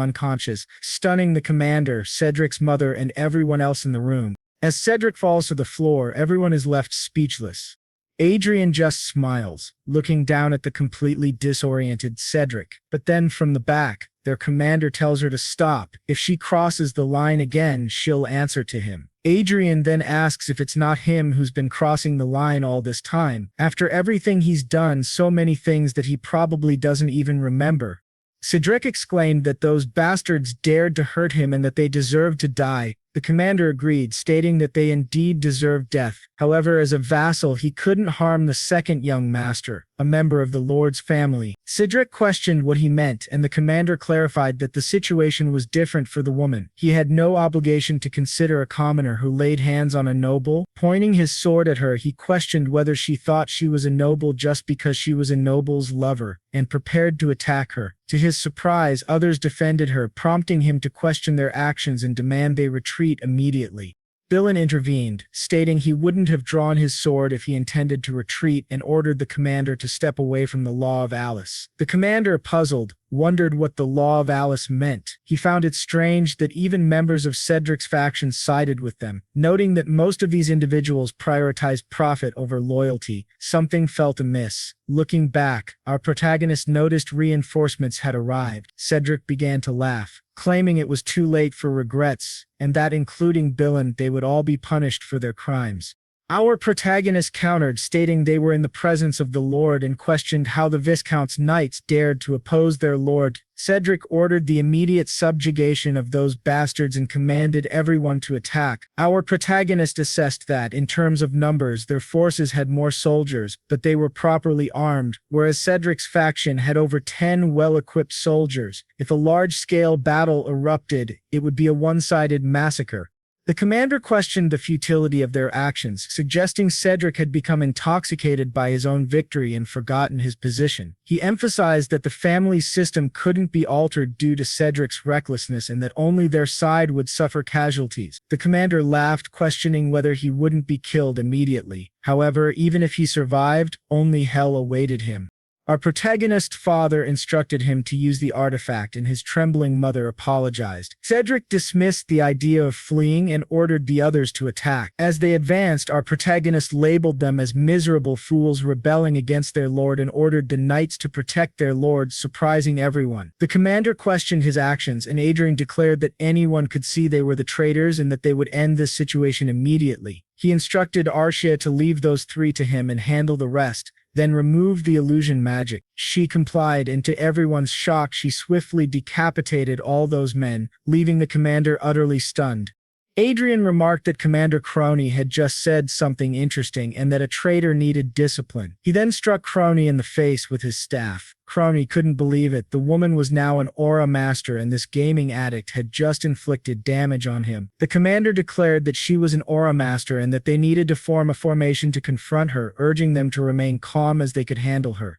unconscious, stunning the commander, Cedric's mother, and everyone else in the room. As Cedric falls to the floor, everyone is left speechless. Adrien just smiles, looking down at the completely disoriented Cedric. But then from the back, their commander tells her to stop. If she crosses the line again, she'll answer to him. Adrien then asks if it's not him who's been crossing the line all this time. After everything he's done, so many things that he probably doesn't even remember. Cedric exclaimed that those bastards dared to hurt him and that they deserved to die. The commander agreed, stating that they indeed deserved death. However, as a vassal, he couldn't harm the second young master, a member of the Lord's family. Cedric questioned what he meant, and the commander clarified that the situation was different for the woman. He had no obligation to consider a commoner who laid hands on a noble. Pointing his sword at her, he questioned whether she thought she was a noble just because she was a noble's lover, and prepared to attack her. To his surprise, others defended her, prompting him to question their actions and demand they retreat immediately. Bolin intervened, stating he wouldn't have drawn his sword if he intended to retreat, and ordered the commander to step away from the Law of Alice. The commander, puzzled, wondered what the Law of Alice meant. He found it strange that even members of Cedric's faction sided with them. Noting that most of these individuals prioritized profit over loyalty, something felt amiss. Looking back, our protagonist noticed reinforcements had arrived. Cedric began to laugh, claiming it was too late for regrets, and that including Bolin, they would all be punished for their crimes. Our protagonist countered, stating they were in the presence of the Lord, and questioned how the Viscount's knights dared to oppose their lord. Cedric ordered the immediate subjugation of those bastards and commanded everyone to attack. Our protagonist assessed that, in terms of numbers, their forces had more soldiers, but they were properly armed, whereas Cedric's faction had over 10 well-equipped soldiers. If a large-scale battle erupted, it would be a one-sided massacre. The commander questioned the futility of their actions, suggesting Cedric had become intoxicated by his own victory and forgotten his position. He emphasized that the family system couldn't be altered due to Cedric's recklessness and that only their side would suffer casualties. The commander laughed, questioning whether he wouldn't be killed immediately. However, even if he survived, only hell awaited him. Our protagonist's father instructed him to use the artifact, and his trembling mother apologized. Cedric dismissed the idea of fleeing and ordered the others to attack. As they advanced, our protagonist labeled them as miserable fools rebelling against their lord and ordered the knights to protect their lord, surprising everyone. The commander questioned his actions, and Adrien declared that anyone could see they were the traitors and that they would end this situation immediately. He instructed Arshia to leave those three to him and handle the rest, then removed the illusion magic. She complied, and to everyone's shock, she swiftly decapitated all those men, leaving the commander utterly stunned. Adrien remarked that Commander Crony had just said something interesting and that a traitor needed discipline. He then struck Crony in the face with his staff. Crony couldn't believe it. The woman was now an aura master, and this gaming addict had just inflicted damage on him. The commander declared that she was an aura master and that they needed to form a formation to confront her, urging them to remain calm as they could handle her.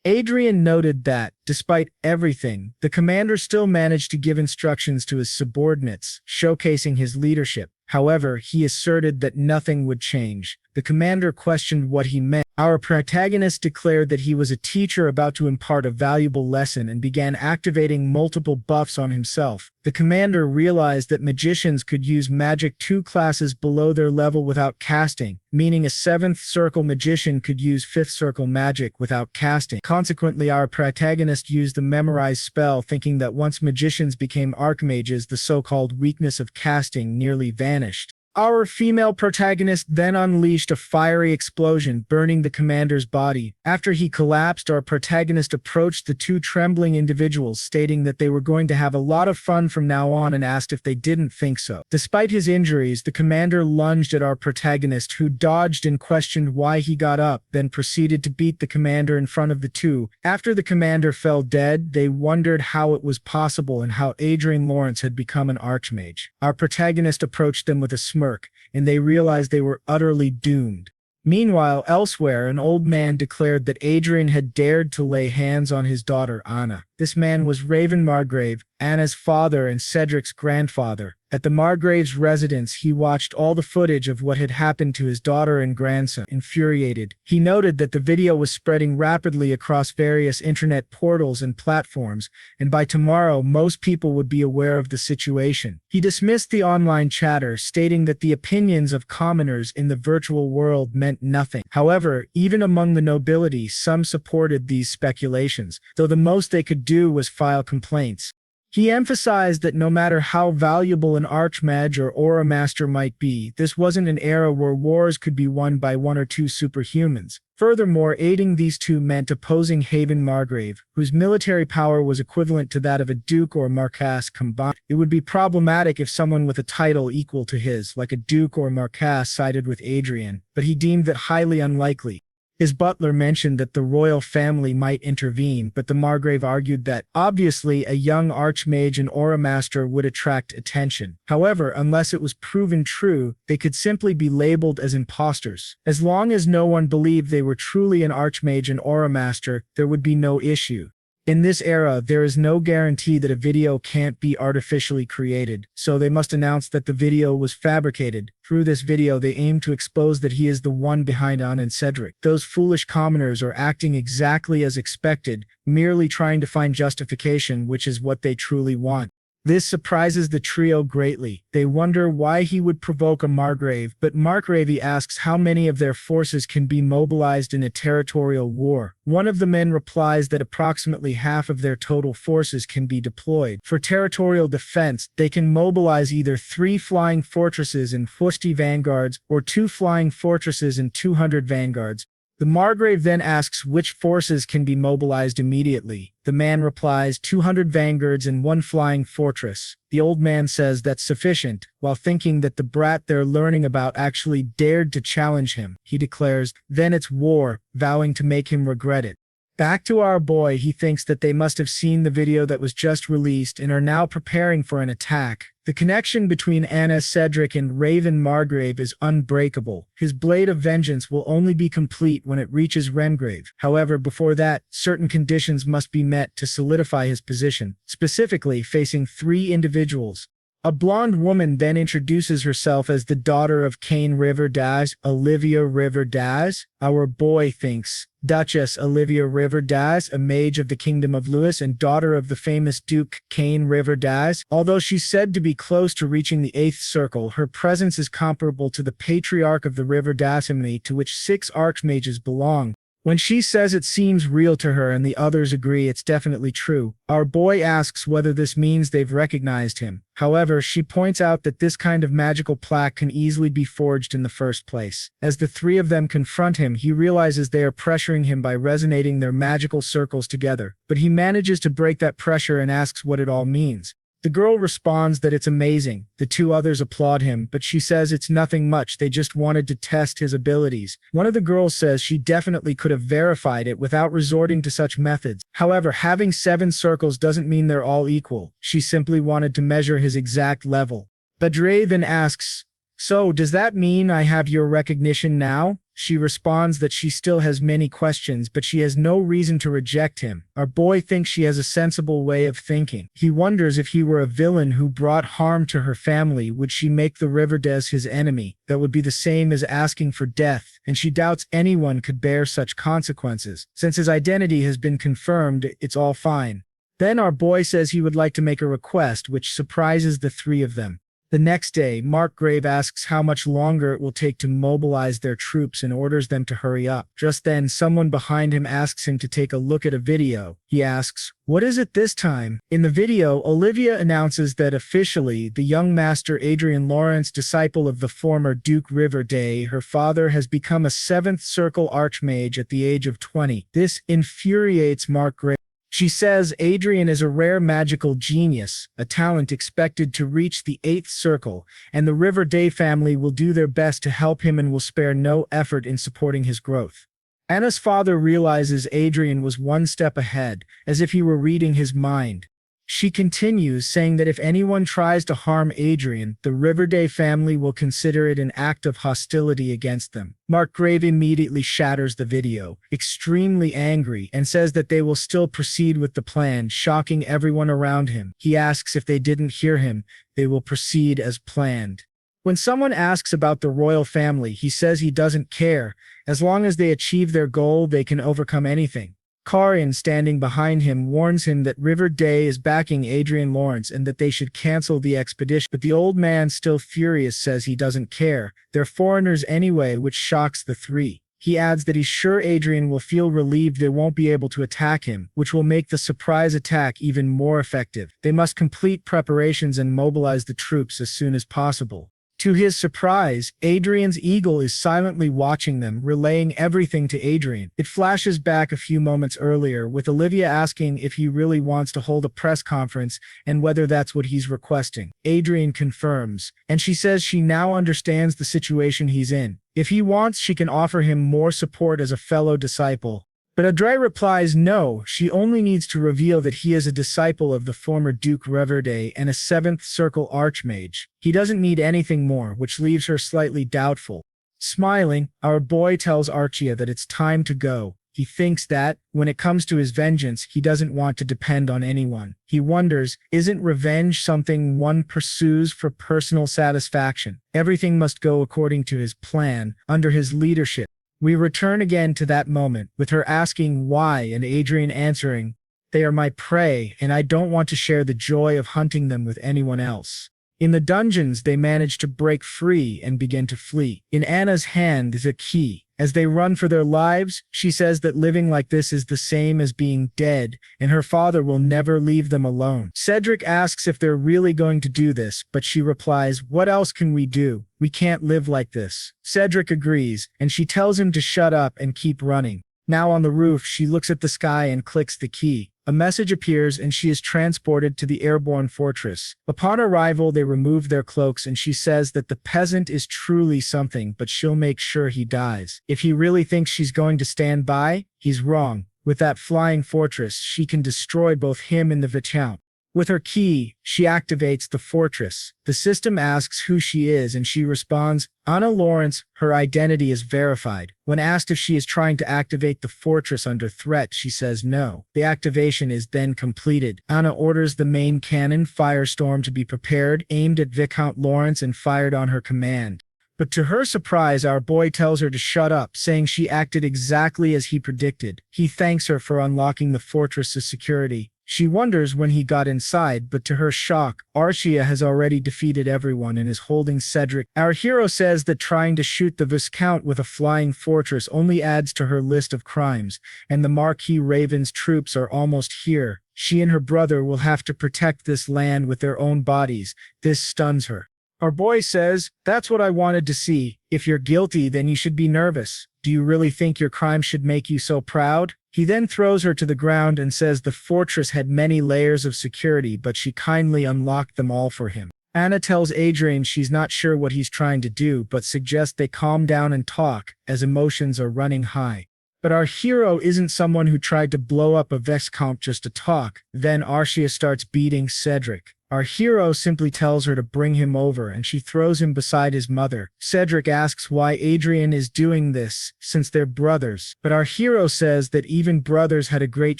Adrien noted that, despite everything, the commander still managed to give instructions to his subordinates, showcasing his leadership. However, he asserted that nothing would change. The commander questioned what he meant. Our protagonist declared that he was a teacher about to impart a valuable lesson and began activating multiple buffs on himself. The commander realized that magicians could use magic 2 classes below their level without casting, meaning a 7th circle magician could use 5th circle magic without casting. Consequently, our protagonist used the memorize spell, thinking that once magicians became archmages, the so-called weakness of casting nearly vanished. Our female protagonist then unleashed a fiery explosion, burning the commander's body. After he collapsed, our protagonist approached the 2 trembling individuals, stating that they were going to have a lot of fun from now on and asked if they didn't think so. Despite his injuries, the commander lunged at our protagonist, who dodged and questioned why he got up, then proceeded to beat the commander in front of the 2. After the commander fell dead, they wondered how it was possible and how Adrian Lawrence had become an archmage. Our protagonist approached them with a smirk, and they realized they were utterly doomed. Meanwhile, elsewhere, an old man declared that Adrien had dared to lay hands on his daughter, Anna. This man was Raven Margrave, Anna's father and Cedric's grandfather. At the Margrave's residence, he watched all the footage of what had happened to his daughter and grandson. Infuriated, he noted that the video was spreading rapidly across various internet portals and platforms, and by tomorrow, most people would be aware of the situation. He dismissed the online chatter, stating that the opinions of commoners in the virtual world meant nothing. However, even among the nobility, some supported these speculations, though the most they could do was file complaints. He emphasized that no matter how valuable an archmage or aura master might be, this wasn't an era where wars could be won by 1 or 2 superhumans. Furthermore, aiding these 2 meant opposing Haven Margrave, whose military power was equivalent to that of a duke or marquess combined. It would be problematic if someone with a title equal to his, like a duke or marquess, sided with Adrien, but he deemed that highly unlikely. His butler mentioned that the royal family might intervene, but the Margrave argued that, obviously, a young archmage and aura master would attract attention. However, unless it was proven true, they could simply be labeled as imposters. As long as no one believed they were truly an archmage and aura master, there would be no issue. In this era, there is no guarantee that a video can't be artificially created, so they must announce that the video was fabricated. Through this video, they aim to expose that he is the one behind Anna and Cedric. Those foolish commoners are acting exactly as expected, merely trying to find justification, which is what they truly want. This surprises the trio greatly. They wonder why he would provoke a Margrave, but Margrave asks how many of their forces can be mobilized in a territorial war. One of the men replies that approximately half of their total forces can be deployed. For territorial defense, they can mobilize either 3 flying fortresses and 50 vanguards, or 2 flying fortresses and 200 vanguards. The Margrave then asks which forces can be mobilized immediately. The man replies 200 vanguards and 1 flying fortress. The old man says that's sufficient, while thinking that the brat they're learning about actually dared to challenge him. He declares, "Then it's war," vowing to make him regret it. Back to our boy, he thinks that they must have seen the video that was just released and are now preparing for an attack. The connection between Anna, Cedric, and Raven Margrave is unbreakable. His blade of vengeance will only be complete when it reaches Rengrave. However, before that, certain conditions must be met to solidify his position, specifically facing 3 individuals. A blonde woman then introduces herself as the daughter of Cain River Daz, Olivia River Daz. Our boy thinks Duchess Olivia River Daz, a mage of the Kingdom of Lewis and daughter of the famous Duke Cain River Daz. Although she's said to be close to reaching the 8th circle, her presence is comparable to the patriarch of the River Dazimni, to which 6 archmages belong. When she says it seems real to her and the others agree it's definitely true, our boy asks whether this means they've recognized him. However, she points out that this kind of magical plaque can easily be forged in the first place. As the 3 of them confront him, he realizes they are pressuring him by resonating their magical circles together, but he manages to break that pressure and asks what it all means. The girl responds that it's amazing. The 2 others applaud him, but she says it's nothing much, they just wanted to test his abilities. One of the girls says she definitely could have verified it without resorting to such methods. However, having 7 circles doesn't mean they're all equal. She simply wanted to measure his exact level. Betrayal then asks, "So, does that mean I have your recognition now?" She responds that she still has many questions, but she has no reason to reject him. Our boy thinks she has a sensible way of thinking. He wonders if he were a villain who brought harm to her family, would she make the Riverdes his enemy? That would be the same as asking for death, and she doubts anyone could bear such consequences. Since his identity has been confirmed, it's all fine. Then our boy says he would like to make a request, which surprises the three of them. The next day, Markgrave asks how much longer it will take to mobilize their troops and orders them to hurry up. Just then, someone behind him asks him to take a look at a video. He asks, "What is it this time?" In the video, Olivia announces that officially, the young master Adrian Lawrence, disciple of the former Duke Riverde, her father, has become a 7th Circle Archmage at the age of 20. This infuriates Markgrave. She says Adrien is a rare magical genius, a talent expected to reach the 8th circle, and the Riverde family will do their best to help him and will spare no effort in supporting his growth. Anna's father realizes Adrien was one step ahead, as if he were reading his mind. She continues, saying that if anyone tries to harm Adrien, the Riverde family will consider it an act of hostility against them. Markgrave immediately shatters the video, extremely angry, and says that they will still proceed with the plan, shocking everyone around him. He asks if they didn't hear him, they will proceed as planned. When someone asks about the royal family, he says he doesn't care. As long as they achieve their goal, they can overcome anything. Karin, standing behind him, warns him that Riverde is backing Adrian Lawrence and that they should cancel the expedition, but the old man, still furious, says he doesn't care. They're foreigners anyway, which shocks the three. He adds that he's sure Adrien will feel relieved they won't be able to attack him, which will make the surprise attack even more effective. They must complete preparations and mobilize the troops as soon as possible. To his surprise, Adrian's eagle is silently watching them, relaying everything to Adrien. It flashes back a few moments earlier, with Olivia asking if he really wants to hold a press conference and whether that's what he's requesting. Adrien confirms, and she says she now understands the situation he's in. If he wants, she can offer him more support as a fellow disciple. But Adrien replies no, she only needs to reveal that he is a disciple of the former Duke Riverde and a 7th Circle Archmage. He doesn't need anything more, which leaves her slightly doubtful. Smiling, our boy tells Arshia that it's time to go. He thinks that, when it comes to his vengeance, he doesn't want to depend on anyone. He wonders, isn't revenge something one pursues for personal satisfaction? Everything must go according to his plan, under his leadership. We return again to that moment, with her asking why and Adrien answering, "They are my prey, and I don't want to share the joy of hunting them with anyone else." In the dungeons, they manage to break free and begin to flee. In Anna's hand is a key. As they run for their lives, she says that living like this is the same as being dead, and her father will never leave them alone. Cedric asks if they're really going to do this, but she replies, "What else can we do? We can't live like this." Cedric agrees, and she tells him to shut up and keep running. Now on the roof, she looks at the sky and clicks the key. A message appears and she is transported to the airborne fortress. Upon arrival, they remove their cloaks and she says that the peasant is truly something, but she'll make sure he dies. If he really thinks she's going to stand by, he's wrong. With that flying fortress, she can destroy both him and the viscount. With her key, she activates the fortress. The system asks who she is and she responds, "Anna Lawrence, her identity is verified." When asked if she is trying to activate the fortress under threat, she says no. The activation is then completed. Anna orders the main cannon, Firestorm, to be prepared, aimed at Viscount Lawrence and fired on her command. But to her surprise, our boy tells her to shut up, saying she acted exactly as he predicted. He thanks her for unlocking the fortress's security. She wonders when he got inside, but to her shock, Arshia has already defeated everyone and is holding Cedric. Our hero says that trying to shoot the viscount with a flying fortress only adds to her list of crimes, and the Marquee Raven's troops are almost here. She and her brother will have to protect this land with their own bodies. This stuns her. Our boy says, "That's what I wanted to see. If you're guilty, then you should be nervous. Do you really think your crime should make you so proud?" He then throws her to the ground and says the fortress had many layers of security, but she kindly unlocked them all for him. Anna tells Adrien she's not sure what he's trying to do, but suggests they calm down and talk, as emotions are running high. But our hero isn't someone who tried to blow up a viscount just to talk. Then Arshia starts beating Cedric. Our hero simply tells her to bring him over and she throws him beside his mother. Cedric asks why Adrien is doing this, since they're brothers, but our hero says that even brothers had a great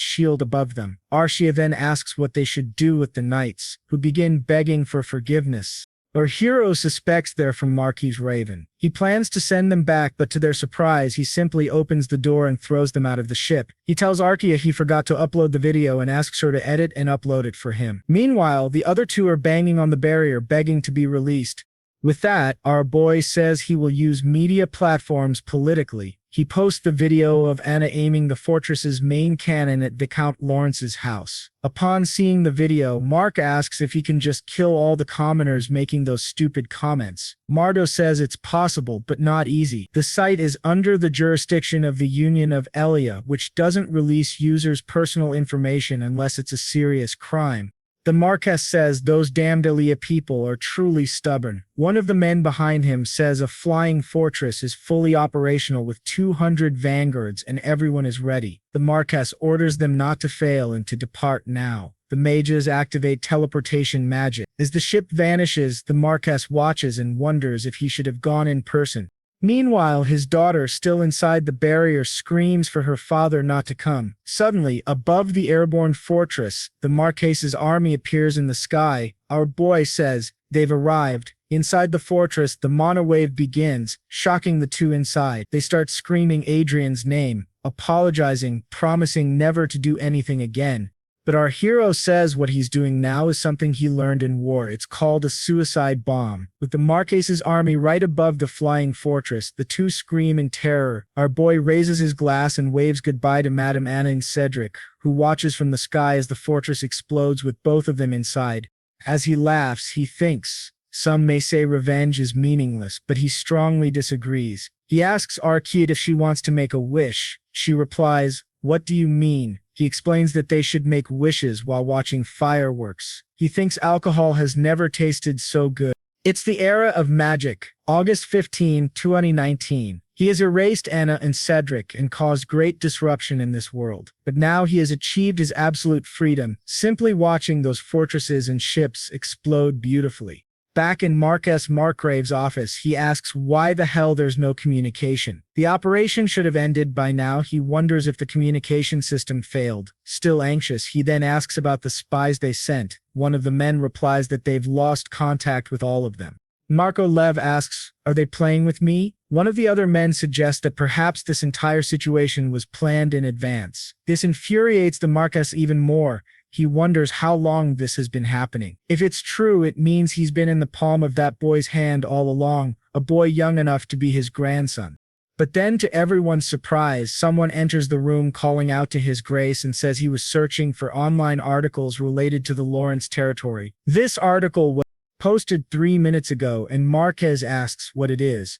shield above them. Arshia then asks what they should do with the knights, who begin begging for forgiveness. Our hero suspects they're from Marquis Raven. He plans to send them back, but to their surprise, he simply opens the door and throws them out of the ship. He tells Arshia he forgot to upload the video and asks her to edit and upload it for him. Meanwhile, the other two are banging on the barrier, begging to be released. With that, our boy says he will use media platforms politically. He posts the video of Anna aiming the fortress's main cannon at Viscount Lawrence's house. Upon seeing the video, Mark asks if he can just kill all the commoners making those stupid comments. Mardo says it's possible, but not easy. The site is under the jurisdiction of the Union of Elia, which doesn't release users' personal information unless it's a serious crime. The Marquess says those damned Elia people are truly stubborn. One of the men behind him says a flying fortress is fully operational with 200 vanguards and everyone is ready. The Marquess orders them not to fail and to depart now. The mages activate teleportation magic. As the ship vanishes, the Marquess watches and wonders if he should have gone in person. Meanwhile, his daughter, still inside the barrier, screams for her father not to come. Suddenly, above the airborne fortress, the Marquess's army appears in the sky. Our boy says, they've arrived. Inside the fortress, the monowave begins, shocking the two inside. They start screaming Adrian's name, apologizing, promising never to do anything again. But our hero says what he's doing now is something he learned in war. It's called a suicide bomb. With the Marquess's army right above the flying fortress, the two scream in terror. Our boy raises his glass and waves goodbye to Madame Anna and Cedric, who watches from the sky as the fortress explodes with both of them inside. As he laughs, he thinks, some may say revenge is meaningless, but he strongly disagrees. He asks Arshia if she wants to make a wish. She replies, "What do you mean?" He explains that they should make wishes while watching fireworks. He thinks alcohol has never tasted so good. It's the era of magic. August 15, 2019. He has erased Anna and Cedric and caused great disruption in this world. But now he has achieved his absolute freedom, simply watching those fortresses and ships explode beautifully. Back in Marquess Margrave's office, he asks why the hell there's no communication. The operation should have ended by now. He wonders if the communication system failed. Still anxious, he then asks about the spies they sent. One of the men replies that they've lost contact with all of them. Marco Lev asks, "Are they playing with me?" One of the other men suggests that perhaps this entire situation was planned in advance. This infuriates the Marquess even more. He wonders how long this has been happening. If it's true, it means he's been in the palm of that boy's hand all along, a boy young enough to be his grandson. But then, to everyone's surprise, someone enters the room calling out to His Grace and says he was searching for online articles related to the Lawrence territory. This article was posted 3 minutes ago, and Marquez asks what it is.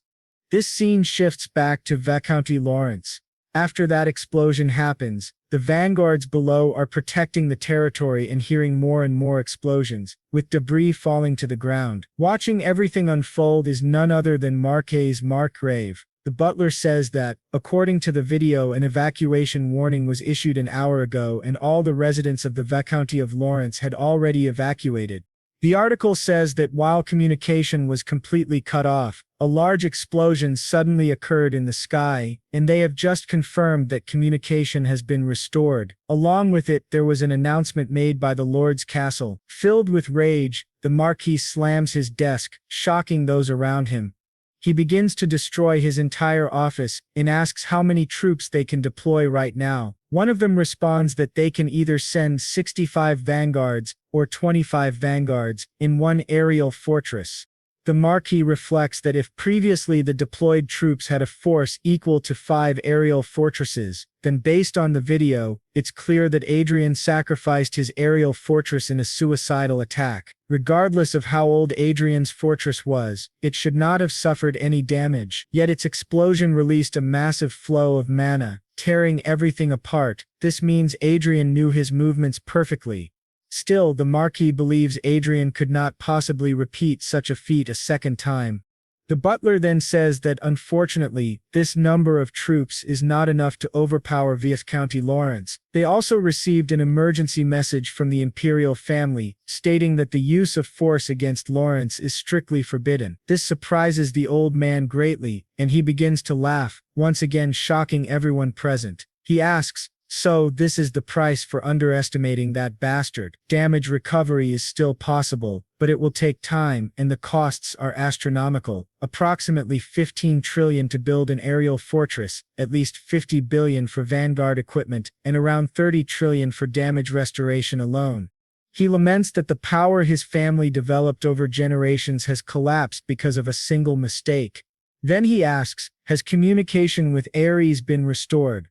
This scene shifts back to viscounty Lawrence. After that explosion happens, the vanguards below are protecting the territory and hearing more and more explosions, with debris falling to the ground. Watching everything unfold is none other than Marquess Margrave. The butler says that, according to the video, an evacuation warning was issued an hour ago and all the residents of the viscounty of Lawrence had already evacuated. The article says that while communication was completely cut off, a large explosion suddenly occurred in the sky, and they have just confirmed that communication has been restored. Along with it, there was an announcement made by the Lord's castle. Filled with rage, the Marquis slams his desk, shocking those around him. He begins to destroy his entire office and asks how many troops they can deploy right now. One of them responds that they can either send 65 vanguards or 25 vanguards in one aerial fortress. The Marquis reflects that if previously the deployed troops had a force equal to 5 aerial fortresses, then based on the video, it's clear that Adrien sacrificed his aerial fortress in a suicidal attack. Regardless of how old Adrien's fortress was, it should not have suffered any damage, yet its explosion released a massive flow of mana, tearing everything apart. This means Adrien knew his movements perfectly. Still, the Marquis believes Adrien could not possibly repeat such a feat a second time. The butler then says that unfortunately, this number of troops is not enough to overpower Viscounty Lawrence. They also received an emergency message from the imperial family, stating that the use of force against Lawrence is strictly forbidden. This surprises the old man greatly, and he begins to laugh, once again shocking everyone present. He asks, "So this is the price for underestimating that bastard. Damage recovery is still possible, but it will take time and the costs are astronomical. Approximately 15 trillion to build an aerial fortress, at least 50 billion for vanguard equipment, and around 30 trillion for damage restoration alone." He laments that the power his family developed over generations has collapsed because of a single mistake. Then he asks, has communication with Ares been restored?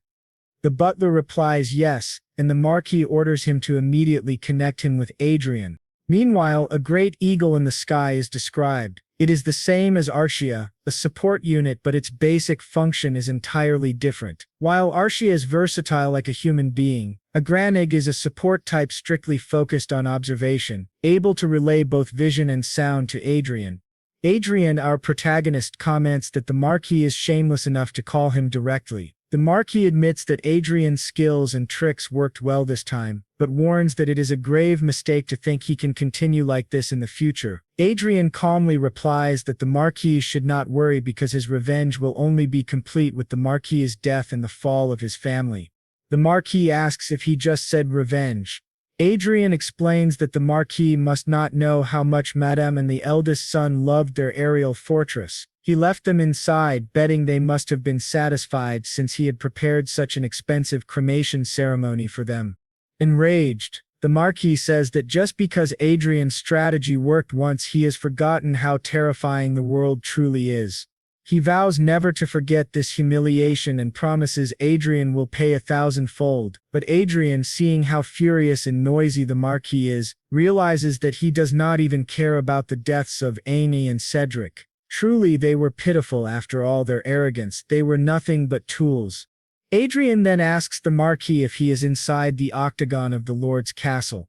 The butler replies yes, and the marquee orders him to immediately connect him with Adrien. Meanwhile, a great eagle in the sky is described. It is the same as Arshia, a support unit, but its basic function is entirely different. While Arshia is versatile like a human being, a Granig is a support type strictly focused on observation, able to relay both vision and sound to Adrien. Adrien, our protagonist, comments that the marquee is shameless enough to call him directly. The marquee admits that Adrien's skills and tricks worked well this time, but warns that it is a grave mistake to think he can continue like this in the future. Adrien calmly replies that the marquee should not worry because his revenge will only be complete with the marquee's death and the fall of his family. The marquee asks if he just said revenge. Adrien explains that the marquee must not know how much Madame and the eldest son loved their aerial fortress. He left them inside, betting they must have been satisfied since he had prepared such an expensive cremation ceremony for them. Enraged, the marquis says that just because Adrien's strategy worked once, he has forgotten how terrifying the world truly is. He vows never to forget this humiliation and promises Adrien will pay 1,000-fold, but Adrien, seeing how furious and noisy the marquis is, realizes that he does not even care about the deaths of Amy and Cedric. Truly they were pitiful after all their arrogance, they were nothing but tools. Adrien then asks the marquis if he is inside the octagon of the Lord's castle.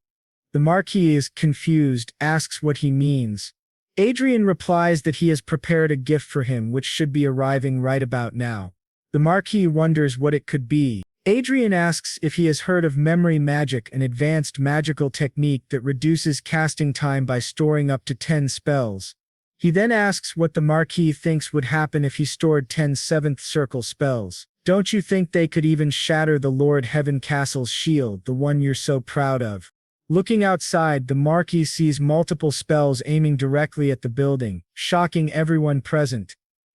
The marquis is confused, asks what he means. Adrien replies that he has prepared a gift for him which should be arriving right about now. The marquis wonders what it could be. Adrien asks if he has heard of memory magic, an advanced magical technique that reduces casting time by storing up to 10 spells. He then asks what the marquis thinks would happen if he stored 10 seventh circle spells. Don't you think they could even shatter the Lord Heaven Castle's shield, the one you're so proud of? Looking outside, the marquis sees multiple spells aiming directly at the building, shocking everyone present.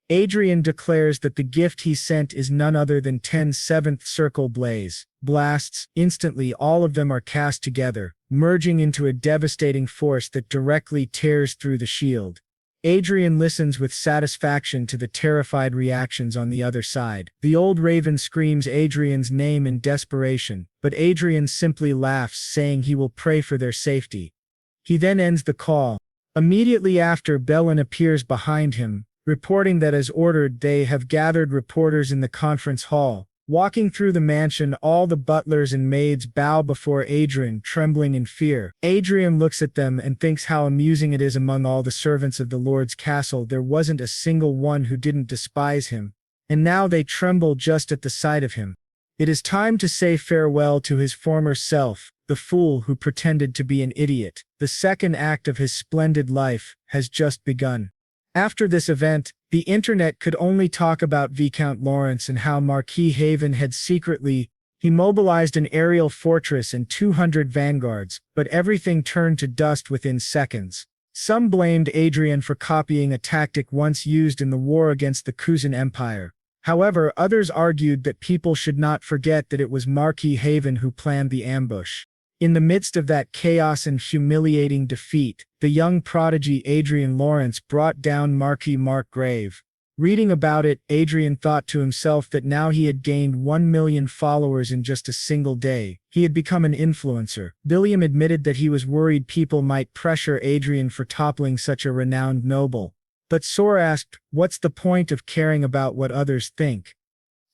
Adrien declares that the gift he sent is none other than 10 seventh circle blasts. Instantly all of them are cast together, merging into a devastating force that directly tears through the shield. Adrien listens with satisfaction to the terrified reactions on the other side. The old raven screams Adrien's name in desperation, but Adrien simply laughs, saying he will pray for their safety. He then ends the call. Immediately after, Belen appears behind him, reporting that as ordered they have gathered reporters in the conference hall. Walking through the mansion, all the butlers and maids bow before Adrien, trembling in fear. Adrien looks at them and thinks how amusing it is among all the servants of the Lord's castle there wasn't a single one who didn't despise him, and now they tremble just at the sight of him. It is time to say farewell to his former self, the fool who pretended to be an idiot. The second act of his splendid life has just begun. After this event, the internet could only talk about Viscount Lawrence and how Marquis Haven had secretly mobilized an aerial fortress and 200 vanguards, but everything turned to dust within seconds. Some blamed Adrien for copying a tactic once used in the war against the Kuzan Empire. However, others argued that people should not forget that it was Marquis Haven who planned the ambush. In the midst of that chaos and humiliating defeat, the young prodigy Adrian Lawrence brought down Marquis Markgrave. Reading about it, Adrien thought to himself that now he had gained 1 million followers in just a single day. He had become an influencer. William admitted that he was worried people might pressure Adrien for toppling such a renowned noble. But Sor asked, "What's the point of caring about what others think?"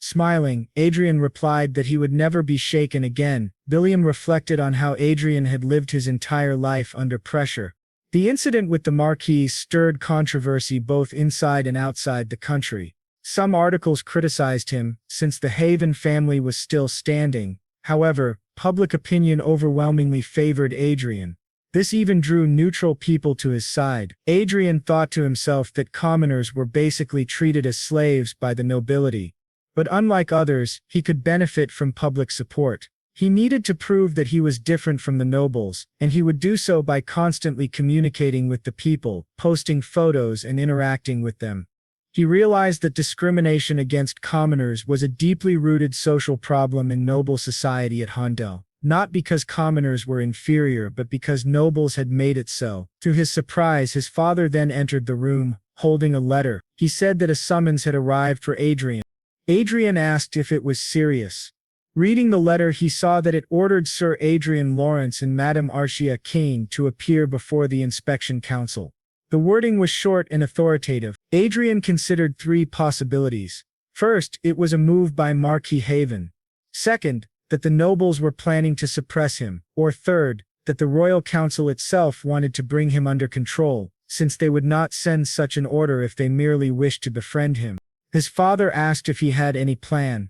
Smiling, Adrien replied that he would never be shaken again. William reflected on how Adrien had lived his entire life under pressure. The incident with the marquee stirred controversy both inside and outside the country. Some articles criticized him, since the Haven family was still standing. However, public opinion overwhelmingly favored Adrien. This even drew neutral people to his side. Adrien thought to himself that commoners were basically treated as slaves by the nobility. But unlike others, he could benefit from public support. He needed to prove that he was different from the nobles, and he would do so by constantly communicating with the people, posting photos and interacting with them. He realized that discrimination against commoners was a deeply rooted social problem in noble society at Hondel. Not because commoners were inferior but because nobles had made it so. To his surprise, his father then entered the room, holding a letter. He said that a summons had arrived for Adrien. Adrien asked if it was serious. Reading the letter, he saw that it ordered Sir Adrian Lawrence and Madame Arshia Kane to appear before the inspection council. The wording was short and authoritative. Adrien considered three possibilities. First, it was a move by Marquis Haven. Second, that the nobles were planning to suppress him, or third, that the royal council itself wanted to bring him under control, since they would not send such an order if they merely wished to befriend him. His father asked if he had any plan.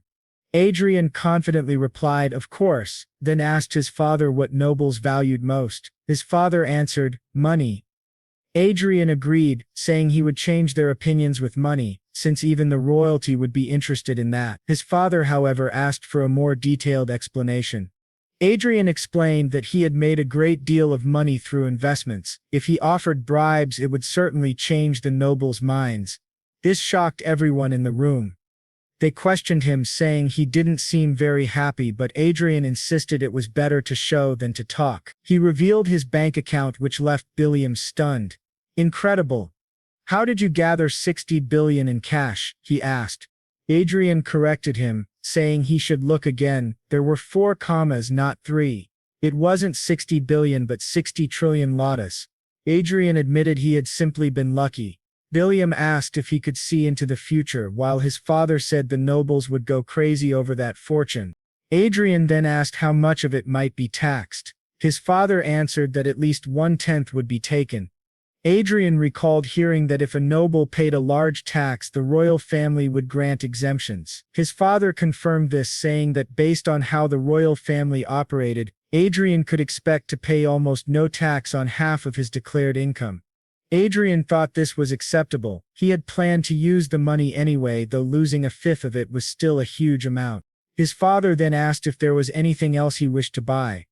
Adrien confidently replied, "Of course," then asked his father what nobles valued most. His father answered, "Money." Adrien agreed, saying he would change their opinions with money, since even the royalty would be interested in that. His father, however, asked for a more detailed explanation. Adrien explained that he had made a great deal of money through investments. If he offered bribes, it would certainly change the nobles' minds. This shocked everyone in the room. They questioned him, saying he didn't seem very happy, but Adrien insisted it was better to show than to talk. He revealed his bank account, which left Billiam stunned. "Incredible. How did you gather 60 billion in cash?" he asked. Adrien corrected him, saying he should look again. There were 4 commas, not 3. It wasn't 60 billion but 60 trillion lotus. Adrien admitted he had simply been lucky. Billiam asked if he could see into the future, while his father said the nobles would go crazy over that fortune. Adrien then asked how much of it might be taxed. His father answered that at least 1/10 would be taken. Adrien recalled hearing that if a noble paid a large tax, the royal family would grant exemptions. His father confirmed this, saying that based on how the royal family operated, Adrien could expect to pay almost no tax on half of his declared income. Adrien thought this was acceptable. He had planned to use the money anyway, though losing 1/5 of it was still a huge amount. His father then asked if there was anything else he wished to buy.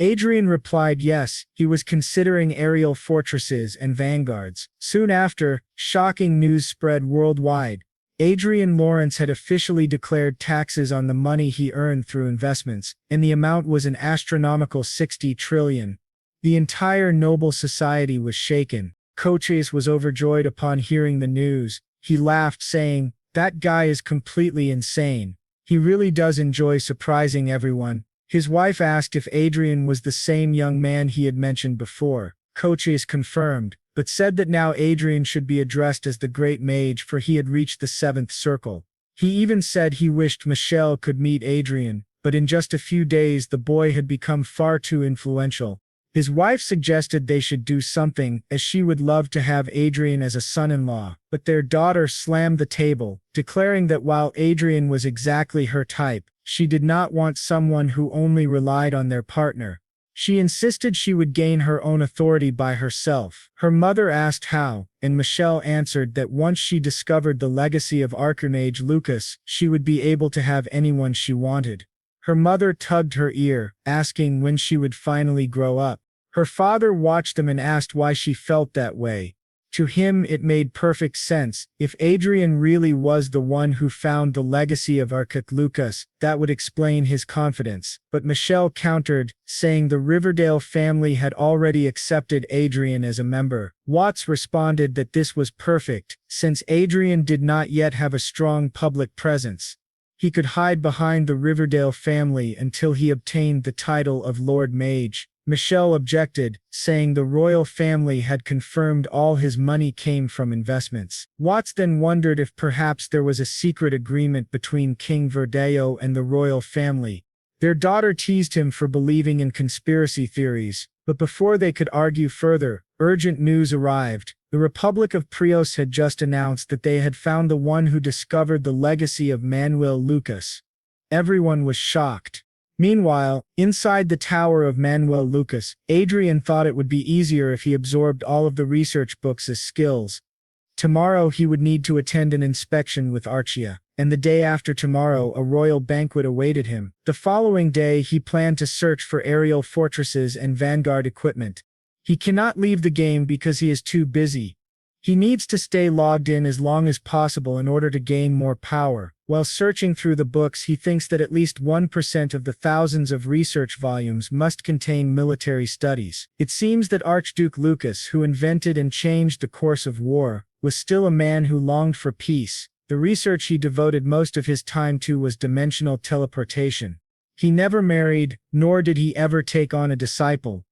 Adrien replied yes, he was considering aerial fortresses and vanguards. Soon after, shocking news spread worldwide. Adrian Lawrence had officially declared taxes on the money he earned through investments, and the amount was an astronomical 60 trillion. The entire noble society was shaken. Coches was overjoyed upon hearing the news. He laughed, saying, "That guy is completely insane. He really does enjoy surprising everyone." His wife asked if Adrien was the same young man he had mentioned before. Coches confirmed, but said that now Adrien should be addressed as the Great Mage, for he had reached the 7th circle. He even said he wished Michelle could meet Adrien, but in just a few days the boy had become far too influential. His wife suggested they should do something, as she would love to have Adrien as a son-in-law, but their daughter slammed the table, declaring that while Adrien was exactly her type, she did not want someone who only relied on their partner. She insisted she would gain her own authority by herself. Her mother asked how, and Michelle answered that once she discovered the legacy of Archimage Lucas, she would be able to have anyone she wanted. Her mother tugged her ear, asking when she would finally grow up. Her father watched them and asked why she felt that way. To him it made perfect sense. If Adrien really was the one who found the legacy of Archimage Lucas, that would explain his confidence. But Michelle countered, saying the Riverdale family had already accepted Adrien as a member. Watts responded that this was perfect, since Adrien did not yet have a strong public presence. He could hide behind the Riverdale family until he obtained the title of Lord Mage. Michelle objected, saying the royal family had confirmed all his money came from investments. Watts then wondered if perhaps there was a secret agreement between King Verdeo and the royal family. Their daughter teased him for believing in conspiracy theories, but before they could argue further, Urgent news arrived. The Republic of Prios had just announced that they had found the one who discovered the legacy of Manuel Lucas. Everyone was shocked. Meanwhile, inside the tower of Manuel Lucas, Adrien thought it would be easier if he absorbed all of the research books as skills. Tomorrow he would need to attend an inspection with Arshia, and the day after tomorrow a royal banquet awaited him. The following day he planned to search for aerial fortresses and vanguard equipment. He cannot leave the game because he is too busy. He needs to stay logged in as long as possible in order to gain more power. While searching through the books, he thinks that at least 1% of the thousands of research volumes must contain military studies. It seems that Archduke Lucas, who invented and changed the course of war, was still a man who longed for peace. The research he devoted most of his time to was dimensional teleportation. He never married, nor did he ever take on a disciple.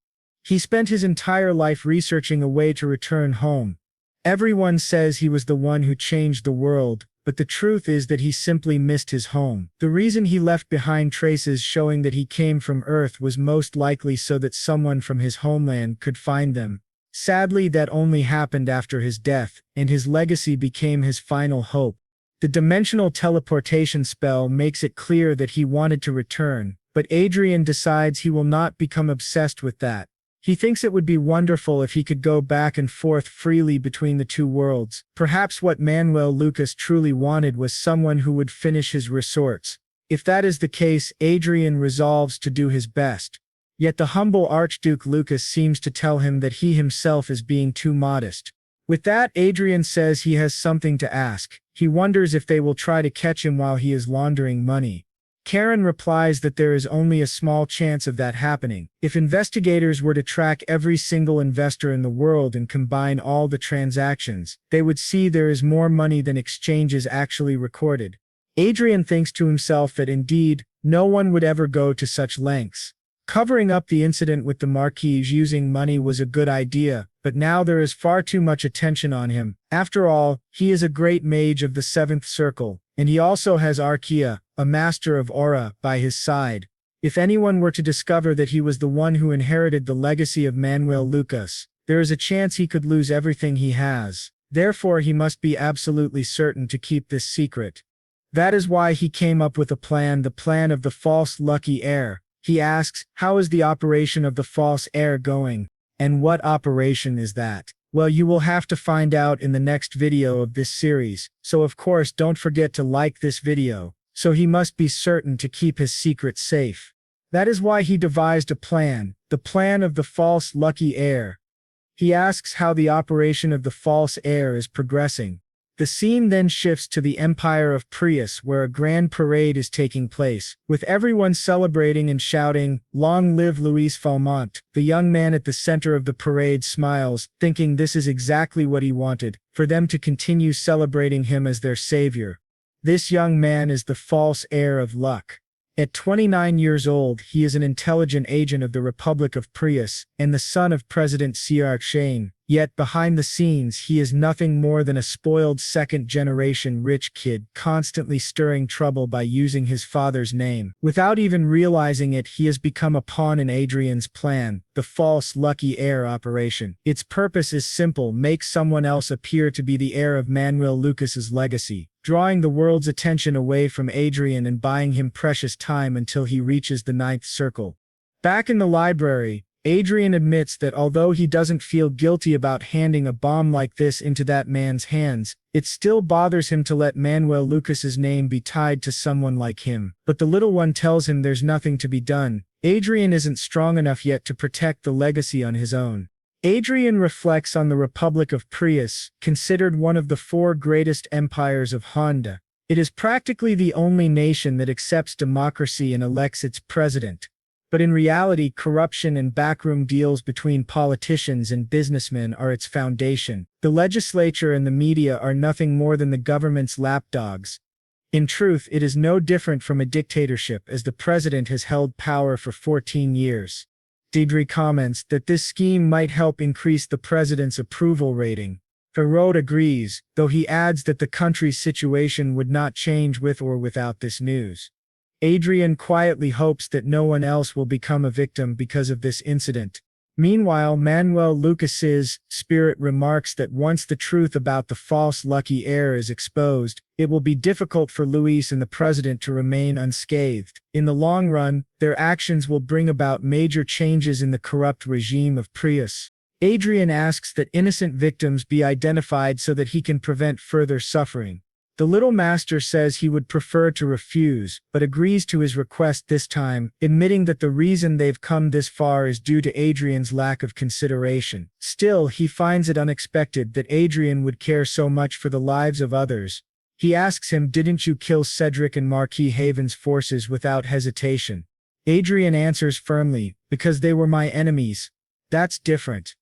He spent his entire life researching a way to return home. Everyone says he was the one who changed the world, but the truth is that he simply missed his home. The reason he left behind traces showing that he came from Earth was most likely so that someone from his homeland could find them. Sadly, that only happened after his death, and his legacy became his final hope. The dimensional teleportation spell makes it clear that he wanted to return, but Adrien decides he will not become obsessed with that. He thinks it would be wonderful if he could go back and forth freely between the two worlds. Perhaps what Manuel Lucas truly wanted was someone who would finish his resorts. If that is the case, Adrien resolves to do his best. Yet the humble Archduke Lucas seems to tell him that he himself is being too modest. With that, Adrien says he has something to ask. He wonders if they will try to catch him while he is laundering money. Karen replies that there is only a small chance of that happening. If investigators were to track every single investor in the world and combine all the transactions, they would see there is more money than exchanges actually recorded. Adrien thinks to himself that indeed, no one would ever go to such lengths. Covering up the incident with the marquee using money was a good idea, but now there is far too much attention on him. After all, he is a great mage of the seventh circle, and he also has Arshia, a master of aura, by his side. If anyone were to discover that he was the one who inherited the legacy of Manuel Lucas, there is a chance he could lose everything he has. Therefore, he must be absolutely certain to keep this secret. That is why he came up with the plan of the false lucky heir. He asks, how is the operation of the false heir going? And what operation is that? Well, you will have to find out in the next video of this series, so of course don't forget to like this video. So he must be certain to keep his secret safe. That is why he devised a plan, the plan of the false lucky heir. He asks how the operation of the false heir is progressing. The scene then shifts to the Empire of Prius, where a grand parade is taking place, with everyone celebrating and shouting, "Long live Louis Falmont." The young man at the center of the parade smiles, thinking this is exactly what he wanted, for them to continue celebrating him as their savior. This young man is the false heir of luck. At 29 years old, he is an intelligent agent of the Republic of Prius, and the son of President Cedric. Yet behind the scenes he is nothing more than a spoiled second-generation rich kid constantly stirring trouble by using his father's name. Without even realizing it, he has become a pawn in Adrien's plan, the false lucky heir operation. Its purpose is simple: make someone else appear to be the heir of Manuel Lucas's legacy, drawing the world's attention away from Adrien and buying him precious time until he reaches the ninth circle. Back in the library, Adrien admits that although he doesn't feel guilty about handing a bomb like this into that man's hands, it still bothers him to let Manuel Lucas's name be tied to someone like him. But the little one tells him there's nothing to be done. Adrien isn't strong enough yet to protect the legacy on his own. Adrien reflects on the Republic of Prius, considered one of the four greatest empires of Honda. It is practically the only nation that accepts democracy and elects its president. But in reality, corruption and backroom deals between politicians and businessmen are its foundation. The legislature and the media are nothing more than the government's lapdogs. In truth, it is no different from a dictatorship, as the president has held power for 14 years. Cedric comments that this scheme might help increase the president's approval rating. Perrault agrees, though he adds that the country's situation would not change with or without this news. Adrien quietly hopes that no one else will become a victim because of this incident. Meanwhile, Manuel Lucas's spirit remarks that once the truth about the false lucky heir is exposed, it will be difficult for Luis and the president to remain unscathed. In the long run, their actions will bring about major changes in the corrupt regime of Prius. Adrien asks that innocent victims be identified so that he can prevent further suffering. The little master says he would prefer to refuse, but agrees to his request this time, admitting that the reason they've come this far is due to Adrien's lack of consideration. Still, he finds it unexpected that Adrien would care so much for the lives of others. He asks him, "Didn't you kill Cedric and Marquis Haven's forces without hesitation?" Adrien answers firmly, "Because they were my enemies. That's different."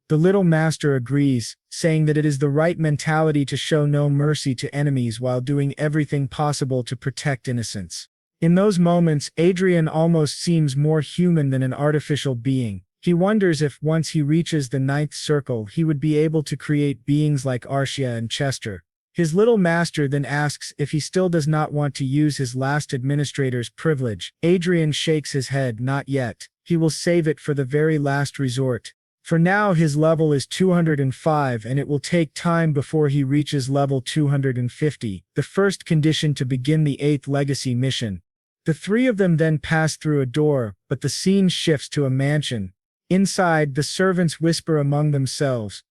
The little master agrees, saying that it is the right mentality to show no mercy to enemies while doing everything possible to protect innocents. In those moments, Adrien almost seems more human than an artificial being. He wonders if once he reaches the ninth circle he would be able to create beings like Arshia and Chester. His little master then asks if he still does not want to use his last administrator's privilege. Adrien shakes his head, "Not yet. He will save it for the very last resort. For now his level is 205 and it will take time before he reaches level 250, the first condition to begin the 8th legacy mission." The three of them then pass through a door, but the scene shifts to a mansion. Inside, the servants whisper among themselves.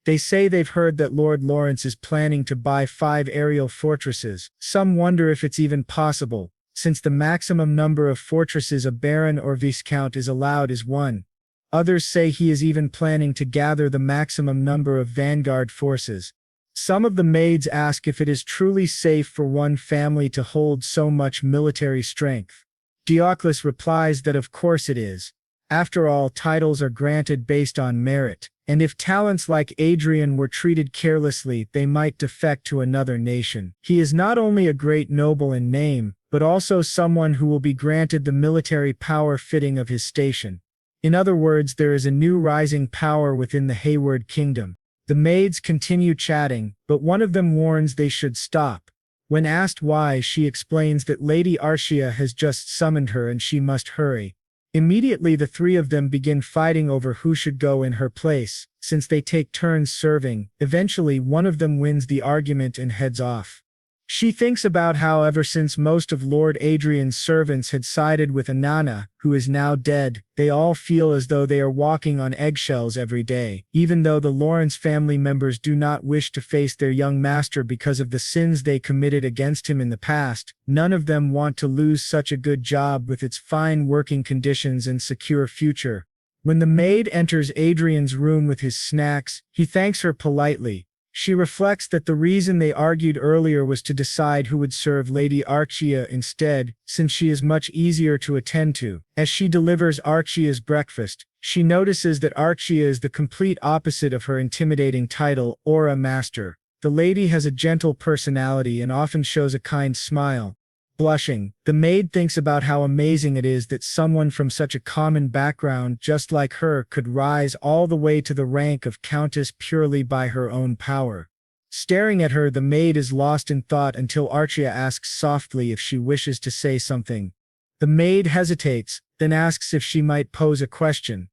They say they've heard that Lord Lawrence is planning to buy 5 aerial fortresses. Some wonder if it's even possible, since the maximum number of fortresses a baron or viscount is allowed is 1. Others say he is even planning to gather the maximum number of vanguard forces. Some of the maids ask if it is truly safe for one family to hold so much military strength. Dioclus replies that of course it is. After all, titles are granted based on merit, and if talents like Adrien were treated carelessly, they might defect to another nation. He is not only a great noble in name, but also someone who will be granted the military power fitting of his station. In other words, there is a new rising power within the Hayward Kingdom. The maids continue chatting, but one of them warns they should stop. When asked why, she explains that Lady Arshia has just summoned her and she must hurry. Immediately the three of them begin fighting over who should go in her place, since they take turns serving. Eventually one of them wins the argument and heads off. She thinks about how ever since most of Lord Adrian's servants had sided with Anana, who is now dead, they all feel as though they are walking on eggshells every day. Even though the Lawrence family members do not wish to face their young master because of the sins they committed against him in the past, none of them want to lose such a good job with its fine working conditions and secure future. When the maid enters Adrian's room with his snacks, he thanks her politely. She reflects that the reason they argued earlier was to decide who would serve Lady Arshia instead, since she is much easier to attend to. As she delivers Arshia's breakfast, she notices that Arshia is the complete opposite of her intimidating title, Aura Master. The lady has a gentle personality and often shows a kind smile. Blushing, the maid thinks about how amazing it is that someone from such a common background just like her could rise all the way to the rank of countess purely by her own power. Staring at her, the maid is lost in thought until Arshia asks softly if she wishes to say something. The maid hesitates, then asks if she might pose a question.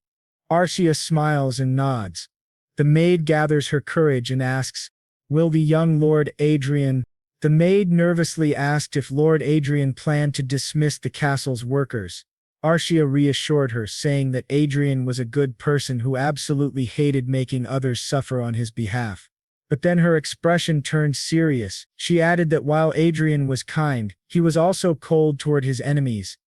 Arshia smiles and nods. The maid gathers her courage and asks, "Will the young Lord Adrien?" The maid nervously asked if Lord Adrien planned to dismiss the castle's workers. Arshia reassured her, saying that Adrien was a good person who absolutely hated making others suffer on his behalf. But then her expression turned serious. She added that while Adrien was kind, he was also cold toward his enemies.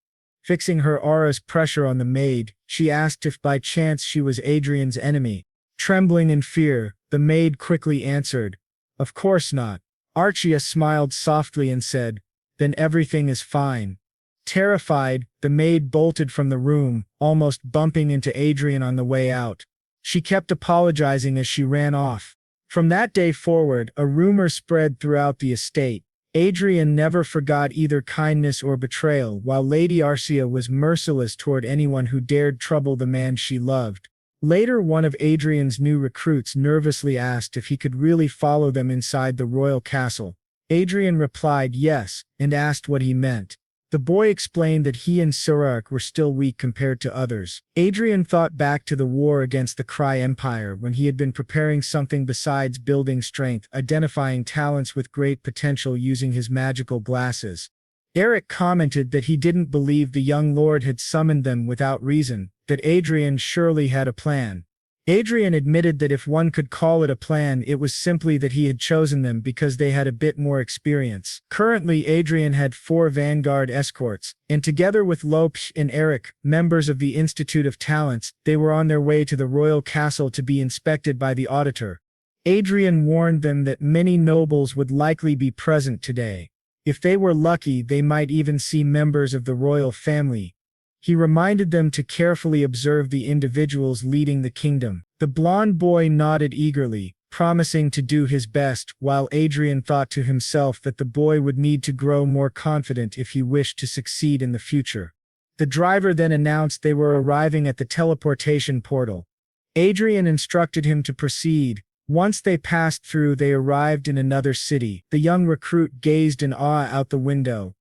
Fixing her aura's pressure on the maid, she asked if by chance she was Adrien's enemy. Trembling in fear, the maid quickly answered, "Of course not." Arshia smiled softly and said, "Then everything is fine." Terrified, the maid bolted from the room, almost bumping into Adrien on the way out. She kept apologizing as she ran off. From that day forward, a rumor spread throughout the estate. Adrien never forgot either kindness or betrayal, while Lady Arshia was merciless toward anyone who dared trouble the man she loved. Later, one of Adrien's new recruits nervously asked if he could really follow them inside the royal castle. Adrien replied yes, and asked what he meant. The boy explained that he and Cedric were still weak compared to others. Adrien thought back to the war against the Cry Empire when he had been preparing something besides building strength, identifying talents with great potential using his magical glasses. Eric commented that he didn't believe the young lord had summoned them without reason, that Adrien surely had a plan. Adrien admitted that if one could call it a plan, it was simply that he had chosen them because they had a bit more experience. Currently, Adrien had 4 vanguard escorts, and together with Lopes and Eric, members of the Institute of Talents, they were on their way to the royal castle to be inspected by the auditor. Adrien warned them that many nobles would likely be present today. If they were lucky, they might even see members of the royal family. He reminded them to carefully observe the individuals leading the kingdom. The blond boy nodded eagerly, promising to do his best, while Adrien thought to himself that the boy would need to grow more confident if he wished to succeed in the future. The driver then announced they were arriving at the teleportation portal. Adrien instructed him to proceed. Once they passed through, they arrived in another city. The young recruit gazed in awe out the window,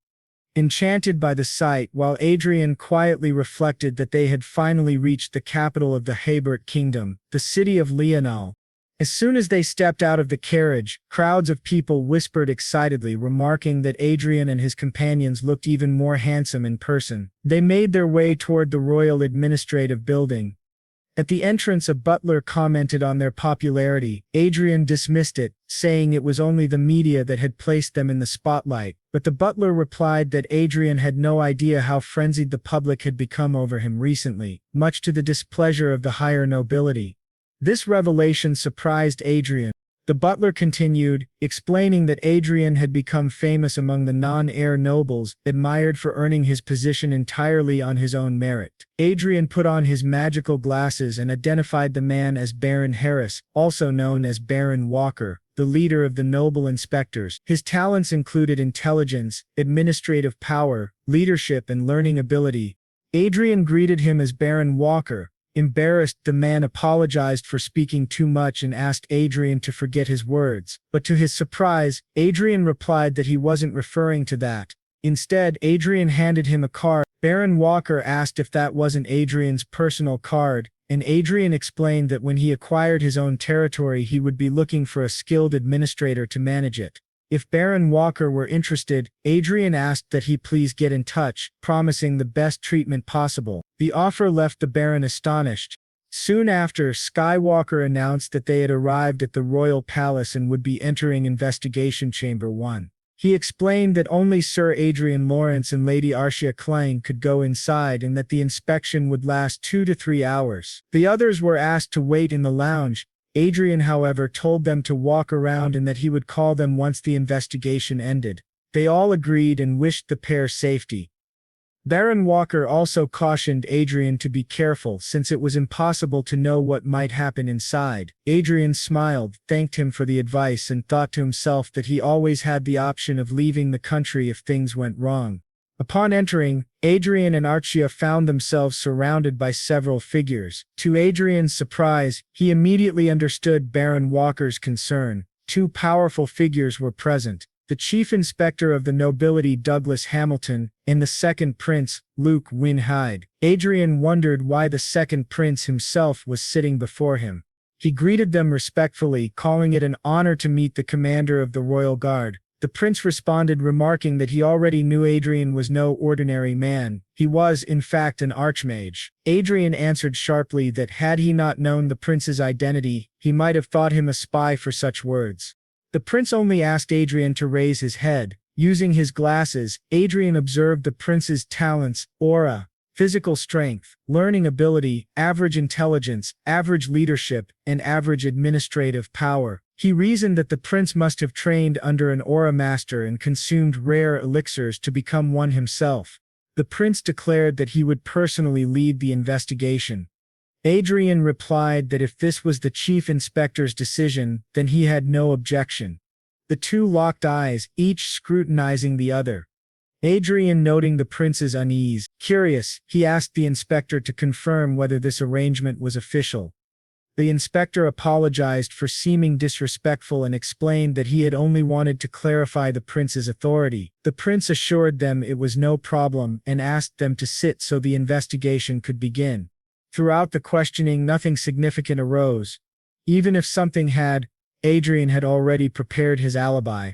enchanted by the sight, while Adrien quietly reflected that they had finally reached the capital of the Hebert kingdom, the city of Leonal. As soon as they stepped out of the carriage, crowds of people whispered excitedly, remarking that Adrien and his companions looked even more handsome in person. They made their way toward the royal administrative building. At the entrance, a butler commented on their popularity. Adrien dismissed it, saying it was only the media that had placed them in the spotlight, but the butler replied that Adrien had no idea how frenzied the public had become over him recently, much to the displeasure of the higher nobility. This revelation surprised Adrien. The butler continued, explaining that Adrien had become famous among the non-heir nobles, admired for earning his position entirely on his own merit. Adrien put on his magical glasses and identified the man as Baron Harris, also known as Baron Walker, the leader of the noble inspectors. His talents included intelligence, administrative power, leadership, and learning ability. Adrien greeted him as Baron Walker. Embarrassed, the man apologized for speaking too much and asked Adrien to forget his words, but to his surprise, Adrien replied that he wasn't referring to that. Instead, Adrien handed him a card. Baron Walker asked if that wasn't Adrien's personal card, and Adrien explained that when he acquired his own territory, he would be looking for a skilled administrator to manage it. If Baron Walker were interested, Adrien asked that he please get in touch, promising the best treatment possible. The offer left the Baron astonished. Soon after, Skywalker announced that they had arrived at the royal palace and would be entering Investigation Chamber 1. He explained that only Sir Adrian Lawrence and Lady Arshia Klein could go inside and that the inspection would last 2 to 3 hours. The others were asked to wait in the lounge. Adrien, however, told them to walk around and that he would call them once the investigation ended. They all agreed and wished the pair safety. Baron Walker also cautioned Adrien to be careful since it was impossible to know what might happen inside. Adrien smiled, thanked him for the advice, and thought to himself that he always had the option of leaving the country if things went wrong. Upon entering, Adrien and Arshia found themselves surrounded by several figures. To Adrien's surprise, he immediately understood Baron Walker's concern. 2 powerful figures were present: the chief inspector of the nobility Douglas Hamilton, and the second prince, Luke Wynhyde. Adrien wondered why the second prince himself was sitting before him. He greeted them respectfully, calling it an honor to meet the commander of the royal guard. The prince responded, remarking that he already knew Adrien was no ordinary man. He was, in fact, an archmage. Adrien answered sharply that had he not known the prince's identity, he might have thought him a spy for such words. The prince only asked Adrien to raise his head. Using his glasses, Adrien observed the prince's talents: aura, physical strength, learning ability, average intelligence, average leadership, and average administrative power. He reasoned that the prince must have trained under an aura master and consumed rare elixirs to become one himself. The prince declared that he would personally lead the investigation. Adrien replied that if this was the chief inspector's decision, then he had no objection. The 2 locked eyes, each scrutinizing the other. Adrien, noting the prince's unease, curious, he asked the inspector to confirm whether this arrangement was official. The inspector apologized for seeming disrespectful and explained that he had only wanted to clarify the prince's authority. The prince assured them it was no problem and asked them to sit so the investigation could begin. Throughout the questioning, nothing significant arose. Even if something had, Adrien had already prepared his alibi.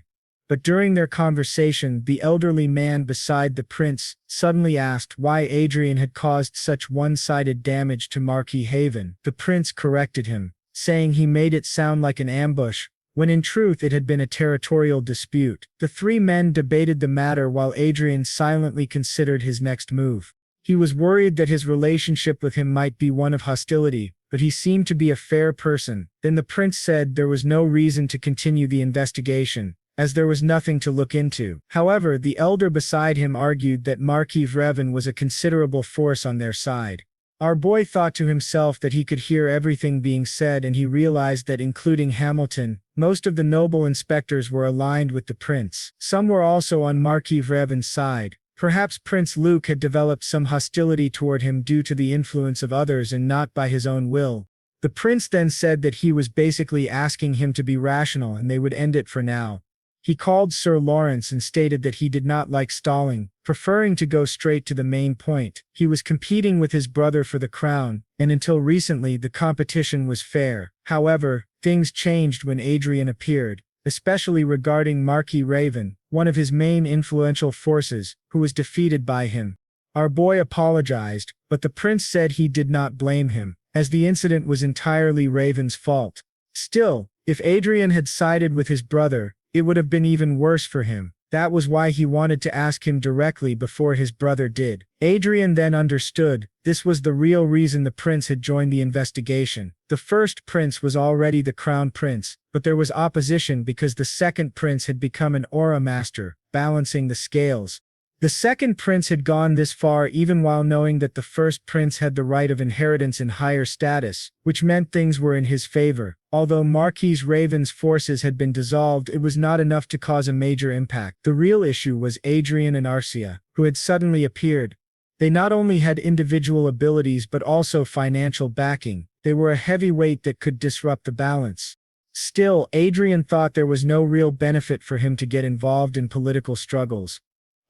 But during their conversation, the elderly man beside the prince suddenly asked why Adrien had caused such one-sided damage to Marquee Haven. The prince corrected him, saying he made it sound like an ambush, when in truth it had been a territorial dispute. The three men debated the matter while Adrien silently considered his next move. He was worried that his relationship with him might be one of hostility, but he seemed to be a fair person. Then the prince said there was no reason to continue the investigation, as there was nothing to look into. However, the elder beside him argued that Marquis Revan was a considerable force on their side. Our boy thought to himself that he could hear everything being said, and he realized that including Hamilton, most of the noble inspectors were aligned with the prince. Some were also on Marquis Revan's side. Perhaps Prince Luke had developed some hostility toward him due to the influence of others and not by his own will. The prince then said that he was basically asking him to be rational and they would end it for now. He called Sir Lawrence and stated that he did not like stalling, preferring to go straight to the main point. He was competing with his brother for the crown, and until recently the competition was fair. However, things changed when Adrien appeared, especially regarding Marquis Raven, one of his main influential forces, who was defeated by him. Our boy apologized, but the prince said he did not blame him, as the incident was entirely Raven's fault. Still, if Adrien had sided with his brother, it would have been even worse for him. That was why he wanted to ask him directly before his brother did. Adrien then understood, this was the real reason the prince had joined the investigation. The first prince was already the crown prince, but there was opposition because the second prince had become an aura master, balancing the scales. The second prince had gone this far even while knowing that the first prince had the right of inheritance in higher status, which meant things were in his favor. Although Marquis Raven's forces had been dissolved, it was not enough to cause a major impact. The real issue was Adrien and Arshia, who had suddenly appeared. They not only had individual abilities but also financial backing. They were a heavy weight that could disrupt the balance. Still, Adrien thought there was no real benefit for him to get involved in political struggles.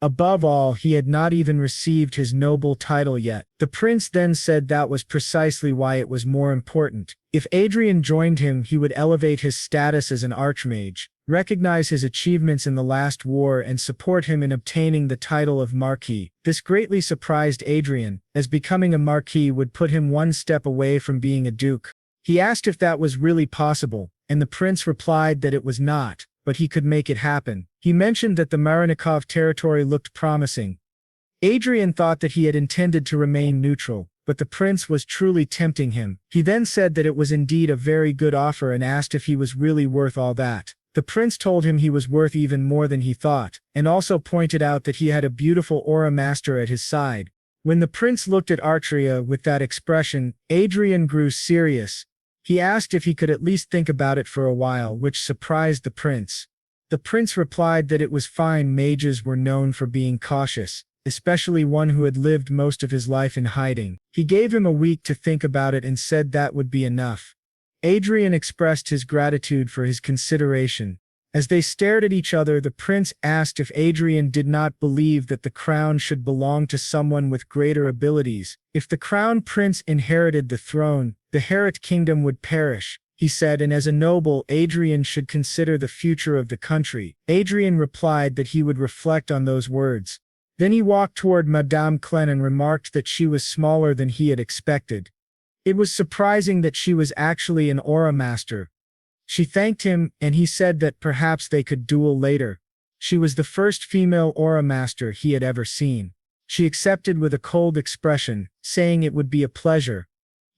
Above all, he had not even received his noble title yet. The prince then said that was precisely why it was more important. If Adrien joined him, he would elevate his status as an archmage, recognize his achievements in the last war, and support him in obtaining the title of marquis. This greatly surprised Adrien, as becoming a marquis would put him one step away from being a duke. He asked if that was really possible, and the prince replied that it was not, but he could make it happen. He mentioned that the Marinikov territory looked promising. Adrien thought that he had intended to remain neutral, but the prince was truly tempting him. He then said that it was indeed a very good offer and asked if he was really worth all that. The prince told him he was worth even more than he thought, and also pointed out that he had a beautiful aura master at his side. When the prince looked at Arshia with that expression, Adrien grew serious. He asked if he could at least think about it for a while, which surprised the prince. The prince replied that it was fine. Mages were known for being cautious, especially one who had lived most of his life in hiding. He gave him a week to think about it and said that would be enough. Adrien expressed his gratitude for his consideration. As they stared at each other, the prince asked if Adrien did not believe that the crown should belong to someone with greater abilities. If the crown prince inherited the throne, the Herit kingdom would perish, he said, and as a noble, Adrien should consider the future of the country. Adrien replied that he would reflect on those words. Then he walked toward Madame Clen and remarked that she was smaller than he had expected. It was surprising that she was actually an aura master. She thanked him, and he said that perhaps they could duel later. She was the first female aura master he had ever seen. She accepted with a cold expression, saying it would be a pleasure.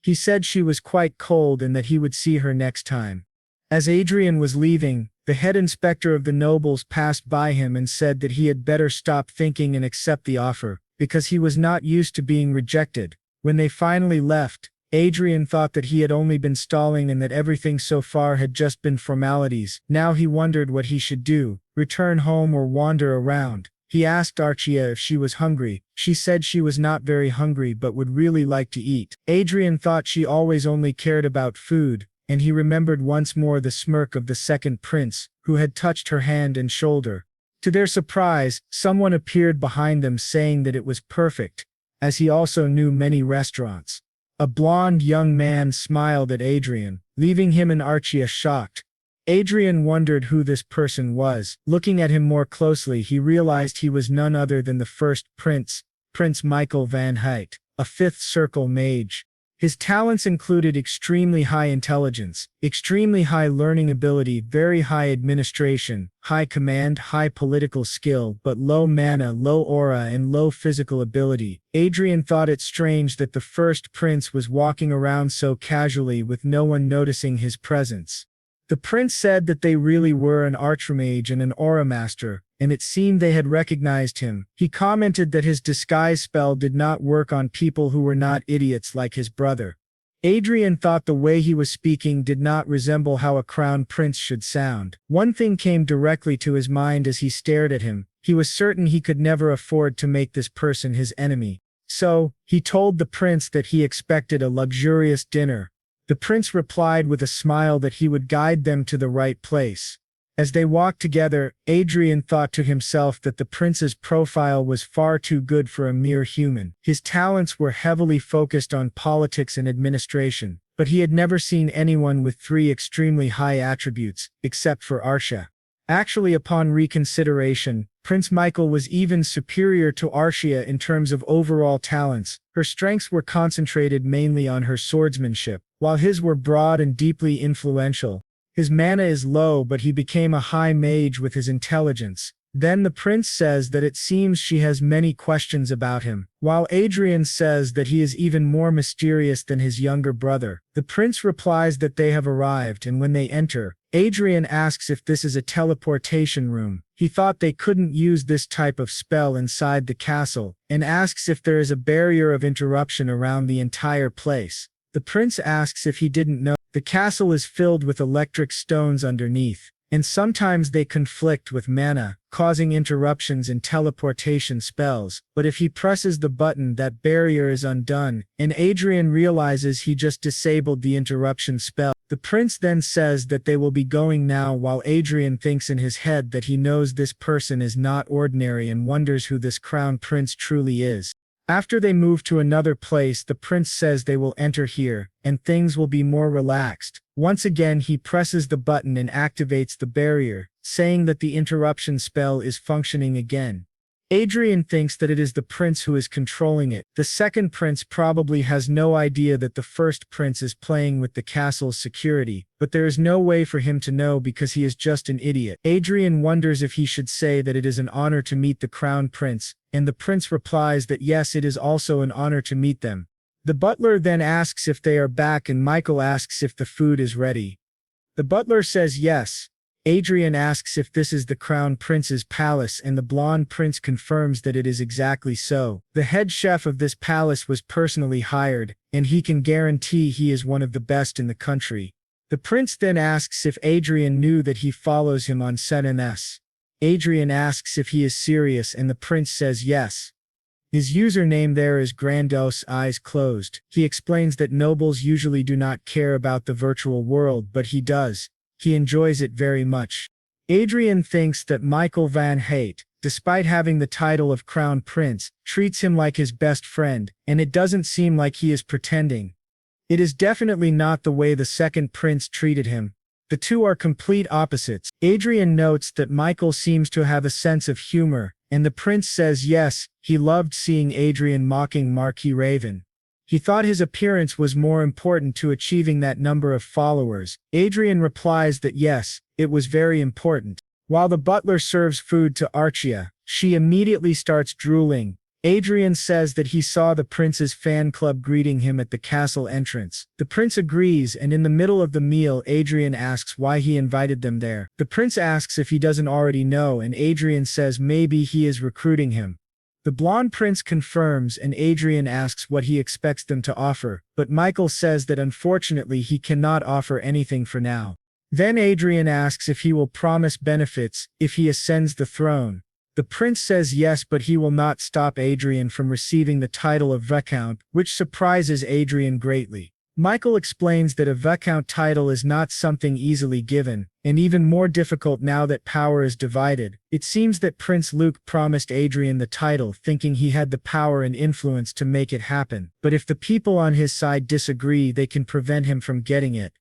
He said she was quite cold and that he would see her next time. As Adrien was leaving, the head inspector of the nobles passed by him and said that he had better stop thinking and accept the offer, because he was not used to being rejected. When they finally left, Adrien thought that he had only been stalling and that everything so far had just been formalities. Now he wondered what he should do, return home or wander around. He asked Arshia if she was hungry. She said she was not very hungry but would really like to eat. Adrien thought she always only cared about food, and he remembered once more the smirk of the second prince, who had touched her hand and shoulder. To their surprise, someone appeared behind them saying that it was perfect, as he also knew many restaurants. A blond young man smiled at Adrien, leaving him and Arshia shocked. Adrien wondered who this person was. Looking at him more closely, he realized he was none other than the first prince, Prince Michael van Huyt, a fifth circle mage. His talents included extremely high intelligence, extremely high learning ability, very high administration, high command, high political skill, but low mana, low aura, and low physical ability. Adrien thought it strange that the first prince was walking around so casually with no one noticing his presence. The prince said that they really were an archmage and an aura master, and it seemed they had recognized him. He commented that his disguise spell did not work on people who were not idiots like his brother. Adrien thought the way he was speaking did not resemble how a crown prince should sound. One thing came directly to his mind as he stared at him. He was certain he could never afford to make this person his enemy. So, he told the prince that he expected a luxurious dinner. The prince replied with a smile that he would guide them to the right place. As they walked together, Adrien thought to himself that the prince's profile was far too good for a mere human. His talents were heavily focused on politics and administration, but he had never seen anyone with three extremely high attributes, except for Arshia. Actually, upon reconsideration, Prince Michael was even superior to Arshia in terms of overall talents. Her strengths were concentrated mainly on her swordsmanship, while his were broad and deeply influential. His mana is low, but he became a high mage with his intelligence. Then the prince says that it seems she has many questions about him, while Adrien says that he is even more mysterious than his younger brother. The prince replies that they have arrived, and when they enter, Adrien asks if this is a teleportation room. He thought they couldn't use this type of spell inside the castle, and asks if there is a barrier of interruption around the entire place. The prince asks if he didn't know. The castle is filled with electric stones underneath, and sometimes they conflict with mana, causing interruptions in teleportation spells, but if he presses the button, that barrier is undone, and Adrien realizes he just disabled the interruption spell. The prince then says that they will be going now, while Adrien thinks in his head that he knows this person is not ordinary and wonders who this crown prince truly is. After they move to another place, the prince says they will enter here, and things will be more relaxed. Once again, he presses the button and activates the barrier, saying that the interruption spell is functioning again. Adrien thinks that it is the prince who is controlling it. The second prince probably has no idea that the first prince is playing with the castle's security, but there is no way for him to know because he is just an idiot. Adrien wonders if he should say that it is an honor to meet the crown prince, and the prince replies that yes, it is also an honor to meet them. The butler then asks if they are back, and Michael asks if the food is ready. The butler says yes. Adrien asks if this is the crown prince's palace, and the blonde prince confirms that it is exactly so. The head chef of this palace was personally hired, and he can guarantee he is one of the best in the country. The prince then asks if Adrien knew that he follows him on SNS. Adrien asks if he is serious, and the prince says yes. His username there is Grandos Eyes Closed. He explains that nobles usually do not care about the virtual world, but he does. He enjoys it very much. Adrien thinks that Michael van Huyt, despite having the title of crown prince, treats him like his best friend, and it doesn't seem like he is pretending. It is definitely not the way the second prince treated him. The two are complete opposites. Adrien notes that Michael seems to have a sense of humor, and the prince says yes, he loved seeing Adrien mocking Marquee Raven. He thought his appearance was more important to achieving that number of followers. Adrien replies that yes, it was very important. While the butler serves food to Arshia, she immediately starts drooling. Adrien says that he saw the prince's fan club greeting him at the castle entrance. The prince agrees, and in the middle of the meal, Adrien asks why he invited them there. The prince asks if he doesn't already know, and Adrien says maybe he is recruiting him. The blonde prince confirms, and Adrien asks what he expects them to offer, but Michael says that unfortunately he cannot offer anything for now. Then Adrien asks if he will promise benefits if he ascends the throne. The prince says yes, but he will not stop Adrien from receiving the title of viscount, which surprises Adrien greatly. Michael explains that a viscount title is not something easily given, and even more difficult now that power is divided. It seems that Prince Luke promised Adrien the title thinking he had the power and influence to make it happen, but if the people on his side disagree, they can prevent him from getting it.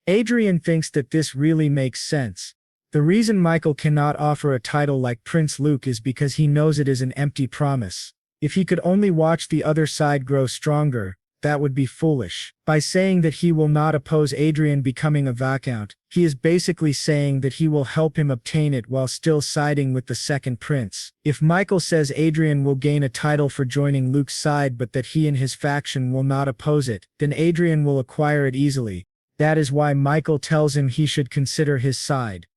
Adrien thinks that this really makes sense. The reason Michael cannot offer a title like Prince Luke is because he knows it is an empty promise. If he could only watch the other side grow stronger, that would be foolish. By saying that he will not oppose Adrien becoming a viscount, he is basically saying that he will help him obtain it while still siding with the second prince. If Michael says Adrien will gain a title for joining Luke's side but that he and his faction will not oppose it, then Adrien will acquire it easily. That is why Michael tells him he should consider his side.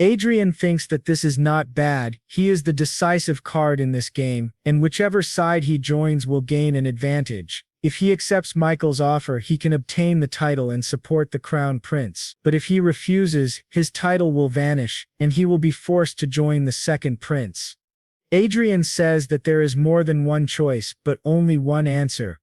Adrien thinks that this is not bad. He is the decisive card in this game, and whichever side he joins will gain an advantage. If he accepts Michael's offer, he can obtain the title and support the crown prince. But if he refuses, his title will vanish, and he will be forced to join the second prince. Adrien says that there is more than one choice, but only one answer.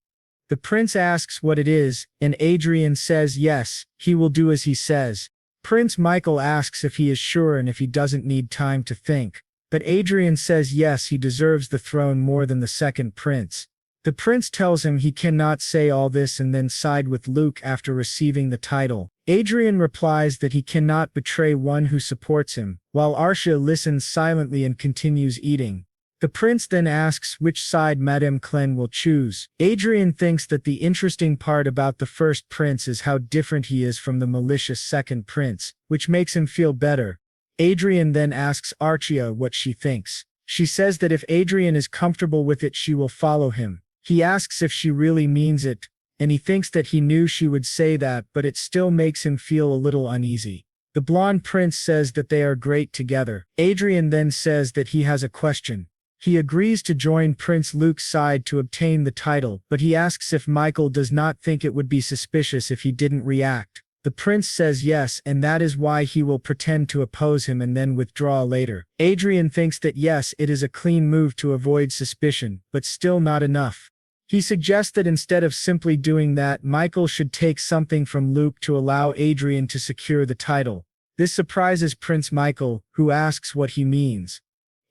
The prince asks what it is, and Adrien says yes, he will do as he says. Prince Michael asks if he is sure and if he doesn't need time to think. But Adrien says yes, he deserves the throne more than the second prince. The prince tells him he cannot say all this and then side with Luke after receiving the title. Adrien replies that he cannot betray one who supports him, while Arshia listens silently and continues eating. The prince then asks which side Madame Clen will choose. Adrien thinks that the interesting part about the first prince is how different he is from the malicious second prince, which makes him feel better. Adrien then asks Arshia what she thinks. She says that if Adrien is comfortable with it, she will follow him. He asks if she really means it, and he thinks that he knew she would say that, but it still makes him feel a little uneasy. The blonde prince says that they are great together. Adrien then says that he has a question. He agrees to join Prince Luke's side to obtain the title, but he asks if Michael does not think it would be suspicious if he didn't react. The prince says yes, and that is why he will pretend to oppose him and then withdraw later. Adrien thinks that yes, it is a clean move to avoid suspicion, but still not enough. He suggests that instead of simply doing that, Michael should take something from Luke to allow Adrien to secure the title. This surprises Prince Michael, who asks what he means.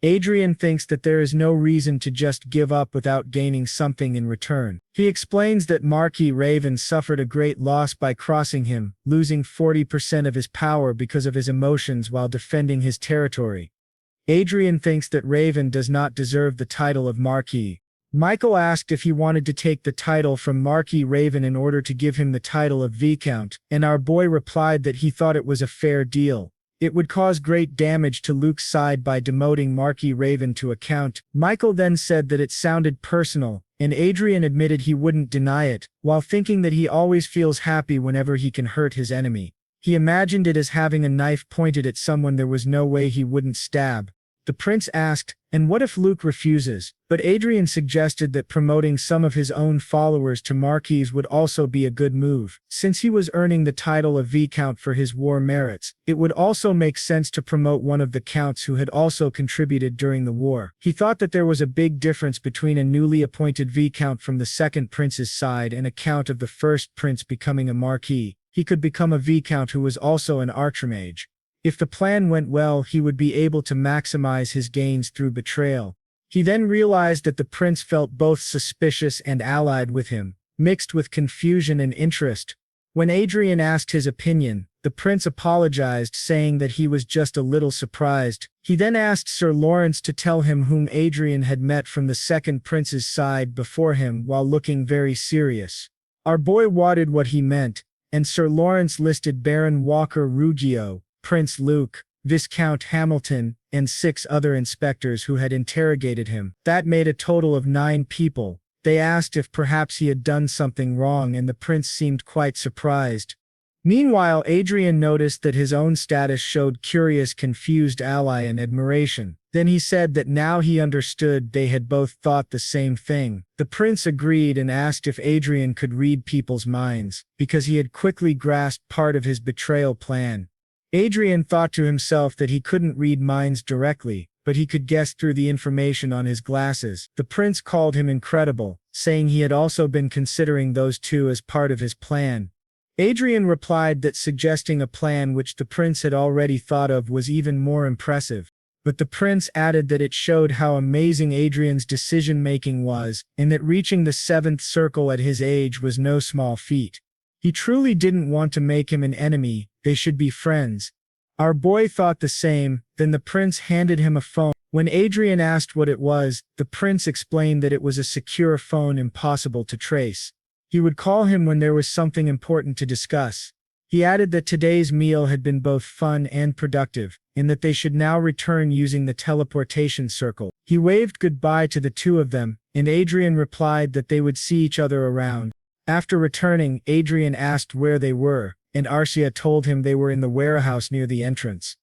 Adrien thinks that there is no reason to just give up without gaining something in return. He explains that Marquis Raven suffered a great loss by crossing him, losing 40% of his power because of his emotions while defending his territory. Adrien thinks that Raven does not deserve the title of Marquis. Michael asked if he wanted to take the title from Marquis Raven in order to give him the title of viscount, and our boy replied that he thought it was a fair deal. It would cause great damage to Luke's side by demoting Marquis Raven to a count. Michael then said that it sounded personal, and Adrien admitted he wouldn't deny it, while thinking that he always feels happy whenever he can hurt his enemy. He imagined it as having a knife pointed at someone there was no way he wouldn't stab. The prince asked, and what if Luke refuses? But Adrien suggested that promoting some of his own followers to marquis would also be a good move. Since he was earning the title of viscount for his war merits, it would also make sense to promote one of the counts who had also contributed during the war. He thought that there was a big difference between a newly appointed viscount from the second prince's side and a count of the first prince becoming a marquis. He could become a viscount who was also an archmage. If the plan went well, he would be able to maximize his gains through betrayal. He then realized that the prince felt both suspicious and allied with him, mixed with confusion and interest. When Adrien asked his opinion, the prince apologized, saying that he was just a little surprised. He then asked Sir Lawrence to tell him whom Adrien had met from the second prince's side before him while looking very serious. Our boy wadded what he meant, and Sir Lawrence listed Baron Walker Ruggio, Prince Luke, Viscount Hamilton, and 6 other inspectors who had interrogated him. That made a total of 9 people. They asked if perhaps he had done something wrong, and the prince seemed quite surprised. Meanwhile, Adrien noticed that his own status showed curious, confused ally and admiration. Then he said that now he understood they had both thought the same thing. The prince agreed and asked if Adrien could read people's minds, because he had quickly grasped part of his betrayal plan. Adrien thought to himself that he couldn't read minds directly, but he could guess through the information on his glasses. The prince called him incredible, saying he had also been considering those two as part of his plan. Adrien replied that suggesting a plan which the prince had already thought of was even more impressive. But the prince added that it showed how amazing Adrian's decision-making was, and that reaching the 7th circle at his age was no small feat. He truly didn't want to make him an enemy, they should be friends. Our boy thought the same, then the prince handed him a phone. When Adrien asked what it was, the prince explained that it was a secure phone impossible to trace. He would call him when there was something important to discuss. He added that today's meal had been both fun and productive, and that they should now return using the teleportation circle. He waved goodbye to the two of them, and Adrien replied that they would see each other around. After returning, Adrien asked where they were, and Arshia told him they were in the warehouse near the entrance.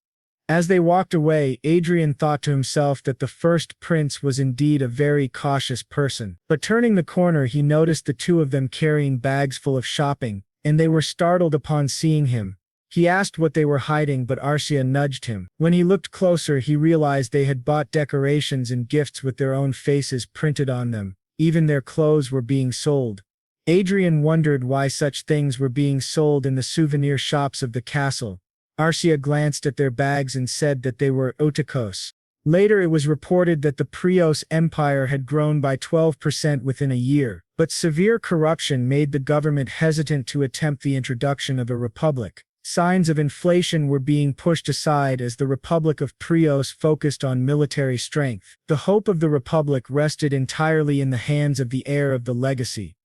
As they walked away, Adrien thought to himself that the first prince was indeed a very cautious person. But turning the corner, he noticed the two of them carrying bags full of shopping, and they were startled upon seeing him. He asked what they were hiding, but Arshia nudged him. When he looked closer, he realized they had bought decorations and gifts with their own faces printed on them. Even their clothes were being sold. Adrien wondered why such things were being sold in the souvenir shops of the castle. Arshia glanced at their bags and said that they were otakos. Later it was reported that the Prios Empire had grown by 12% within a year, but severe corruption made the government hesitant to attempt the introduction of a republic. Signs of inflation were being pushed aside as the Republic of Prios focused on military strength. The hope of the republic rested entirely in the hands of the heir of the legacy.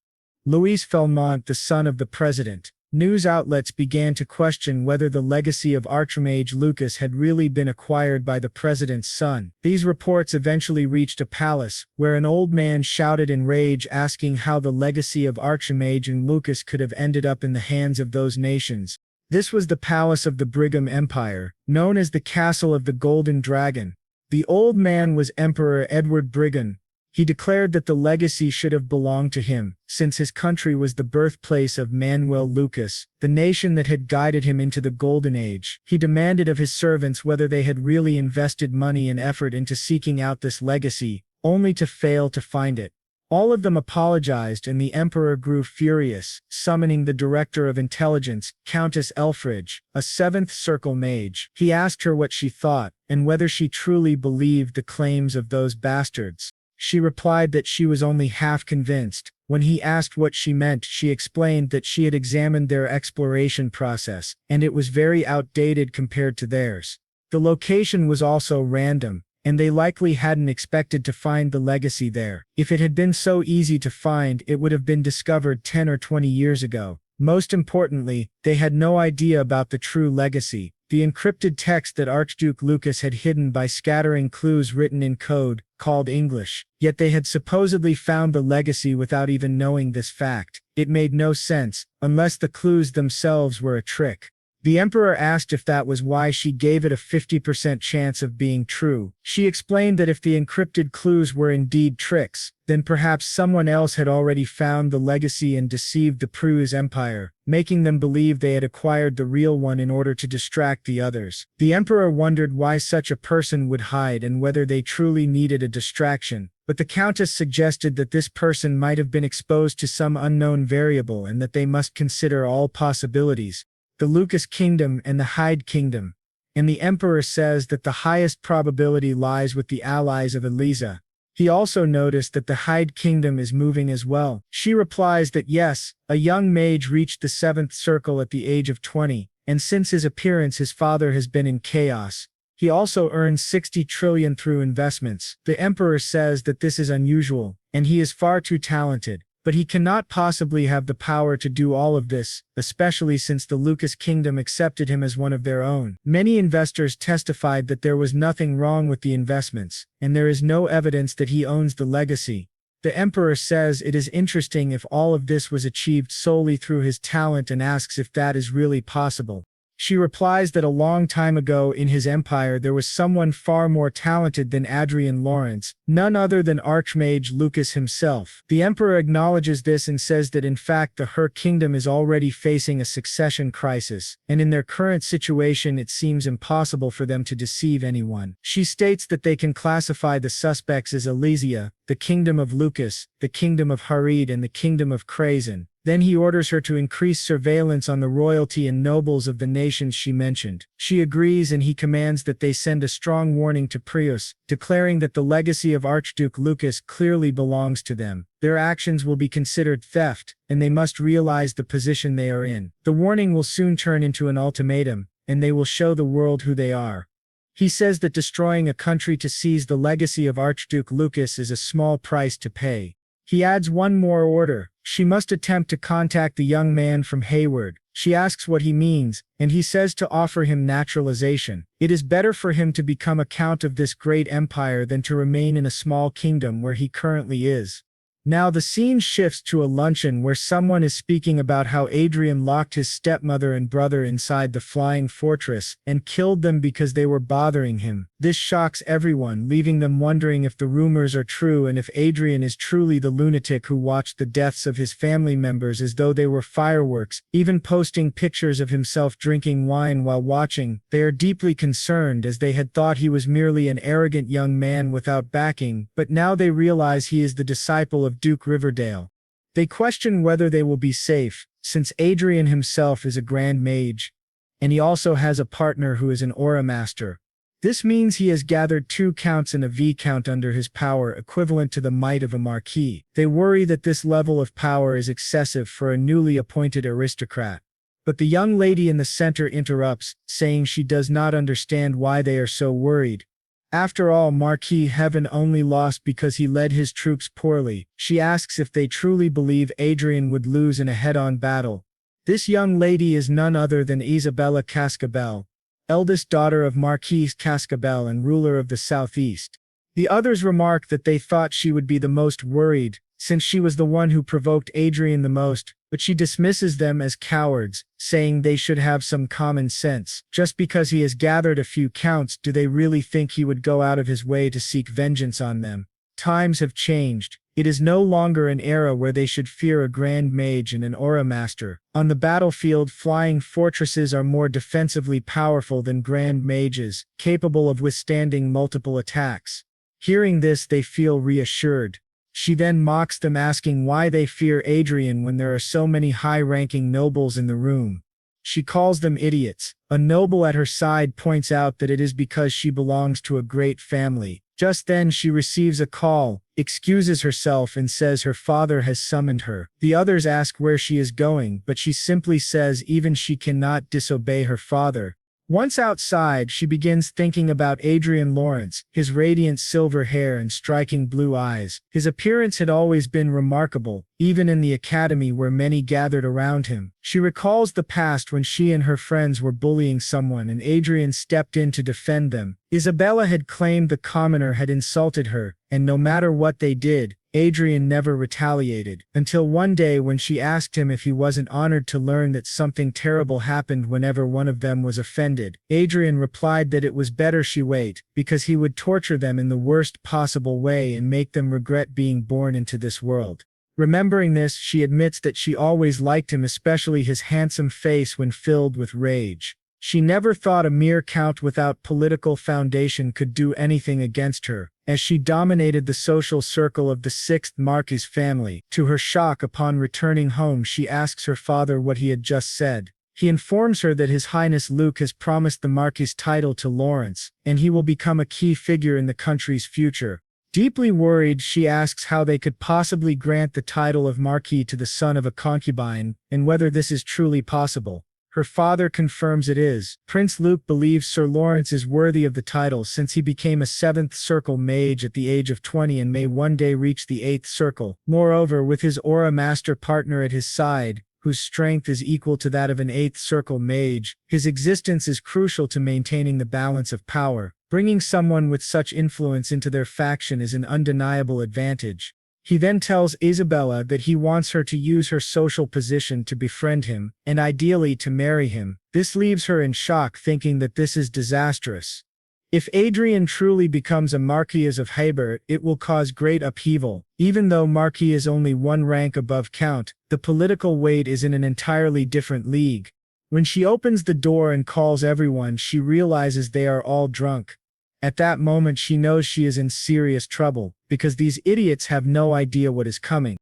Louis Felmont, the son of the president. News outlets began to question whether the legacy of Archmage Lucas had really been acquired by the president's son. These reports eventually reached a palace, where an old man shouted in rage asking how the legacy of Archmage and Lucas could have ended up in the hands of those nations. This was the palace of the Brigham Empire, known as the Castle of the Golden Dragon. The old man was Emperor Edward Brigham. He declared that the legacy should have belonged to him, since his country was the birthplace of Manuel Lucas, the nation that had guided him into the Golden Age. He demanded of his servants whether they had really invested money and effort into seeking out this legacy, only to fail to find it. All of them apologized, and the emperor grew furious, summoning the director of intelligence, Countess Elfridge, a 7th circle mage. He asked her what she thought, and whether she truly believed the claims of those bastards. She replied that she was only half convinced. When he asked what she meant, she explained that she had examined their exploration process, and it was very outdated compared to theirs. The location was also random, and they likely hadn't expected to find the legacy there. If it had been so easy to find, it would have been discovered 10 or 20 years ago. Most importantly, they had no idea about the true legacy, the encrypted text that Archduke Lucas had hidden by scattering clues written in code, called English. Yet they had supposedly found the legacy without even knowing this fact. It made no sense, unless the clues themselves were a trick. The emperor asked if that was why she gave it a 50% chance of being true. She explained that if the encrypted clues were indeed tricks, then perhaps someone else had already found the legacy and deceived the Prios Empire, making them believe they had acquired the real one in order to distract the others. The emperor wondered why such a person would hide and whether they truly needed a distraction, but the countess suggested that this person might have been exposed to some unknown variable and that they must consider all possibilities. The Lucas Kingdom and the Hyde Kingdom. And the emperor says that the highest probability lies with the allies of Eliza. He also noticed that the Hyde Kingdom is moving as well. She replies that yes, a young mage reached the 7th circle at the age of 20, and since his appearance his father has been in chaos. He also earns 60 trillion through investments. The emperor says that this is unusual, and he is far too talented. But he cannot possibly have the power to do all of this, especially since the Lucas Kingdom accepted him as one of their own. Many investors testified that there was nothing wrong with the investments, and there is no evidence that he owns the legacy. The emperor says it is interesting if all of this was achieved solely through his talent and asks if that is really possible. She replies that a long time ago in his empire there was someone far more talented than Adrian Lawrence, none other than Archmage Lucas himself. The emperor acknowledges this and says that in fact the Her kingdom is already facing a succession crisis, and in their current situation it seems impossible for them to deceive anyone. She states that they can classify the suspects as Elysia, the kingdom of Lucas, the kingdom of Harid and the kingdom of Krazen. Then he orders her to increase surveillance on the royalty and nobles of the nations she mentioned. She agrees and he commands that they send a strong warning to Prius, declaring that the legacy of Archduke Lucas clearly belongs to them. Their actions will be considered theft, and they must realize the position they are in. The warning will soon turn into an ultimatum, and they will show the world who they are. He says that destroying a country to seize the legacy of Archduke Lucas is a small price to pay. He adds one more order. She must attempt to contact the young man from Hayward. She asks what he means, and he says to offer him naturalization. It is better for him to become a count of this great empire than to remain in a small kingdom where he currently is. Now the scene shifts to a luncheon where someone is speaking about how Adrien locked his stepmother and brother inside the flying fortress and killed them because they were bothering him. This shocks everyone, leaving them wondering if the rumors are true and if Adrien is truly the lunatic who watched the deaths of his family members as though they were fireworks, even posting pictures of himself drinking wine while watching. They are deeply concerned as they had thought he was merely an arrogant young man without backing, but now they realize he is the disciple of Duke Riverdale. They question whether they will be safe, since Adrien himself is a Grand Mage, and he also has a partner who is an Aura Master. This means he has gathered 2 counts and a viscount under his power equivalent to the might of a marquee. They worry that this level of power is excessive for a newly appointed aristocrat. But the young lady in the center interrupts, saying she does not understand why they are so worried. After all, Marquis Heaven only lost because he led his troops poorly. She asks if they truly believe Adrien would lose in a head-on battle. This young lady is none other than Isabella Cascabel, eldest daughter of Marquis Cascabel and ruler of the southeast. The others remark that they thought she would be the most worried, since she was the one who provoked Adrien the most, but she dismisses them as cowards, saying they should have some common sense. Just because he has gathered a few counts, do they really think he would go out of his way to seek vengeance on them? Times have changed. It is no longer an era where they should fear a Grand Mage and an Aura Master. On the battlefield, flying fortresses are more defensively powerful than Grand Mages, capable of withstanding multiple attacks. Hearing this, they feel reassured. She then mocks them, asking why they fear Adrien when there are so many high-ranking nobles in the room. She calls them idiots. A noble at her side points out that it is because she belongs to a great family. Just then she receives a call, excuses herself and says her father has summoned her. The others ask where she is going, but she simply says even she cannot disobey her father. Once outside, she begins thinking about Adrian Lawrence, his radiant silver hair and striking blue eyes. His appearance had always been remarkable, even in the academy where many gathered around him. She recalls the past when she and her friends were bullying someone and Adrien stepped in to defend them. Isabella had claimed the commoner had insulted her, and no matter what they did, Adrien never retaliated, until one day when she asked him if he wasn't honored to learn that something terrible happened whenever one of them was offended. Adrien replied that it was better she wait, because he would torture them in the worst possible way and make them regret being born into this world. Remembering this, she admits that she always liked him, especially his handsome face when filled with rage. She never thought a mere count without political foundation could do anything against her, as she dominated the social circle of the 6th Marquis family. To her shock, upon returning home, she asks her father what he had just said. He informs her that His Highness Luke has promised the Marquis title to Lawrence, and he will become a key figure in the country's future. Deeply worried, she asks how they could possibly grant the title of Marquis to the son of a concubine, and whether this is truly possible. Her father confirms it is. Prince Luke believes Sir Lawrence is worthy of the title since he became a 7th Circle Mage at the age of 20 and may one day reach the 8th Circle. Moreover, with his Aura Master partner at his side, whose strength is equal to that of an 8th Circle Mage, his existence is crucial to maintaining the balance of power. Bringing someone with such influence into their faction is an undeniable advantage. He then tells Isabella that he wants her to use her social position to befriend him, and ideally to marry him. This leaves her in shock, thinking that this is disastrous. If Adrien truly becomes a Marquis of Heber, it will cause great upheaval. Even though Marquis is only one rank above Count, the political weight is in an entirely different league. When she opens the door and calls everyone, she realizes they are all drunk. At that moment she knows she is in serious trouble, because these idiots have no idea what is coming.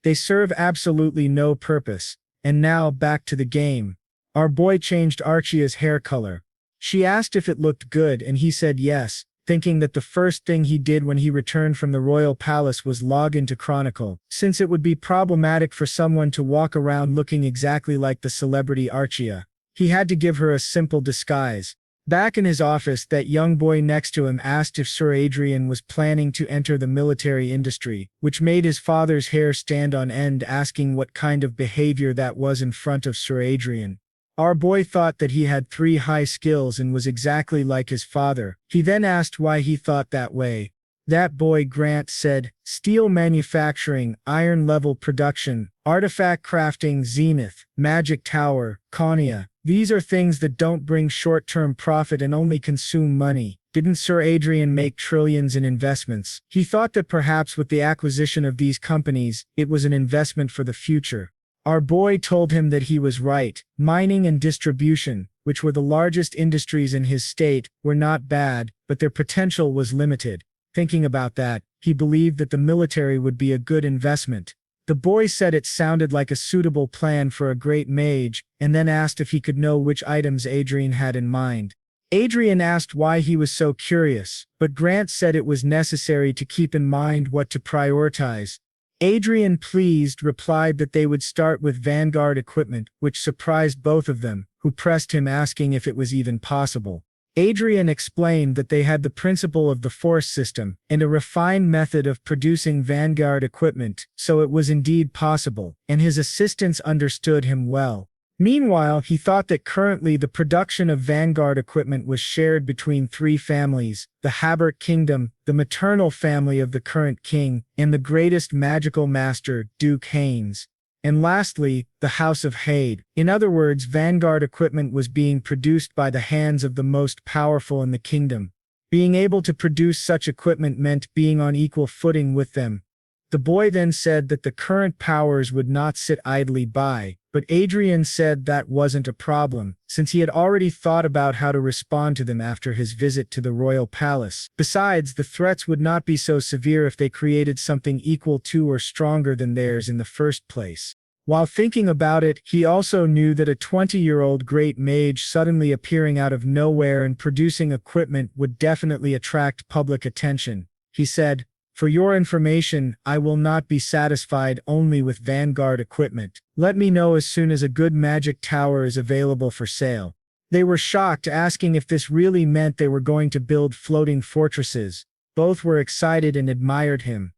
They serve absolutely no purpose. And now back to the game. Our boy changed Arshia's hair color. She asked if it looked good and he said yes, thinking that the first thing he did when he returned from the royal palace was log into Chronicle, since it would be problematic for someone to walk around looking exactly like the celebrity Arshia. He had to give her a simple disguise. Back in his office, that young boy next to him asked if Sir Adrien was planning to enter the military industry, which made his father's hair stand on end, asking what kind of behavior that was in front of Sir Adrien. Our boy thought that he had 3 high skills and was exactly like his father. He then asked why he thought that way. That boy Grant said, steel manufacturing, iron level production, artifact crafting, zenith, magic tower, Konya. These are things that don't bring short-term profit and only consume money. Didn't Sir Adrien make trillions in investments? He thought that perhaps with the acquisition of these companies, it was an investment for the future. Our boy told him that he was right. Mining and distribution, which were the largest industries in his state, were not bad, but their potential was limited. Thinking about that, he believed that the military would be a good investment. The boy said it sounded like a suitable plan for a great mage, and then asked if he could know which items Adrien had in mind. Adrien asked why he was so curious, but Grant said it was necessary to keep in mind what to prioritize. Adrien, pleased, replied that they would start with vanguard equipment, which surprised both of them, who pressed him asking if it was even possible. Adrien explained that they had the principle of the force system and a refined method of producing vanguard equipment, so it was indeed possible, and his assistants understood him well. Meanwhile, he thought that currently the production of vanguard equipment was shared between 3 families: the Habert kingdom, the maternal family of the current king, and the greatest magical master, Duke Haynes. And lastly, the House of Hade. In other words, vanguard equipment was being produced by the hands of the most powerful in the kingdom. Being able to produce such equipment meant being on equal footing with them. The boy then said that the current powers would not sit idly by, but Adrien said that wasn't a problem, since he had already thought about how to respond to them after his visit to the royal palace. Besides, the threats would not be so severe if they created something equal to or stronger than theirs in the first place. While thinking about it, he also knew that a 20-year-old great mage suddenly appearing out of nowhere and producing equipment would definitely attract public attention. He said, "For your information, I will not be satisfied only with vanguard equipment. Let me know as soon as a good magic tower is available for sale." They were shocked, asking if this really meant they were going to build floating fortresses. Both were excited and admired him.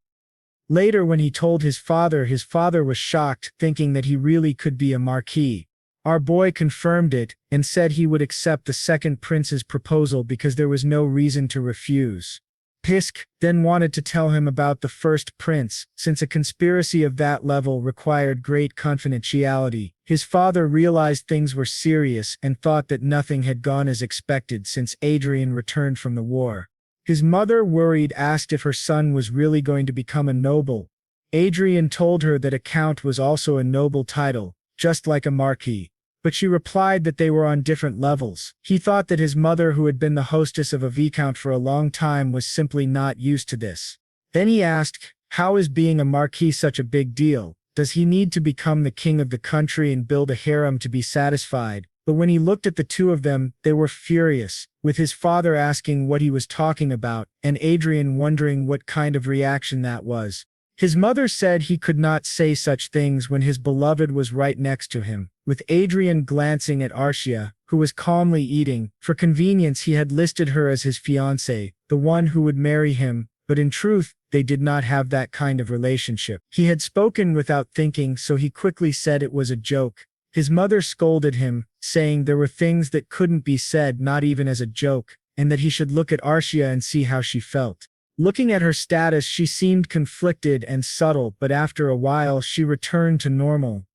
Later, when he told his father was shocked, thinking that he really could be a marquis. Our boy confirmed it, and said he would accept the second prince's proposal because there was no reason to refuse. Pisk then wanted to tell him about the first prince, since a conspiracy of that level required great confidentiality. His father realized things were serious and thought that nothing had gone as expected since Adrien returned from the war. His mother, worried, asked if her son was really going to become a noble. Adrien told her that a count was also a noble title, just like a marquis. But she replied that they were on different levels. He thought that his mother, who had been the hostess of a viscount for a long time, was simply not used to this. Then he asked, how is being a marquis such a big deal? Does he need to become the king of the country and build a harem to be satisfied? But when he looked at the two of them, they were furious, with his father asking what he was talking about, and Adrien wondering what kind of reaction that was. His mother said he could not say such things when his beloved was right next to him, with Adrien glancing at Arshia, who was calmly eating. For convenience, he had listed her as his fiancée, the one who would marry him, but in truth, they did not have that kind of relationship. He had spoken without thinking, so he quickly said it was a joke. His mother scolded him, saying there were things that couldn't be said, not even as a joke, and that he should look at Arshia and see how she felt. Looking at her status, she seemed conflicted and subtle, but after a while she returned to normal.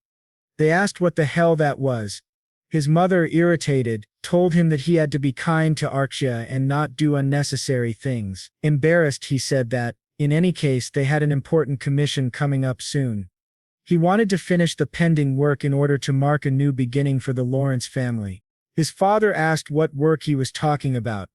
They asked what the hell that was. His mother, irritated, told him that he had to be kind to Arshia and not do unnecessary things. Embarrassed, he said that, in any case, they had an important commission coming up soon. He wanted to finish the pending work in order to mark a new beginning for the Lawrence family. His father asked what work he was talking about.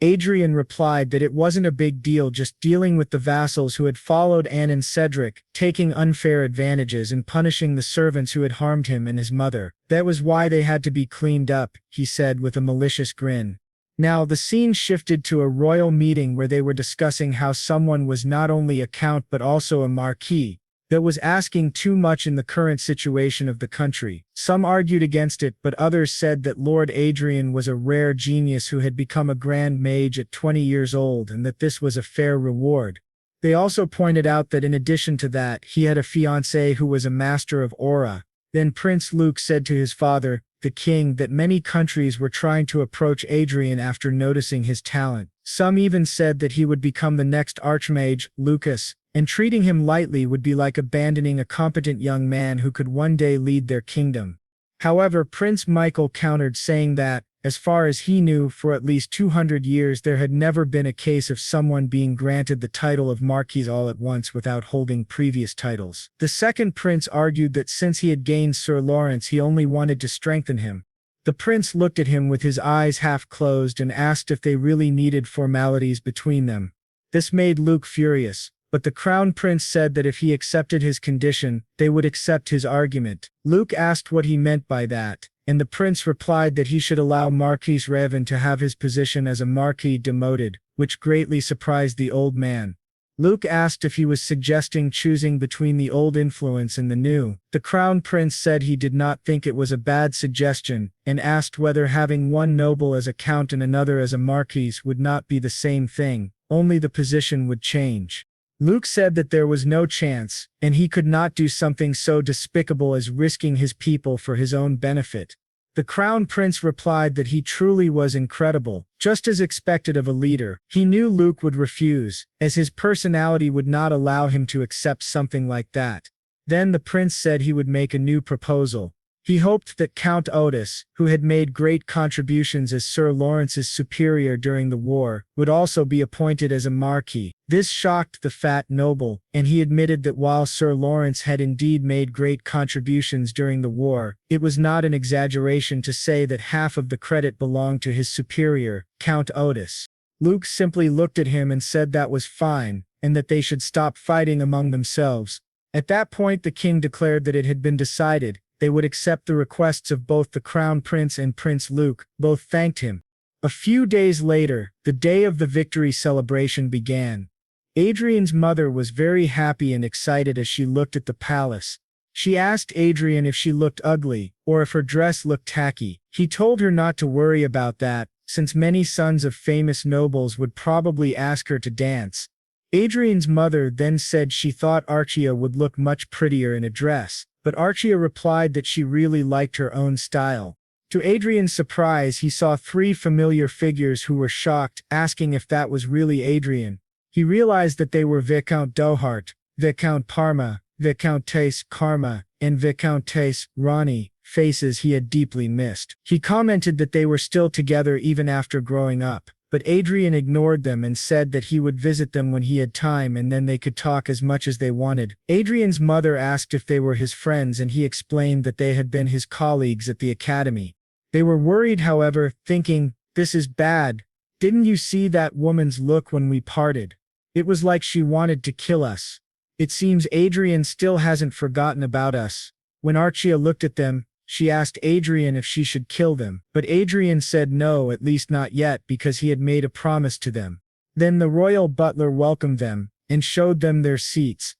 Adrien replied that it wasn't a big deal, just dealing with the vassals who had followed Anne and Cedric, taking unfair advantages and punishing the servants who had harmed him and his mother. That was why they had to be cleaned up, he said with a malicious grin. Now the scene shifted to a royal meeting where they were discussing how someone was not only a count but also a marquee. That was asking too much in the current situation of the country. Some argued against it, but others said that Lord Adrien was a rare genius who had become a grand mage at 20 years old and that this was a fair reward. They also pointed out that in addition to that, he had a fiancée who was a master of aura. Then Prince Luke said to his father, the king, that many countries were trying to approach Adrien after noticing his talent. Some even said that he would become the next archmage, Lucas, and treating him lightly would be like abandoning a competent young man who could one day lead their kingdom. However, Prince Michael countered, saying that, as far as he knew, for at least 200 years there had never been a case of someone being granted the title of marquis all at once without holding previous titles. The second prince argued that since he had gained Sir Lawrence, he only wanted to strengthen him. The prince looked at him with his eyes half closed and asked if they really needed formalities between them. This made Luke furious. But the crown prince said that if he accepted his condition, they would accept his argument. Luke asked what he meant by that, and the prince replied that he should allow Marquis Raven to have his position as a marquis demoted, which greatly surprised the old man. Luke asked if he was suggesting choosing between the old influence and the new. The crown prince said he did not think it was a bad suggestion, and asked whether having one noble as a count and another as a marquis would not be the same thing, only the position would change. Luke said that there was no chance, and he could not do something so despicable as risking his people for his own benefit. The crown prince replied that he truly was incredible, just as expected of a leader. He knew Luke would refuse, as his personality would not allow him to accept something like that. Then the prince said he would make a new proposal. He hoped that Count Otis, who had made great contributions as Sir Lawrence's superior during the war, would also be appointed as a marquis. This shocked the fat noble, and he admitted that while Sir Lawrence had indeed made great contributions during the war, it was not an exaggeration to say that half of the credit belonged to his superior, Count Otis. Luke simply looked at him and said that was fine, and that they should stop fighting among themselves. At that point the king declared that it had been decided. They would accept the requests of both the Crown Prince and Prince Luke. Both thanked him. A few days later, the day of the victory celebration began. Adrien's mother was very happy and excited as she looked at the palace. She asked Adrien if she looked ugly, or if her dress looked tacky. He told her not to worry about that, since many sons of famous nobles would probably ask her to dance. Adrien's mother then said she thought Arshia would look much prettier in a dress. But Arshia replied that she really liked her own style. To Adrien's surprise, he saw 3 familiar figures who were shocked, asking if that was really Adrien. He realized that they were Viscount Dohart, Viscount Parma, Viscountess Karma, and Viscountess Ronnie, faces he had deeply missed. He commented that they were still together even after growing up. But Adrien ignored them and said that he would visit them when he had time and then they could talk as much as they wanted. Adrien's mother asked if they were his friends and he explained that they had been his colleagues at the academy. They were worried, however, thinking, "This is bad. Didn't you see that woman's look when we parted? It was like she wanted to kill us. It seems Adrien still hasn't forgotten about us." When Arshia looked at them, she asked Adrien if she should kill them, but Adrien said no, at least not yet, because he had made a promise to them. Then the royal butler welcomed them, and showed them their seats.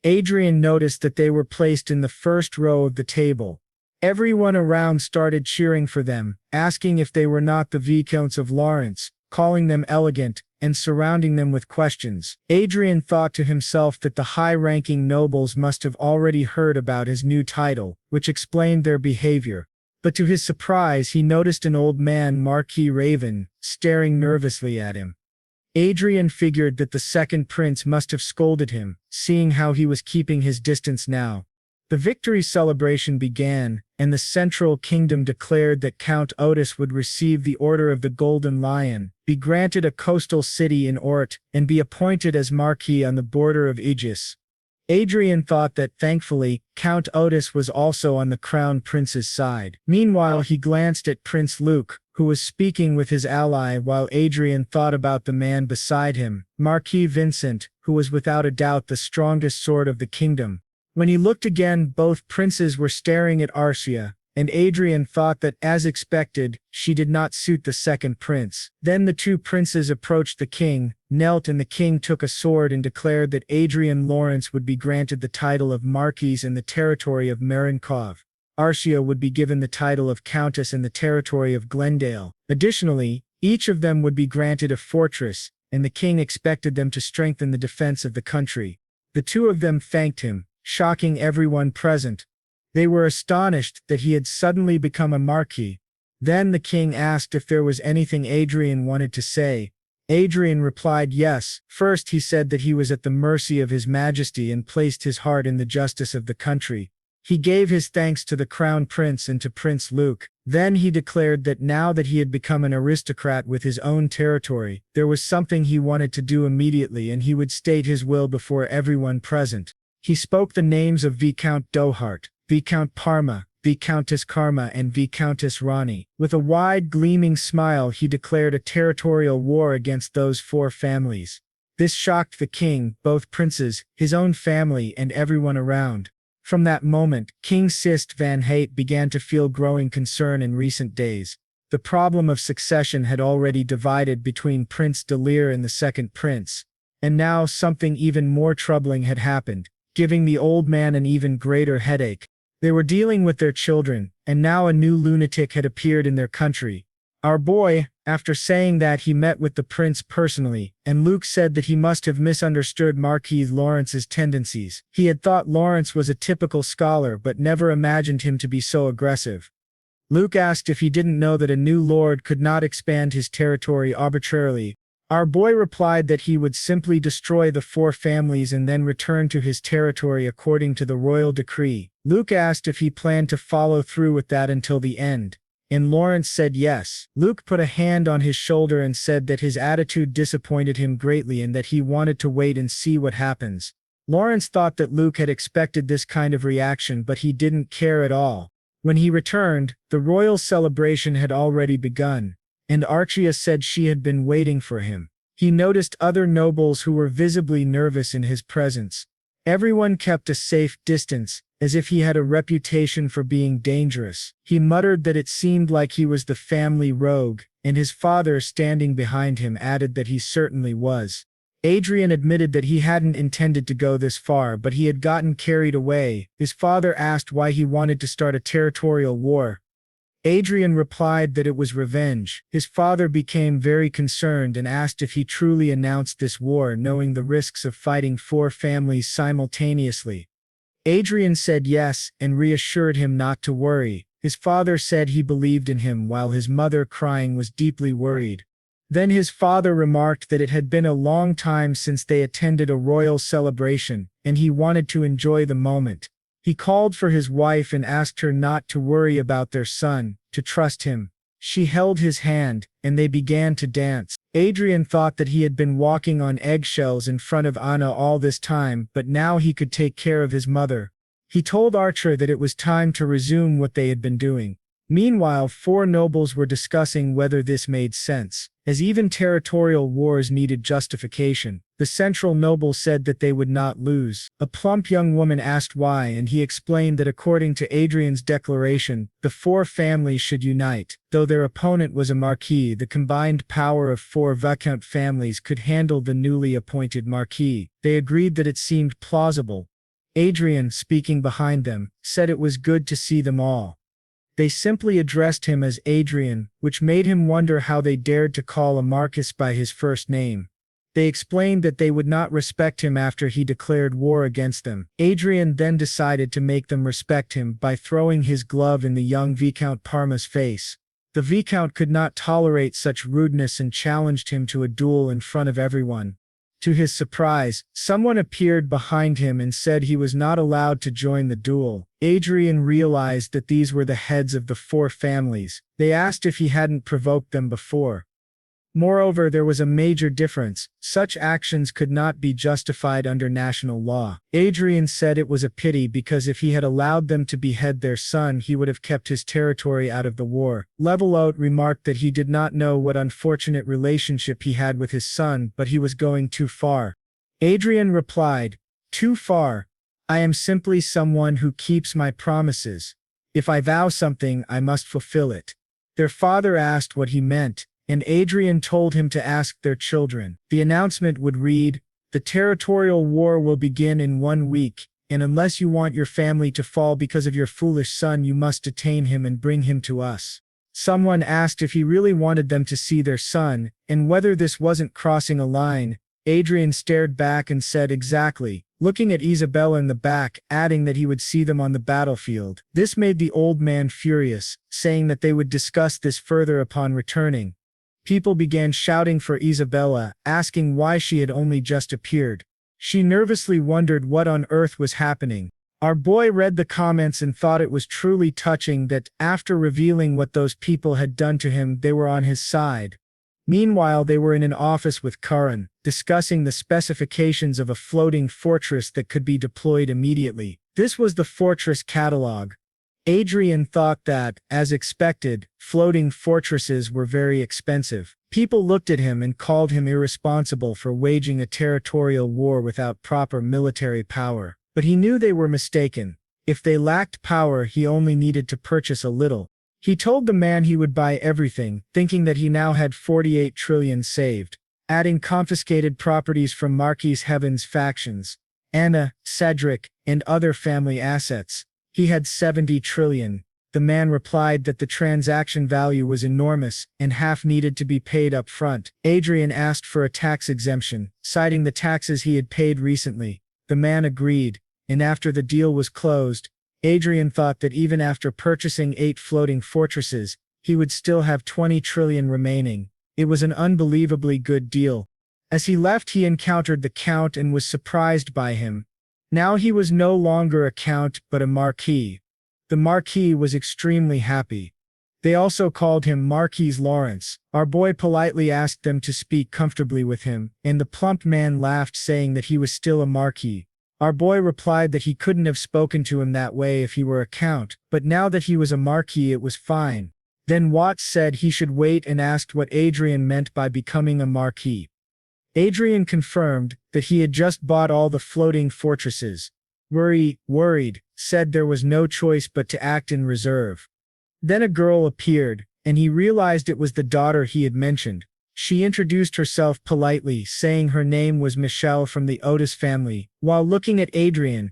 Adrien noticed that they were placed in the first row of the table. Everyone around started cheering for them, asking if they were not the Viscounts of Lawrence, calling them elegant, and surrounding them with questions. Adrien thought to himself that the high-ranking nobles must have already heard about his new title, which explained their behavior. But to his surprise, he noticed an old man, Marquis Raven, staring nervously at him. Adrien figured that the second prince must have scolded him, seeing how he was keeping his distance now. The victory celebration began, and the central kingdom declared that Count Otis would receive the Order of the Golden Lion, be granted a coastal city in Ort, and be appointed as marquee on the border of Aegis. Adrien thought that, thankfully, Count Otis was also on the crown prince's side. Meanwhile, he glanced at Prince Luke, who was speaking with his ally while Adrien thought about the man beside him, Marquis Vincent, who was without a doubt the strongest sword of the kingdom. When he looked again, both princes were staring at Arshia, and Adrien thought that, as expected, she did not suit the second prince. Then the two princes approached the king, knelt, and the king took a sword and declared that Adrian Lawrence would be granted the title of Marquis in the territory of Marinkov. Arshia would be given the title of Countess in the territory of Glendale. Additionally, each of them would be granted a fortress, and the king expected them to strengthen the defense of the country. The two of them thanked him, shocking everyone present. They were astonished that he had suddenly become a marquis. Then the king asked if there was anything Adrien wanted to say. Adrien replied yes. First he said that he was at the mercy of his majesty and placed his heart in the justice of the country. He gave his thanks to the crown prince and to Prince Luke. Then he declared that now that he had become an aristocrat with his own territory, there was something he wanted to do immediately, and he would state his will before everyone present. He spoke the names of Viscount Dohart, Viscount Parma, Viscountess Karma, and Viscountess Rani. With a wide gleaming smile, he declared a territorial war against those four families. This shocked the king, both princes, his own family, and everyone around. From that moment, King Sist van Hayt began to feel growing concern in recent days. The problem of succession had already divided between Prince de Lear and the second prince. And now something even more troubling had happened, giving the old man an even greater headache. They were dealing with their children, and now a new lunatic had appeared in their country. Our boy, after saying that, he met with the prince personally, and Luke said that he must have misunderstood Marquis Lawrence's tendencies. He had thought Lawrence was a typical scholar but never imagined him to be so aggressive. Luke asked if he didn't know that a new lord could not expand his territory arbitrarily. Our boy replied that he would simply destroy the four families and then return to his territory according to the royal decree. Luke asked if he planned to follow through with that until the end, and Lawrence said yes. Luke put a hand on his shoulder and said that his attitude disappointed him greatly and that he wanted to wait and see what happens. Lawrence thought that Luke had expected this kind of reaction, but he didn't care at all. When he returned, the royal celebration had already begun, and Arshia said she had been waiting for him. He noticed other nobles who were visibly nervous in his presence. Everyone kept a safe distance, as if he had a reputation for being dangerous. He muttered that it seemed like he was the family rogue, and his father, standing behind him, added that he certainly was. Adrien admitted that he hadn't intended to go this far, but he had gotten carried away. His father asked why he wanted to start a territorial war. Adrien replied that it was revenge. His father became very concerned and asked if he truly announced this war, knowing the risks of fighting four families simultaneously. Adrien said yes and reassured him not to worry. His father said he believed in him, while his mother, crying, was deeply worried. Then his father remarked that it had been a long time since they attended a royal celebration, and he wanted to enjoy the moment. He called for his wife and asked her not to worry about their son, to trust him. She held his hand, and they began to dance. Adrien thought that he had been walking on eggshells in front of Anna all this time, but now he could take care of his mother. He told Archer that it was time to resume what they had been doing. Meanwhile, four nobles were discussing whether this made sense, as even territorial wars needed justification. The central noble said that they would not lose. A plump young woman asked why, and he explained that according to Adrien's declaration, the four families should unite. Though their opponent was a marquis, the combined power of four viscount families could handle the newly appointed marquis. They agreed that it seemed plausible. Adrien, speaking behind them, said it was good to see them all. They simply addressed him as Adrien, which made him wonder how they dared to call a marquis by his first name. They explained that they would not respect him after he declared war against them. Adrien then decided to make them respect him by throwing his glove in the young Viscount Parma's face. The Viscount could not tolerate such rudeness and challenged him to a duel in front of everyone. To his surprise, someone appeared behind him and said he was not allowed to join the duel. Adrien realized that these were the heads of the 4 families. They asked if he hadn't provoked them before. Moreover, there was a major difference. Such actions could not be justified under national law. Adrien said it was a pity because if he had allowed them to behead their son, he would have kept his territory out of the war. Levelout remarked that he did not know what unfortunate relationship he had with his son, but he was going too far. Adrien replied, "Too far? I am simply someone who keeps my promises. If I vow something, I must fulfill it." Their father asked what he meant, and Adrien told him to ask their children. The announcement would read, "The Territorial War will begin in 1 week, and unless you want your family to fall because of your foolish son, you must detain him and bring him to us." Someone asked if he really wanted them to see their son, and whether this wasn't crossing a line. Adrien stared back and said exactly, looking at Isabella in the back, adding that he would see them on the battlefield. This made the old man furious, saying that they would discuss this further upon returning. People began shouting for Isabella, asking why she had only just appeared. She nervously wondered what on earth was happening. Our boy read the comments and thought it was truly touching that, after revealing what those people had done to him, they were on his side. Meanwhile, they were in an office with Karan, discussing the specifications of a floating fortress that could be deployed immediately. This was the fortress catalog. Adrien thought that, as expected, floating fortresses were very expensive. People looked at him and called him irresponsible for waging a territorial war without proper military power. But he knew they were mistaken. If they lacked power, he only needed to purchase a little. He told the man he would buy everything, thinking that he now had 48 trillion saved, adding confiscated properties from Marquis Heaven's factions, Anna, Cedric, and other family assets. He had 70 trillion. The man replied that the transaction value was enormous, and half needed to be paid up front. Adrien asked for a tax exemption, citing the taxes he had paid recently. The man agreed, and after the deal was closed, Adrien thought that even after purchasing 8 floating fortresses, he would still have 20 trillion remaining. It was an unbelievably good deal. As he left, he encountered the Count and was surprised by him. Now he was no longer a count but a marquee. The marquis was extremely happy. They also called him Marquis Lawrence. Our boy politely asked them to speak comfortably with him, and the plump man laughed, saying that he was still a marquis. Our boy replied that he couldn't have spoken to him that way if he were a count, but now that he was a marquis it was fine. Then Watts said he should wait and asked what Adrien meant by becoming a marquis. Adrien confirmed that he had just bought all the floating fortresses. Worried, said there was no choice but to act in reserve. Then a girl appeared, and he realized it was the daughter he had mentioned. She introduced herself politely, saying her name was Michelle from the Otis family. While looking at Adrien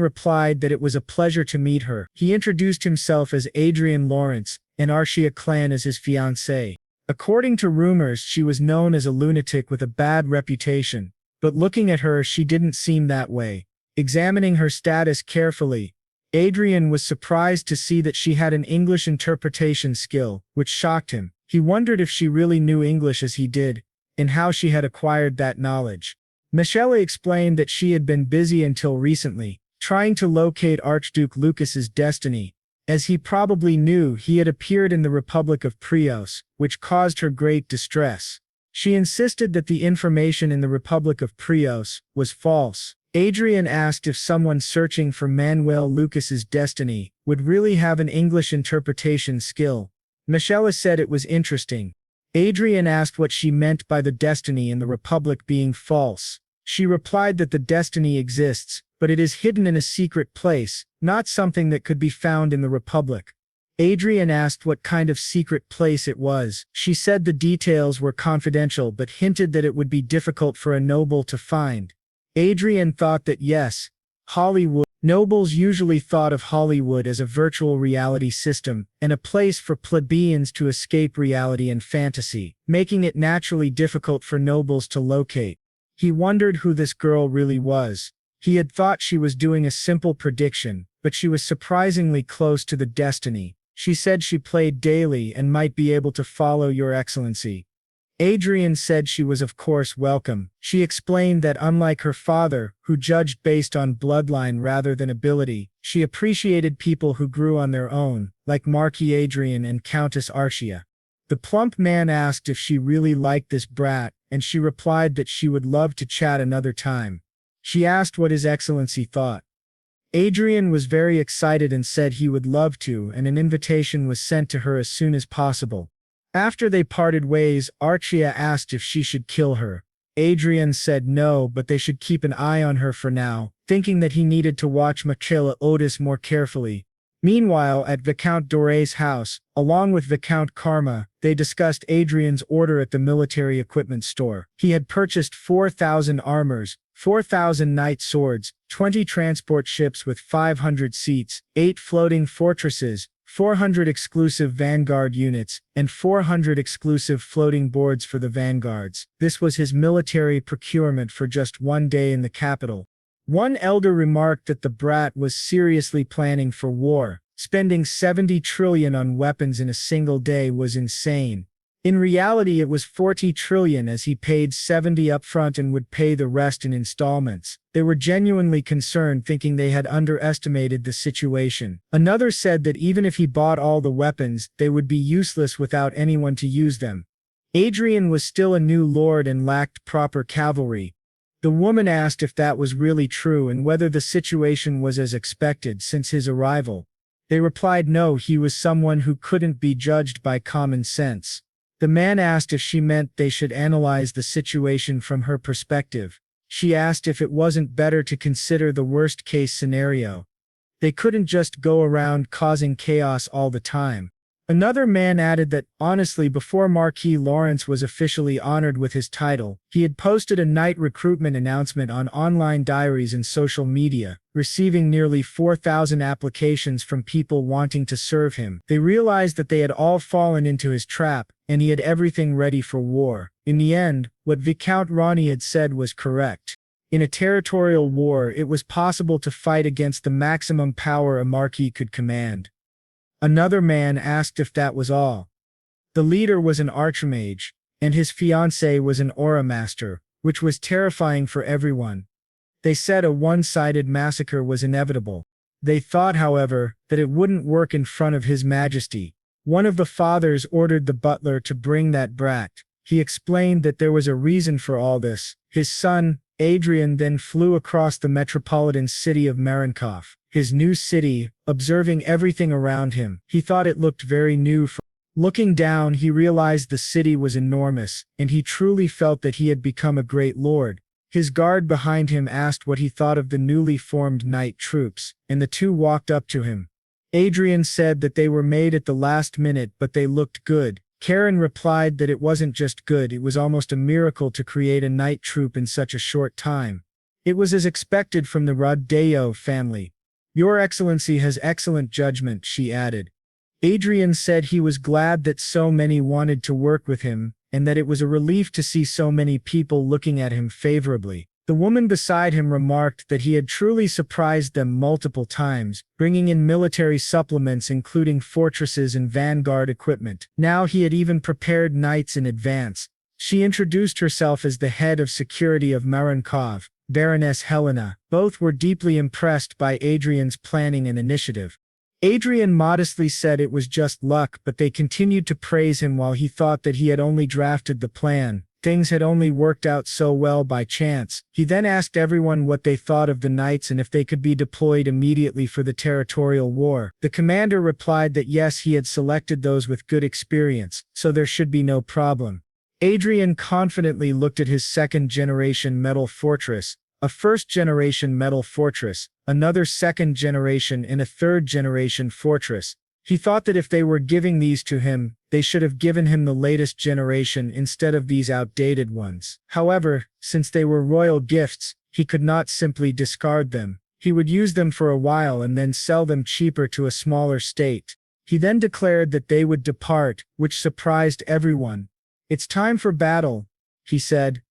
replied that it was a pleasure to meet her. He introduced himself as Adrian Lawrence, and Arshia clan as his fiancée. According to rumors, she was known as a lunatic with a bad reputation, but looking at her, she didn't seem that way. Examining her status carefully, Adrien was surprised to see that she had an English interpretation skill, which shocked him. He wondered if she really knew English as he did, and how she had acquired that knowledge. Michelle explained that she had been busy until recently, trying to locate Archduke Lucas's destiny. As he probably knew, he had appeared in the Republic of Prios, which caused her great distress. She insisted that the information in the Republic of Prios was false. Adrien asked if someone searching for Manuel Lucas's destiny would really have an English interpretation skill. Michelle said it was interesting. Adrien asked what she meant by the destiny in the Republic being false. She replied that the destiny exists, but it is hidden in a secret place, not something that could be found in the Republic. Adrien asked what kind of secret place it was. She said the details were confidential but hinted that it would be difficult for a noble to find. Adrien thought that yes, Hollywood. Nobles usually thought of Hollywood as a virtual reality system and a place for plebeians to escape reality and fantasy, making it naturally difficult for nobles to locate. He wondered who this girl really was. He had thought she was doing a simple prediction, but she was surprisingly close to the destiny. She said she played daily and might be able to follow your excellency. Adrien said she was of course welcome. She explained that unlike her father, who judged based on bloodline rather than ability, she appreciated people who grew on their own, like Marquis Adrien and Countess Arshia. The plump man asked if she really liked this brat, and she replied that she would love to chat another time. She asked what His Excellency thought. Adrien was very excited and said he would love to, and an invitation was sent to her as soon as possible. After they parted ways, Arshia asked if she should kill her. Adrien said no, but they should keep an eye on her for now, thinking that he needed to watch Michaela Otis more carefully. Meanwhile, at Viscount Dore's house, along with Viscount Karma, they discussed Adrien's order at the military equipment store. He had purchased 4,000 armors, 4,000 knight swords, 20 transport ships with 500 seats, 8 floating fortresses, 400 exclusive vanguard units, and 400 exclusive floating boards for the vanguards. This was his military procurement for just one day in the capital. One elder remarked that the brat was seriously planning for war. Spending 70 trillion on weapons in a single day was insane. In reality, it was 40 trillion, as he paid 70 upfront and would pay the rest in installments. They were genuinely concerned, thinking they had underestimated the situation. Another said that even if he bought all the weapons, they would be useless without anyone to use them. Adrien was still a new lord and lacked proper cavalry. The woman asked if that was really true and whether the situation was as expected since his arrival. They replied no, he was someone who couldn't be judged by common sense. The man asked if she meant they should analyze the situation from her perspective. She asked if it wasn't better to consider the worst-case scenario. They couldn't just go around causing chaos all the time. Another man added that, honestly, before Marquis Lawrence was officially honored with his title, he had posted a knight recruitment announcement on online diaries and social media, receiving nearly 4,000 applications from people wanting to serve him. They realized that they had all fallen into his trap, and he had everything ready for war. In the end, what Viscount Ronnie had said was correct. In a territorial war, it was possible to fight against the maximum power a marquis could command. Another man asked if that was all. The leader was an archmage, and his fiancée was an aura master, which was terrifying for everyone. They said a one-sided massacre was inevitable. They thought, however, that it wouldn't work in front of His Majesty. One of the fathers ordered the butler to bring that brat. He explained that there was a reason for all this. His son, Adrien, then flew across the metropolitan city of Marinkov, his new city, observing everything around him. He thought it looked very new. Looking down, he realized the city was enormous, and he truly felt that he had become a great lord. His guard behind him asked what he thought of the newly formed knight troops, and the two walked up to him. Adrien said that they were made at the last minute, but they looked good. Karen replied that it wasn't just good, it was almost a miracle to create a knight troop in such a short time. It was as expected from the Rodeo family. Your Excellency has excellent judgment, she added. Adrien said he was glad that so many wanted to work with him, and that it was a relief to see so many people looking at him favorably. The woman beside him remarked that he had truly surprised them multiple times, bringing in military supplements including fortresses and vanguard equipment. Now he had even prepared knights in advance. She introduced herself as the head of security of Marinkov, Baroness Helena. Both were deeply impressed by Adrien's planning and initiative. Adrien modestly said it was just luck, but they continued to praise him while he thought that he had only drafted the plan. Things had only worked out so well by chance. He then asked everyone what they thought of the knights and if they could be deployed immediately for the territorial war. The commander replied that yes, he had selected those with good experience, so there should be no problem. Adrien confidently looked at his second-generation metal fortress, a first-generation metal fortress, another second-generation and a third-generation fortress. He thought that if they were giving these to him, they should have given him the latest generation instead of these outdated ones. However, since they were royal gifts, he could not simply discard them. He would use them for a while and then sell them cheaper to a smaller state. He then declared that they would depart, which surprised everyone. "It's time for battle," he said.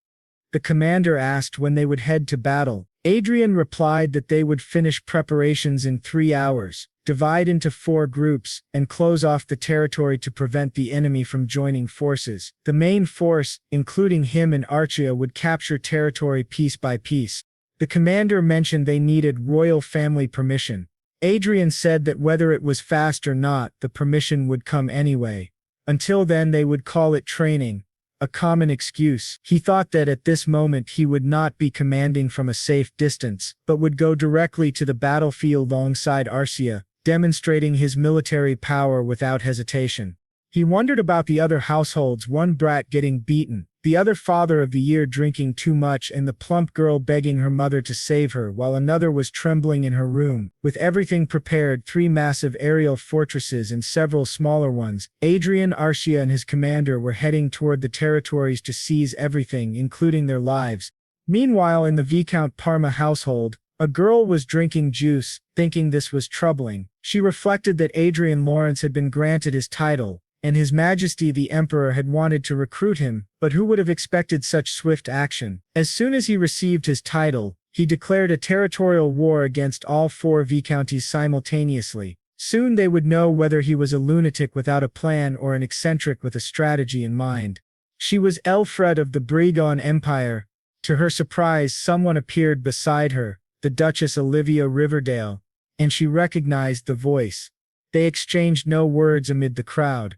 The commander asked when they would head to battle. Adrien replied that they would finish preparations in 3 hours. divide into 4 groups, and close off the territory to prevent the enemy from joining forces. The main force, including him and Arshia, would capture territory piece by piece. The commander mentioned they needed royal family permission. Adrien said that whether it was fast or not, the permission would come anyway. Until then they would call it training, a common excuse. He thought that at this moment he would not be commanding from a safe distance, but would go directly to the battlefield alongside Arshia, demonstrating his military power without hesitation. He wondered about the other households, one brat getting beaten, the other father of the year drinking too much, and the plump girl begging her mother to save her while another was trembling in her room. With everything prepared, 3 massive aerial fortresses and several smaller ones, Adrien, Arshia and his commander were heading toward the territories to seize everything, including their lives. Meanwhile, in the Viscount Parma household, a girl was drinking juice, thinking this was troubling. She reflected that Adrian Lawrence had been granted his title, and His Majesty the Emperor had wanted to recruit him, but who would have expected such swift action? As soon as he received his title, he declared a territorial war against all 4 viscounties simultaneously. Soon they would know whether he was a lunatic without a plan or an eccentric with a strategy in mind. She was Elfred of the Bregon Empire. To her surprise, someone appeared beside her, the Duchess Olivia Riverdale, and she recognized the voice. They exchanged no words amid the crowd.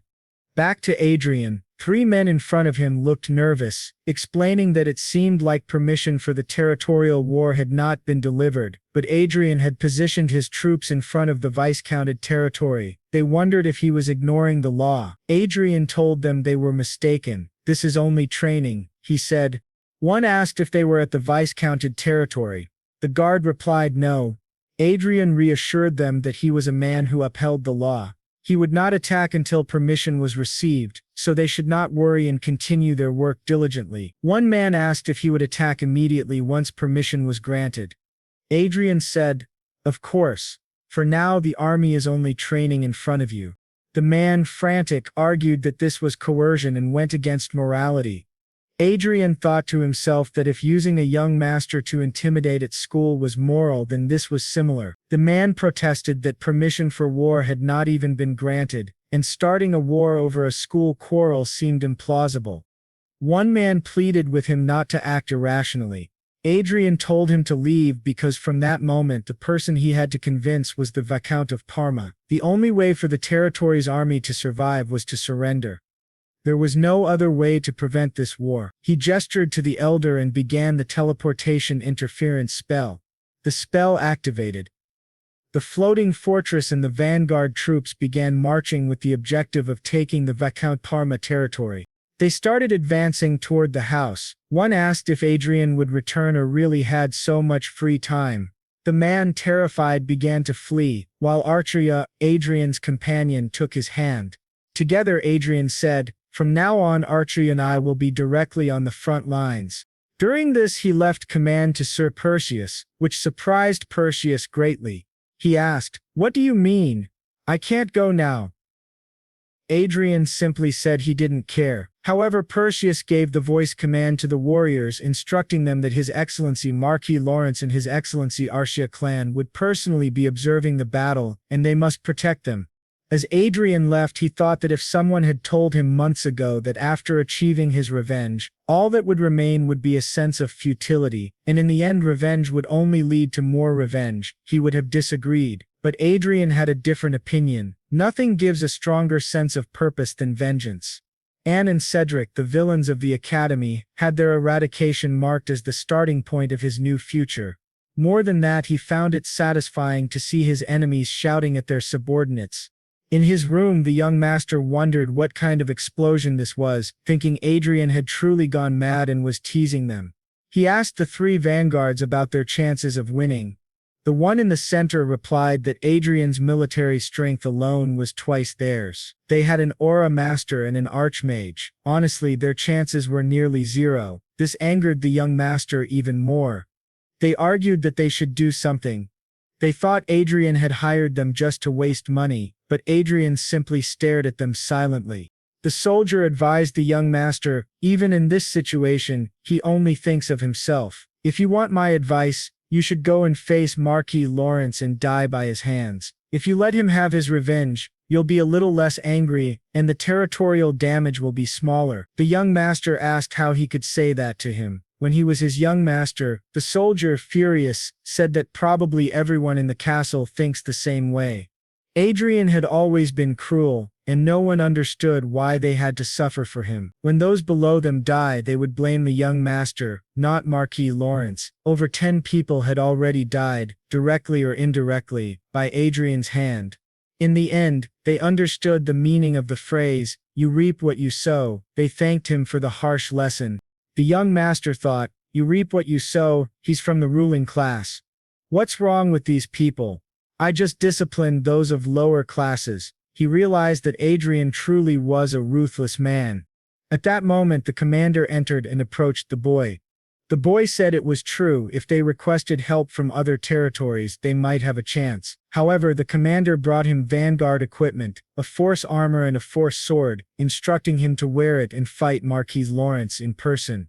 Back to Adrien. 3 men in front of him looked nervous, explaining that it seemed like permission for the territorial war had not been delivered, but Adrien had positioned his troops in front of the viscounted territory. They wondered if he was ignoring the law. Adrien told them they were mistaken. This is only training, he said. One asked if they were at the viscounted territory. The guard replied no. Adrien reassured them that he was a man who upheld the law. He would not attack until permission was received, so they should not worry and continue their work diligently. One man asked if he would attack immediately once permission was granted. Adrien said, "Of course. For now the army is only training in front of you." The man, frantic, argued that this was coercion and went against morality. Adrien thought to himself that if using a young master to intimidate at school was moral, then this was similar. The man protested that permission for war had not even been granted, and starting a war over a school quarrel seemed implausible. One man pleaded with him not to act irrationally. Adrien told him to leave because from that moment the person he had to convince was the Viscount of Parma. The only way for the territory's army to survive was to surrender. There was no other way to prevent this war. He gestured to the elder and began the teleportation interference spell. The spell activated. The floating fortress and the vanguard troops began marching with the objective of taking the Viscount Parma territory. They started advancing toward the house. One asked if Adrien would return or really had so much free time. The man, terrified, began to flee, while Arshia, Adrien's companion, took his hand. Together, Adrien said, "From now on, Arshia and I will be directly on the front lines." During this he left command to Sir Perseus, which surprised Perseus greatly. He asked, "What do you mean? I can't go now." Adrien simply said he didn't care. However, Perseus gave the voice command to the warriors, instructing them that His Excellency Marquis Lawrence and His Excellency Arshia clan would personally be observing the battle, and they must protect them. As Adrien left, he thought that if someone had told him months ago that after achieving his revenge, all that would remain would be a sense of futility, and in the end revenge would only lead to more revenge, he would have disagreed. But Adrien had a different opinion. Nothing gives a stronger sense of purpose than vengeance. Anne and Cedric, the villains of the Academy, had their eradication marked as the starting point of his new future. More than that, he found it satisfying to see his enemies shouting at their subordinates. In his room, the young master wondered what kind of explosion this was, thinking Adrien had truly gone mad and was teasing them. He asked the 3 vanguards about their chances of winning. The one in the center replied that Adrien's military strength alone was twice theirs. They had an aura master and an archmage. Honestly, their chances were nearly 0. This angered the young master even more. They argued that they should do something. They thought Adrien had hired them just to waste money, but Adrien simply stared at them silently. The soldier advised the young master, "Even in this situation, he only thinks of himself. If you want my advice, you should go and face Marquis Lawrence and die by his hands. If you let him have his revenge, you'll be a little less angry, and the territorial damage will be smaller." The young master asked how he could say that to him, when he was his young master. The soldier, furious, said that probably everyone in the castle thinks the same way. Adrien had always been cruel, and no one understood why they had to suffer for him. When those below them died, they would blame the young master, not Marquis Lawrence. Over 10 people had already died, directly or indirectly, by Adrien's hand. In the end, they understood the meaning of the phrase, "You reap what you sow." They thanked him for the harsh lesson. The young master thought, "You reap what you sow, he's from the ruling class. What's wrong with these people? I just disciplined those of lower classes." He realized that Adrien truly was a ruthless man. At that moment, the commander entered and approached the boy. The boy said it was true, if they requested help from other territories, they might have a chance. However, the commander brought him vanguard equipment, a force armor and a force sword, instructing him to wear it and fight Marquis Lawrence in person.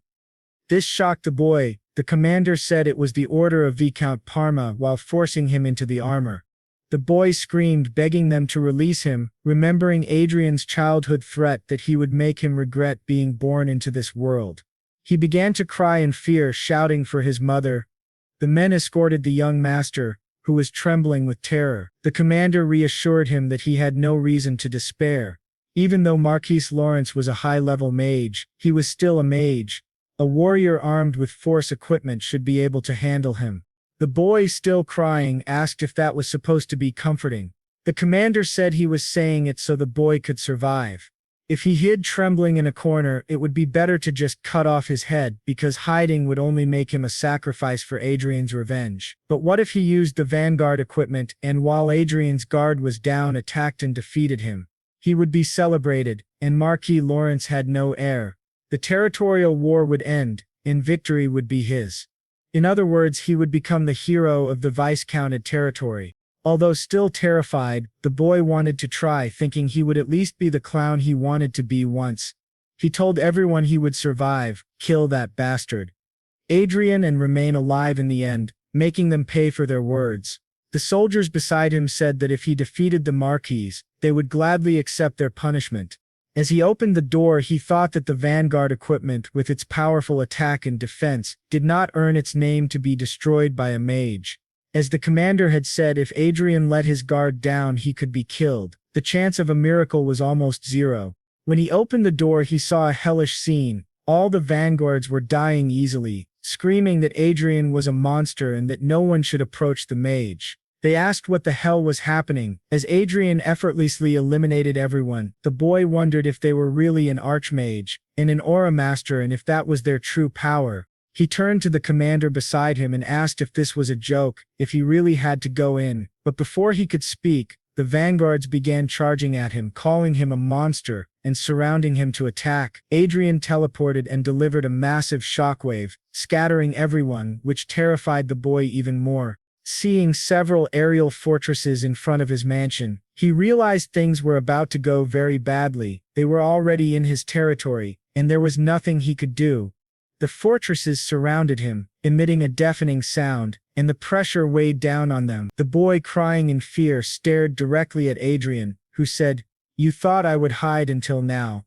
This shocked the boy. The commander said it was the order of Viscount Parma while forcing him into the armor. The boy screamed, begging them to release him, remembering Adrien's childhood threat that he would make him regret being born into this world. He began to cry in fear, shouting for his mother. The men escorted the young master, who was trembling with terror. The commander reassured him that he had no reason to despair. Even though Marquis Lawrence was a high-level mage, he was still a mage. A warrior armed with force equipment should be able to handle him. The boy, still crying, asked if that was supposed to be comforting. The commander said he was saying it so the boy could survive. If he hid trembling in a corner, it would be better to just cut off his head, because hiding would only make him a sacrifice for Adrien's revenge. But what if he used the vanguard equipment and, while Adrien's guard was down, attacked and defeated him? He would be celebrated, and Marquis Lawrence had no heir. The territorial war would end, and victory would be his. In other words, he would become the hero of the viscounted territory. Although still terrified, the boy wanted to try, thinking he would at least be the clown he wanted to be once. He told everyone he would survive, kill that bastard Adrien, and remain alive in the end, making them pay for their words. The soldiers beside him said that if he defeated the Marquis, they would gladly accept their punishment. As he opened the door, he thought that the vanguard equipment, with its powerful attack and defense, did not earn its name to be destroyed by a mage. As the commander had said, if Adrien let his guard down, he could be killed. The chance of a miracle was almost zero. When he opened the door, he saw a hellish scene. All the vanguards were dying easily, screaming that Adrien was a monster and that no one should approach the mage. They asked what the hell was happening. As Adrien effortlessly eliminated everyone, the boy wondered if they were really an archmage and an aura master, and if that was their true power. He turned to the commander beside him and asked if this was a joke, if he really had to go in. But before he could speak, the vanguards began charging at him, calling him a monster, and surrounding him to attack. Adrien teleported and delivered a massive shockwave, scattering everyone, which terrified the boy even more. Seeing several aerial fortresses in front of his mansion, he realized things were about to go very badly. They were already in his territory, and there was nothing he could do. The fortresses surrounded him, emitting a deafening sound, and the pressure weighed down on them. The boy, crying in fear, stared directly at Adrien, who said, "You thought I would hide until now.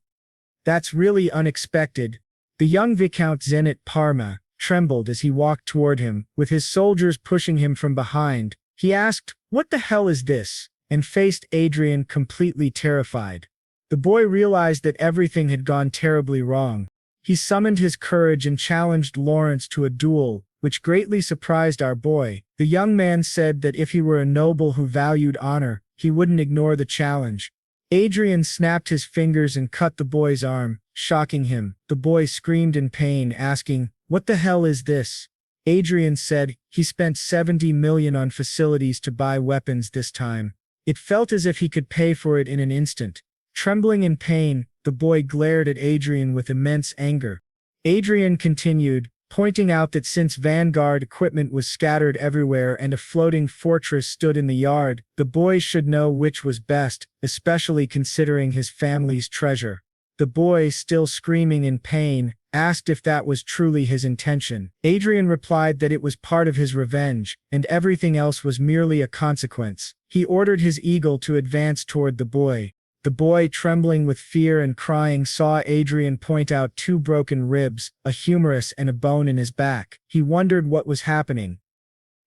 That's really unexpected." The young Viscount Zenit Parma trembled as he walked toward him, with his soldiers pushing him from behind. He asked, "What the hell is this?" and faced Adrien, completely terrified. The boy realized that everything had gone terribly wrong. He summoned his courage and challenged Lawrence to a duel, which greatly surprised our boy. The young man said that if he were a noble who valued honor, he wouldn't ignore the challenge. Adrien snapped his fingers and cut the boy's arm, shocking him. The boy screamed in pain, asking, "What the hell is this?" Adrien said he spent 70 million on facilities to buy weapons this time. It felt as if he could pay for it in an instant. Trembling in pain, the boy glared at Adrien with immense anger. Adrien continued, pointing out that since vanguard equipment was scattered everywhere and a floating fortress stood in the yard, the boy should know which was best, especially considering his family's treasure. The boy, still screaming in pain, asked if that was truly his intention. Adrien replied that it was part of his revenge, and everything else was merely a consequence. He ordered his eagle to advance toward the boy. The boy, trembling with fear and crying, saw Adrien point out 2 broken ribs, a humerus and a bone in his back. He wondered what was happening.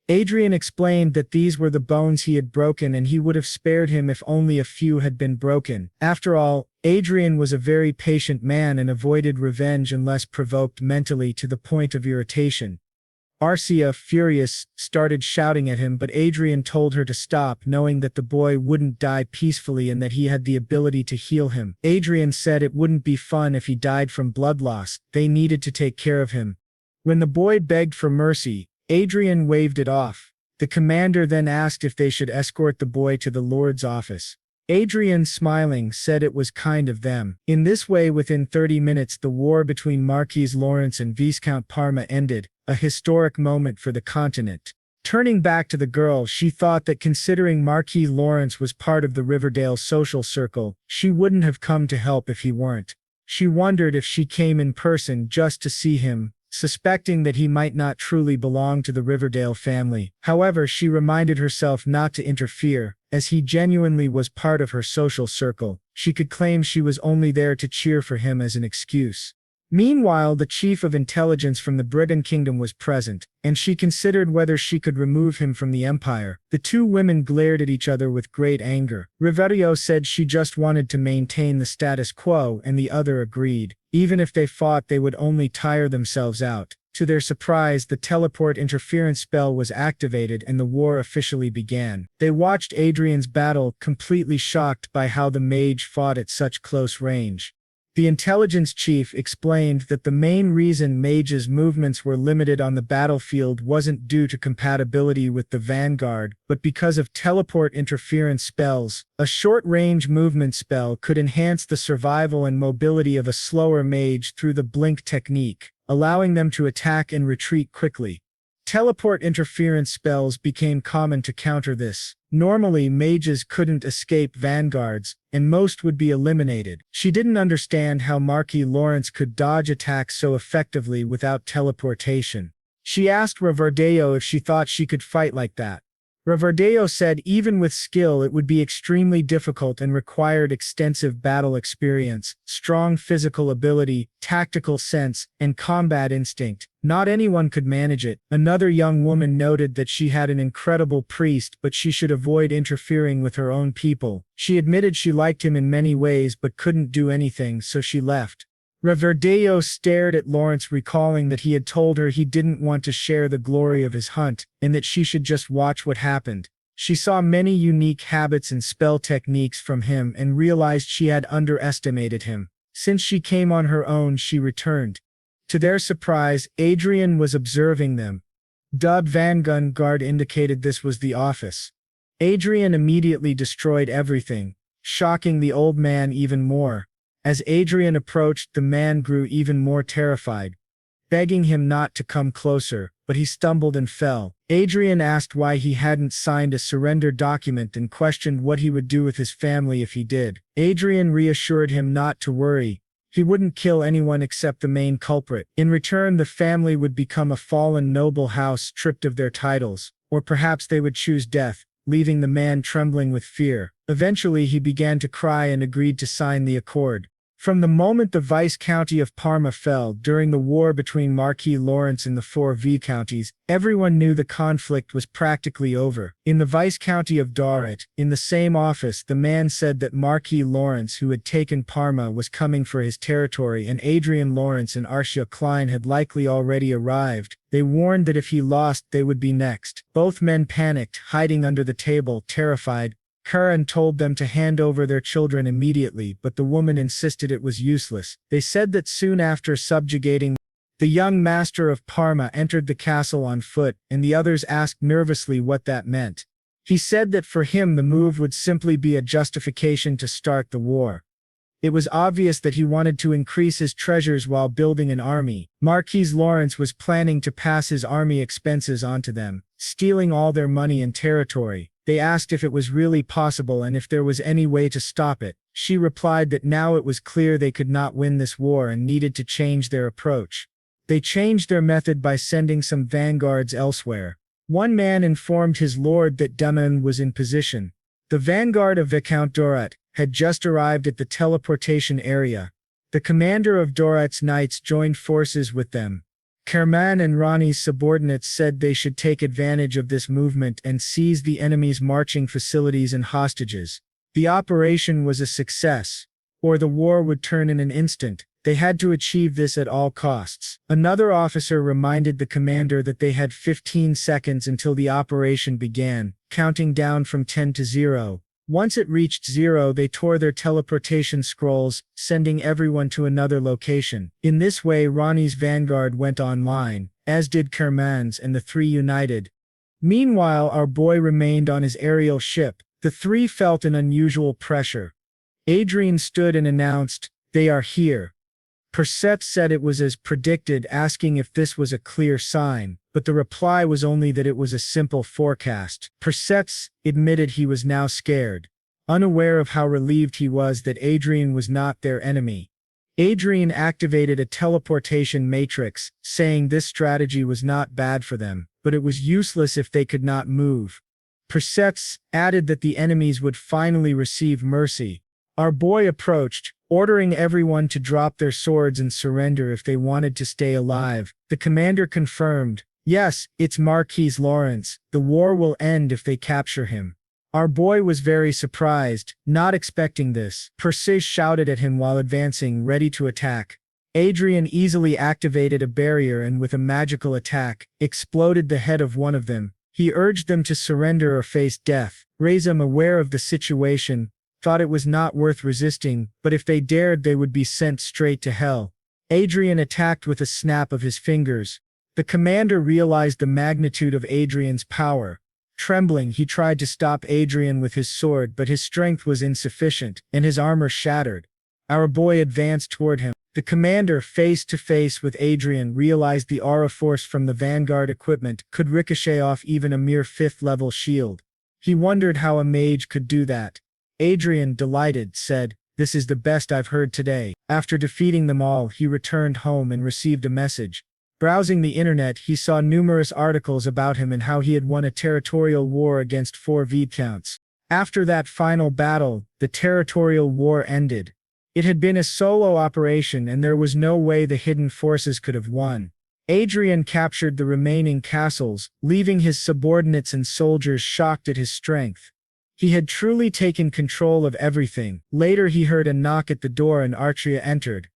Adrien explained that these were the bones he had broken and he would have spared him if only a few had been broken. After all, Adrien was a very patient man and avoided revenge unless provoked mentally to the point of irritation. Arshia, furious, started shouting at him, but Adrien told her to stop, knowing that the boy wouldn't die peacefully and that he had the ability to heal him. Adrien said it wouldn't be fun if he died from blood loss. They needed to take care of him. When the boy begged for mercy, Adrien waved it off. The commander then asked if they should escort the boy to the Lord's office. Adrien, smiling, said it was kind of them. In this way, within 30 minutes, the war between Marquis Lawrence and Viscount Parma ended, a historic moment for the continent. Turning back to the girl, she thought that considering Marquis Lawrence was part of the Riverdale social circle, she wouldn't have come to help if he weren't. She wondered if she came in person just to see him, suspecting that he might not truly belong to the Riverdale family. However, she reminded herself not to interfere, as he genuinely was part of her social circle. She could claim she was only there to cheer for him as an excuse. Meanwhile, the chief of intelligence from the Britain Kingdom was present, and she considered whether she could remove him from the empire. The 2 women glared at each other with great anger. Riverdale said she just wanted to maintain the status quo, and the other agreed. Even if they fought, they would only tire themselves out. To their surprise, the teleport interference spell was activated and the war officially began. They watched Adrien's battle, completely shocked by how the mage fought at such close range. The intelligence chief explained that the main reason Mage's movements were limited on the battlefield wasn't due to compatibility with the vanguard, but because of teleport interference spells. A short-range movement spell could enhance the survival and mobility of a slower mage through the blink technique, allowing them to attack and retreat quickly. Teleport interference spells became common to counter this. Normally, mages couldn't escape vanguards, and most would be eliminated. She didn't understand how Marquis Lawrence could dodge attacks so effectively without teleportation. She asked Riverdale if she thought she could fight like that. Riverdale said even with skill it would be extremely difficult and required extensive battle experience, strong physical ability, tactical sense, and combat instinct. Not anyone could manage it. Another young woman noted that she had an incredible priest, but she should avoid interfering with her own people. She admitted she liked him in many ways but couldn't do anything, so she left. Riverdale stared at Lawrence, recalling that he had told her he didn't want to share the glory of his hunt, and that she should just watch what happened. She saw many unique habits and spell techniques from him and realized she had underestimated him. Since she came on her own, she returned. To their surprise, Adrien was observing them. Dubbed Vanguard indicated this was the office. Adrien immediately destroyed everything, shocking the old man even more. As Adrien approached, the man grew even more terrified, begging him not to come closer, but he stumbled and fell. Adrien asked why he hadn't signed a surrender document and questioned what he would do with his family if he did. Adrien reassured him not to worry. He wouldn't kill anyone except the main culprit. In return, the family would become a fallen noble house stripped of their titles, or perhaps they would choose death, leaving the man trembling with fear. Eventually, he began to cry and agreed to sign the accord. From the moment the viscounty of Parma fell during the war between Marquis Lawrence and the 4 viscounties, everyone knew the conflict was practically over. In the viscounty of Dorset, in the same office, the man said that Marquis Lawrence, who had taken Parma, was coming for his territory, and Adrian Lawrence and Arshia had likely already arrived. They warned that if he lost, they would be next. Both men panicked, hiding under the table, terrified. Karen told them to hand over their children immediately, but the woman insisted it was useless. They said that soon after subjugating, the young master of Parma entered the castle on foot, and the others asked nervously what that meant. He said that for him the move would simply be a justification to start the war. It was obvious that he wanted to increase his treasures while building an army. Marquis Lawrence was planning to pass his army expenses onto them, stealing all their money and territory. They asked if it was really possible and if there was any way to stop it. She replied that now it was clear they could not win this war and needed to change their approach. They changed their method by sending some vanguards elsewhere. One man informed his lord that Demi was in position. The vanguard of Viscount Dorat had just arrived at the teleportation area. The commander of Dorat's knights joined forces with them. Kerman and Rani's subordinates said they should take advantage of this movement and seize the enemy's marching facilities and hostages. The operation was a success, or the war would turn in an instant. They had to achieve this at all costs. Another officer reminded the commander that they had 15 seconds until the operation began, counting down from 10 to 0. Once it reached 0, they tore their teleportation scrolls, sending everyone to another location. In this way, Rani's vanguard went online, as did Kerman's, and the three united. Meanwhile, our boy remained on his aerial ship. The three felt an unusual pressure. Adrien stood and announced, "They are here." Perseps said it was as predicted, asking if this was a clear sign, but the reply was only that it was a simple forecast. Perseps admitted he was now scared, unaware of how relieved he was that Adrien was not their enemy. Adrien activated a teleportation matrix, saying this strategy was not bad for them, but it was useless if they could not move. Perseps added that the enemies would finally receive mercy. Our boy approached, ordering everyone to drop their swords and surrender if they wanted to stay alive. The commander confirmed, "Yes, it's Marquis Lawrence. The war will end if they capture him." Our boy was very surprised, not expecting this. Perseus shouted at him while advancing, ready to attack. Adrien easily activated a barrier and with a magical attack, exploded the head of one of them. He urged them to surrender or face death. Razum, aware of the situation, thought it was not worth resisting, but if they dared they would be sent straight to hell. Adrien attacked with a snap of his fingers. The commander realized the magnitude of Adrien's power. Trembling, he tried to stop Adrien with his sword, but his strength was insufficient, and his armor shattered. Our boy advanced toward him. The commander, face to face with Adrien, realized the aura force from the vanguard equipment could ricochet off even a mere 5th-level shield. He wondered how a mage could do that. Adrien, delighted, said, "This is the best I've heard today." After defeating them all, he returned home and received a message. Browsing the internet, he saw numerous articles about him and how he had won a territorial war against 4 viscounts. After that final battle, the territorial war ended. It had been a solo operation and there was no way the hidden forces could have won. Adrien captured the remaining castles, leaving his subordinates and soldiers shocked at his strength. He had truly taken control of everything. Later he heard a knock at the door and Arshia entered.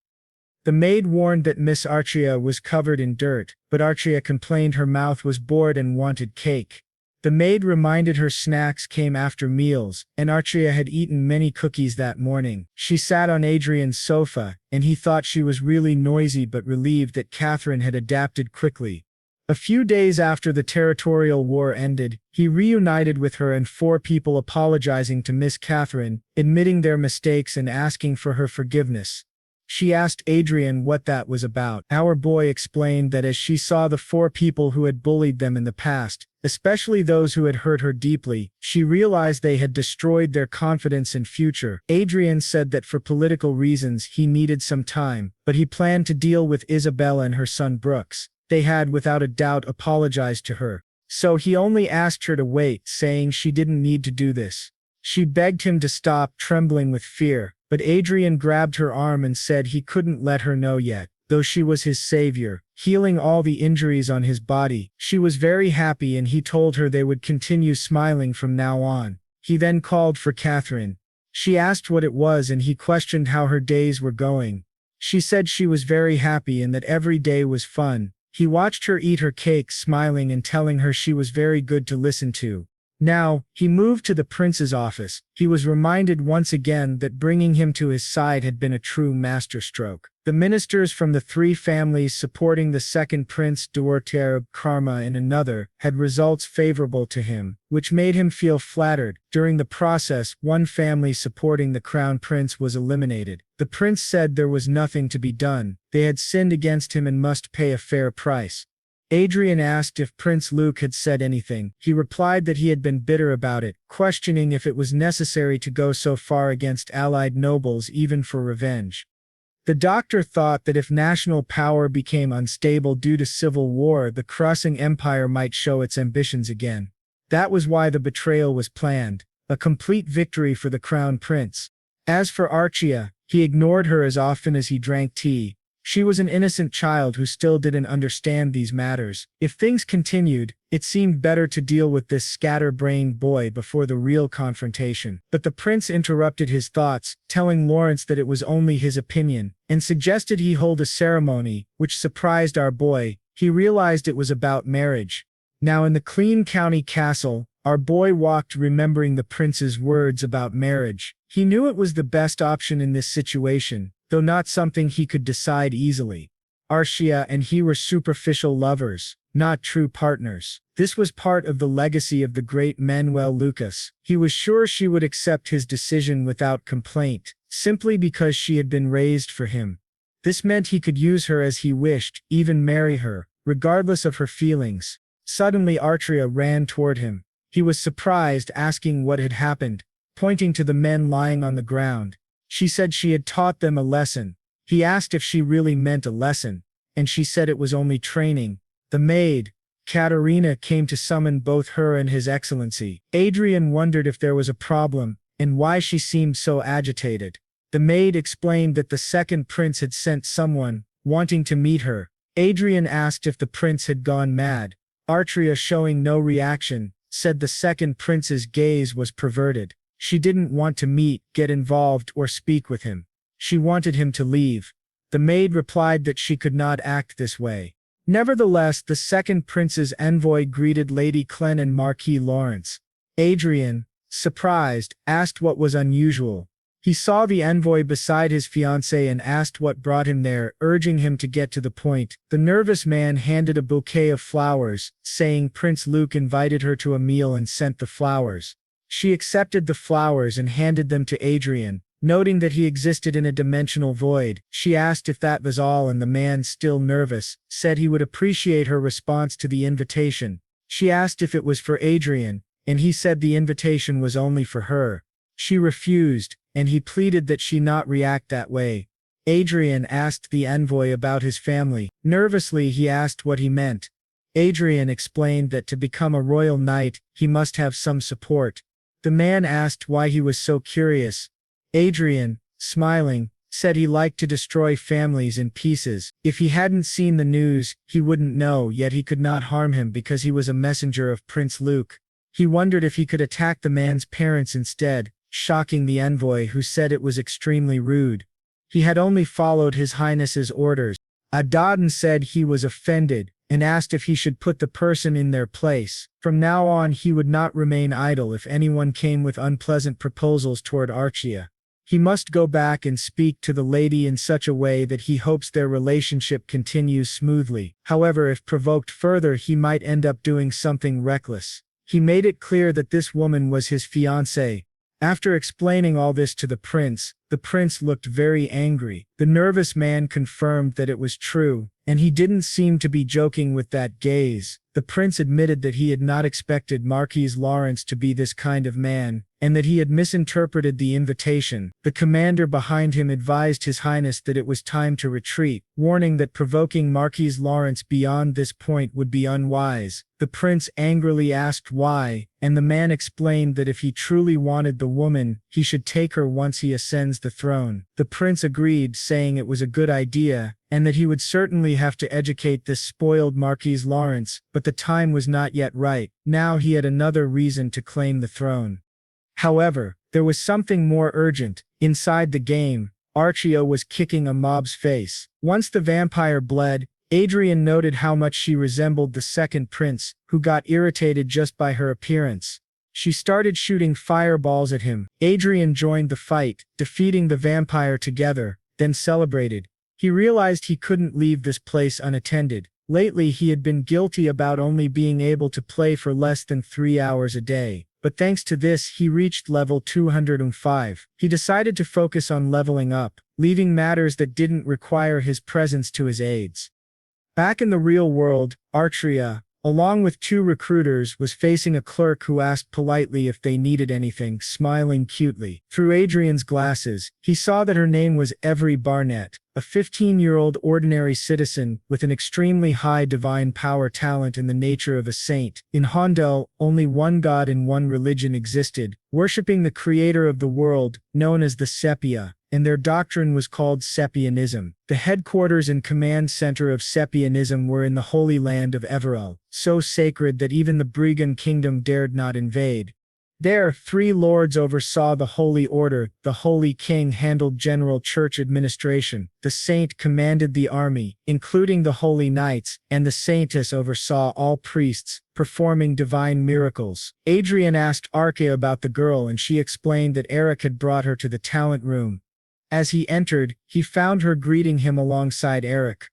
The maid warned that Miss Arshia was covered in dirt, but Arshia complained her mouth was bored and wanted cake. The maid reminded her snacks came after meals, and Arshia had eaten many cookies that morning. She sat on Adrien's sofa, and he thought she was really noisy but relieved that Catherine had adapted quickly. A few days after the territorial war ended, he reunited with her and 4 people apologizing to Miss Catherine, admitting their mistakes and asking for her forgiveness. She asked Adrien what that was about. Our boy explained that as she saw the 4 people who had bullied them in the past, especially those who had hurt her deeply, she realized they had destroyed their confidence and future. Adrien said that for political reasons he needed some time, but he planned to deal with Isabella and her son Brooks. They had without a doubt apologized to her. So he only asked her to wait, saying she didn't need to do this. She begged him to stop, trembling with fear, but Adrien grabbed her arm and said he couldn't let her know yet, though she was his savior, healing all the injuries on his body. She was very happy and he told her they would continue smiling from now on. He then called for Catherine. She asked what it was and he questioned how her days were going. She said she was very happy and that every day was fun. He watched her eat her cake, smiling and telling her she was very good to listen to. Now, he moved to the prince's office. He was reminded once again that bringing him to his side had been a true masterstroke. The ministers from the 3 families supporting the second prince, Territorial, Karma and another, had results favorable to him, which made him feel flattered. During the process, one family supporting the crown prince was eliminated. The prince said there was nothing to be done. They had sinned against him and must pay a fair price. Adrian asked if Prince Luke had said anything. He replied that he had been bitter about it, questioning if it was necessary to go so far against allied nobles even for revenge. The doctor thought that if national power became unstable due to civil war, the Crossing Empire might show its ambitions again. That was why the betrayal was planned, a complete victory for the crown prince. As for Arshia, he ignored her as often as he drank tea. She was an innocent child who still didn't understand these matters. If things continued, it seemed better to deal with this scatter-brained boy before the real confrontation. But the prince interrupted his thoughts, telling Lawrence that it was only his opinion, and suggested he hold a ceremony, which surprised our boy. He realized it was about marriage. Now in the Clean County castle, our boy walked remembering the prince's words about marriage. He knew it was the best option in this situation, though not something he could decide easily. Arshia and he were superficial lovers, not true partners. This was part of the legacy of the great Manuel Lucas. He was sure she would accept his decision without complaint, simply because she had been raised for him. This meant he could use her as he wished, even marry her, regardless of her feelings. Suddenly Arshia ran toward him. He was surprised, asking what had happened, pointing to the men lying on the ground. She said she had taught them a lesson. He asked if she really meant a lesson, and she said it was only training. The maid, Katerina, came to summon both her and His Excellency. Adrien wondered if there was a problem, and why she seemed so agitated. The maid explained that the second prince had sent someone, wanting to meet her. Adrien asked if the prince had gone mad. Arshia, showing no reaction, said the second prince's gaze was perverted. She didn't want to meet, get involved, or speak with him. She wanted him to leave. The maid replied that she could not act this way. Nevertheless, the second prince's envoy greeted Lady Clen and Marquis Lawrence. Adrien, surprised, asked what was unusual. He saw the envoy beside his fiancée and asked what brought him there, urging him to get to the point. The nervous man handed a bouquet of flowers, saying Prince Luke invited her to a meal and sent the flowers. She accepted the flowers and handed them to Adrien, noting that he existed in a dimensional void. She asked if that was all, and the man, still nervous, said he would appreciate her response to the invitation. She asked if it was for Adrien, and he said the invitation was only for her. She refused, and he pleaded that she not react that way. Adrien asked the envoy about his family. Nervously, he asked what he meant. Adrien explained that to become a royal knight, he must have some support. The man asked why he was so curious. Adrien, smiling, said he liked to destroy families in pieces. If he hadn't seen the news, he wouldn't know, yet he could not harm him because he was a messenger of Prince Luke. He wondered if he could attack the man's parents instead, shocking the envoy, who said it was extremely rude. He had only followed His Highness's orders. Adrien said he was offended, and asked if he should put the person in their place. From now on he would not remain idle if anyone came with unpleasant proposals toward Arshia. He must go back and speak to the lady in such a way that he hopes their relationship continues smoothly. However, if provoked further, he might end up doing something reckless. He made it clear that this woman was his fiancée. After explaining all this to the prince looked very angry. The nervous man confirmed that it was true, and he didn't seem to be joking with that gaze. The prince admitted that he had not expected Marquis Lawrence to be this kind of man, and that he had misinterpreted the invitation. The commander behind him advised His Highness that it was time to retreat, warning that provoking Marquis Lawrence beyond this point would be unwise. The prince angrily asked why, and the man explained that if he truly wanted the woman, he should take her once he ascends the throne. The prince agreed, saying it was a good idea, and that he would certainly have to educate this spoiled Marquis Lawrence, but the time was not yet right. Now he had another reason to claim the throne. However, there was something more urgent. Inside the game, Arshia was kicking a mob's face. Once the vampire bled, Adrien noted how much she resembled the second prince, who got irritated just by her appearance. She started shooting fireballs at him. Adrien joined the fight, defeating the vampire together, then celebrated. He realized he couldn't leave this place unattended. Lately he had been guilty about only being able to play for less than 3 hours a day. But thanks to this, he reached level 205. He decided to focus on leveling up, leaving matters that didn't require his presence to his aides. Back in the real world, Arshia, along with two recruiters, was facing a clerk who asked politely if they needed anything, smiling cutely. Through Adrian's glasses, he saw that her name was Every Barnett, a 15-year-old ordinary citizen with an extremely high divine power talent in the nature of a saint. In Hondel, only one god and one religion existed, worshipping the creator of the world, known as the Sepia, and their doctrine was called Sepianism. The headquarters and command center of Sepianism were in the Holy Land of Everel, so sacred that even the Brigand kingdom dared not invade. There, three lords oversaw the Holy Order, the Holy King handled general church administration, the saint commanded the army, including the Holy Knights, and the saintess oversaw all priests, performing divine miracles. Adrien asked Arshia about the girl and she explained that Eric had brought her to the talent room. As he entered, he found her greeting him alongside Eric.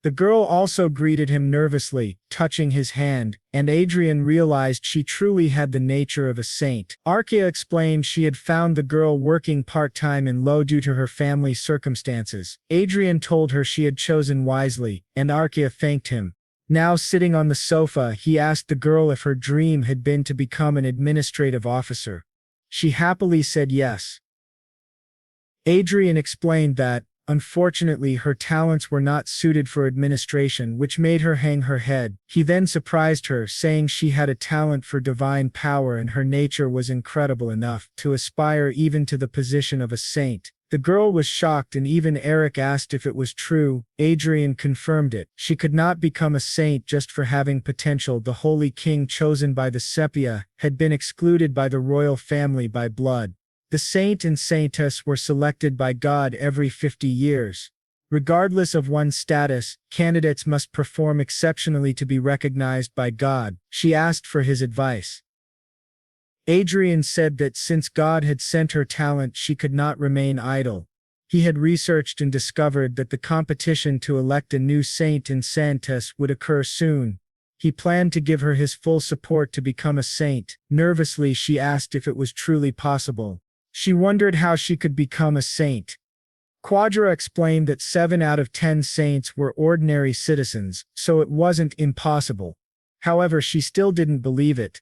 The girl also greeted him nervously, touching his hand, and Adrien realized she truly had the nature of a saint. Arshia explained she had found the girl working part-time in Lo due to her family circumstances. Adrien told her she had chosen wisely, and Arshia thanked him. Now sitting on the sofa, he asked the girl if her dream had been to become an administrative officer. She happily said yes. Adrien explained that, unfortunately, her talents were not suited for administration, which made her hang her head. He then surprised her, saying she had a talent for divine power and her nature was incredible enough to aspire even to the position of a saint. The girl was shocked and even Eric asked if it was true. Adrien confirmed it. She could not become a saint just for having potential. The Holy King chosen by the Sepia had been excluded by the royal family by blood. The saint and saintess were selected by God every 50 years. Regardless of one's status, candidates must perform exceptionally to be recognized by God. She asked for his advice. Adrien said that since God had sent her talent, she could not remain idle. He had researched and discovered that the competition to elect a new saint and saintess would occur soon. He planned to give her his full support to become a saint. Nervously, she asked if it was truly possible. She wondered how she could become a saint. Quadra explained that 7 out of 10 saints were ordinary citizens, so it wasn't impossible. However, she still didn't believe it.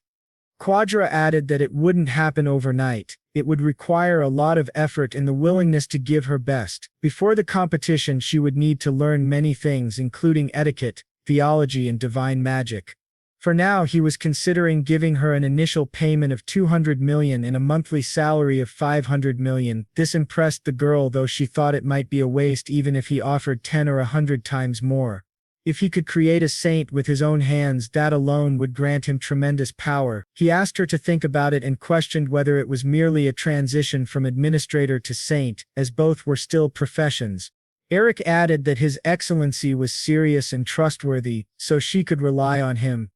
Quadra added that it wouldn't happen overnight. It would require a lot of effort and the willingness to give her best. Before the competition, she would need to learn many things, including etiquette, theology, and divine magic. For now, he was considering giving her an initial payment of 200 million and a monthly salary of 500 million. This impressed the girl, though she thought it might be a waste even if he offered 10 or 100 times more. If he could create a saint with his own hands, that alone would grant him tremendous power. He asked her to think about it and questioned whether it was merely a transition from administrator to saint, as both were still professions. Eric added that His Excellency was serious and trustworthy, so she could rely on him.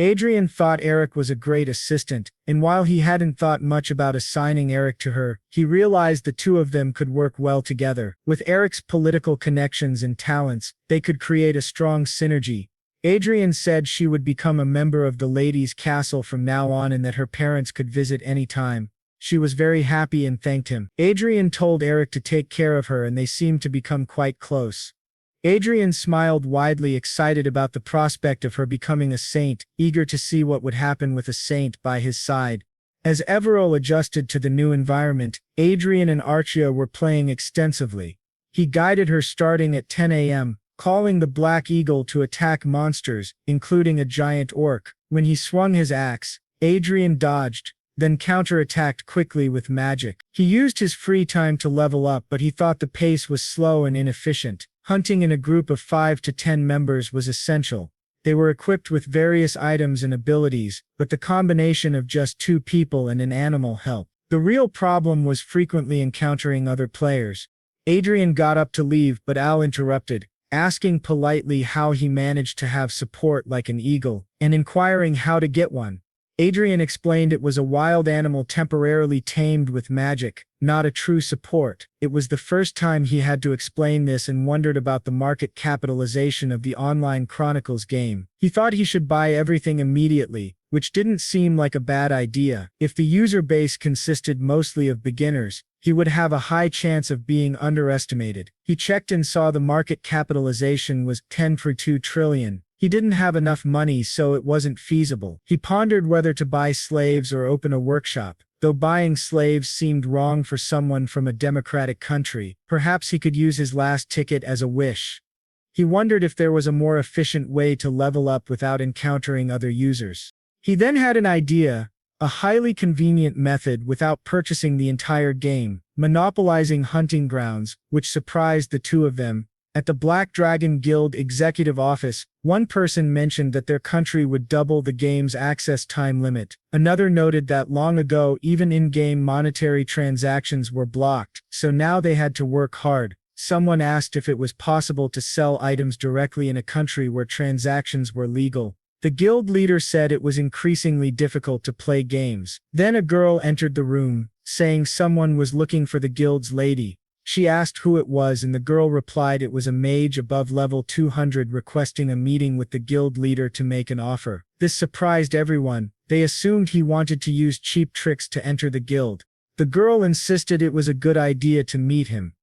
Adrien thought Eric was a great assistant, and while he hadn't thought much about assigning Eric to her, he realized the two of them could work well together. With Eric's political connections and talents, they could create a strong synergy. Adrien said she would become a member of the Ladies' Castle from now on and that her parents could visit any time. She was very happy and thanked him. Adrien told Eric to take care of her and they seemed to become quite close. Adrien smiled widely, excited about the prospect of her becoming a saint, eager to see what would happen with a saint by his side. As Everil adjusted to the new environment, Adrien and Arshia were playing extensively. He guided her starting at 10 a.m., calling the Black Eagle to attack monsters, including a giant orc. When he swung his axe, Adrien dodged, then counterattacked quickly with magic. He used his free time to level up, but he thought the pace was slow and inefficient. Hunting in a group of 5 to 10 members was essential. They were equipped with various items and abilities, but the combination of just 2 people and an animal helped. The real problem was frequently encountering other players. Adrien got up to leave, but Al interrupted, asking politely how he managed to have support like an eagle, and inquiring how to get one. Adrien explained it was a wild animal temporarily tamed with magic, not a true support. It was the first time he had to explain this and wondered about the market capitalization of the online Chronicles game. He thought he should buy everything immediately, which didn't seem like a bad idea. If the user base consisted mostly of beginners, he would have a high chance of being underestimated. He checked and saw the market capitalization was 10.2 trillion. He didn't have enough money, so it wasn't feasible. He pondered whether to buy slaves or open a workshop. Though buying slaves seemed wrong for someone from a democratic country, perhaps he could use his last ticket as a wish. He wondered if there was a more efficient way to level up without encountering other users. He then had an idea, a highly convenient method without purchasing the entire game, monopolizing hunting grounds, which surprised the two of them. At the Black Dragon Guild executive office, one person mentioned that their country would double the game's access time limit. Another noted that long ago even in-game monetary transactions were blocked, so now they had to work hard. Someone asked if it was possible to sell items directly in a country where transactions were legal. The guild leader said it was increasingly difficult to play games. Then a girl entered the room, saying someone was looking for the guild's lady. She asked who it was and the girl replied it was a mage above level 200 requesting a meeting with the guild leader to make an offer. This surprised everyone. They assumed he wanted to use cheap tricks to enter the guild. The girl insisted it was a good idea to meet him.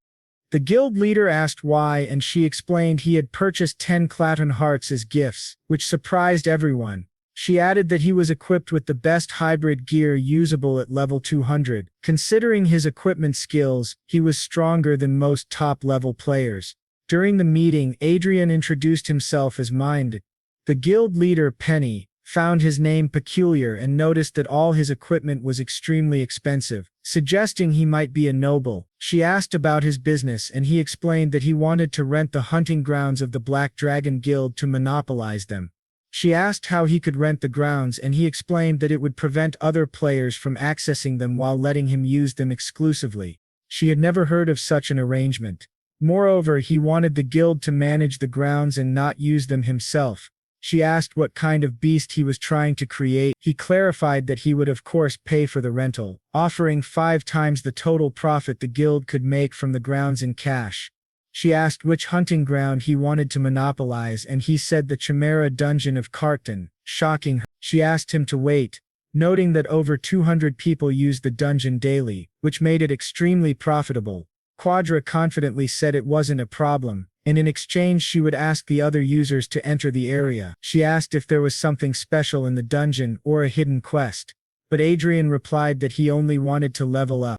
The guild leader asked why and she explained he had purchased 10 Claton hearts as gifts, which surprised everyone. She added that he was equipped with the best hybrid gear usable at level 200. Considering his equipment skills, he was stronger than most top-level players. During the meeting, Adrien introduced himself as Mind. The guild leader, Penny, found his name peculiar and noticed that all his equipment was extremely expensive, suggesting he might be a noble. She asked about his business and he explained that he wanted to rent the hunting grounds of the Black Dragon Guild to monopolize them. She asked how he could rent the grounds and he explained that it would prevent other players from accessing them while letting him use them exclusively. She had never heard of such an arrangement. Moreover, he wanted the guild to manage the grounds and not use them himself. She asked what kind of beast he was trying to create. He clarified that he would of course pay for the rental, offering 5 times the total profit the guild could make from the grounds in cash. She asked which hunting ground he wanted to monopolize and he said the Chimera Dungeon of Carton, shocking her. She asked him to wait, noting that over 200 people used the dungeon daily, which made it extremely profitable. Quadra confidently said it wasn't a problem, and in exchange she would ask the other users to enter the area. She asked if there was something special in the dungeon or a hidden quest, but Adrien replied that he only wanted to level up.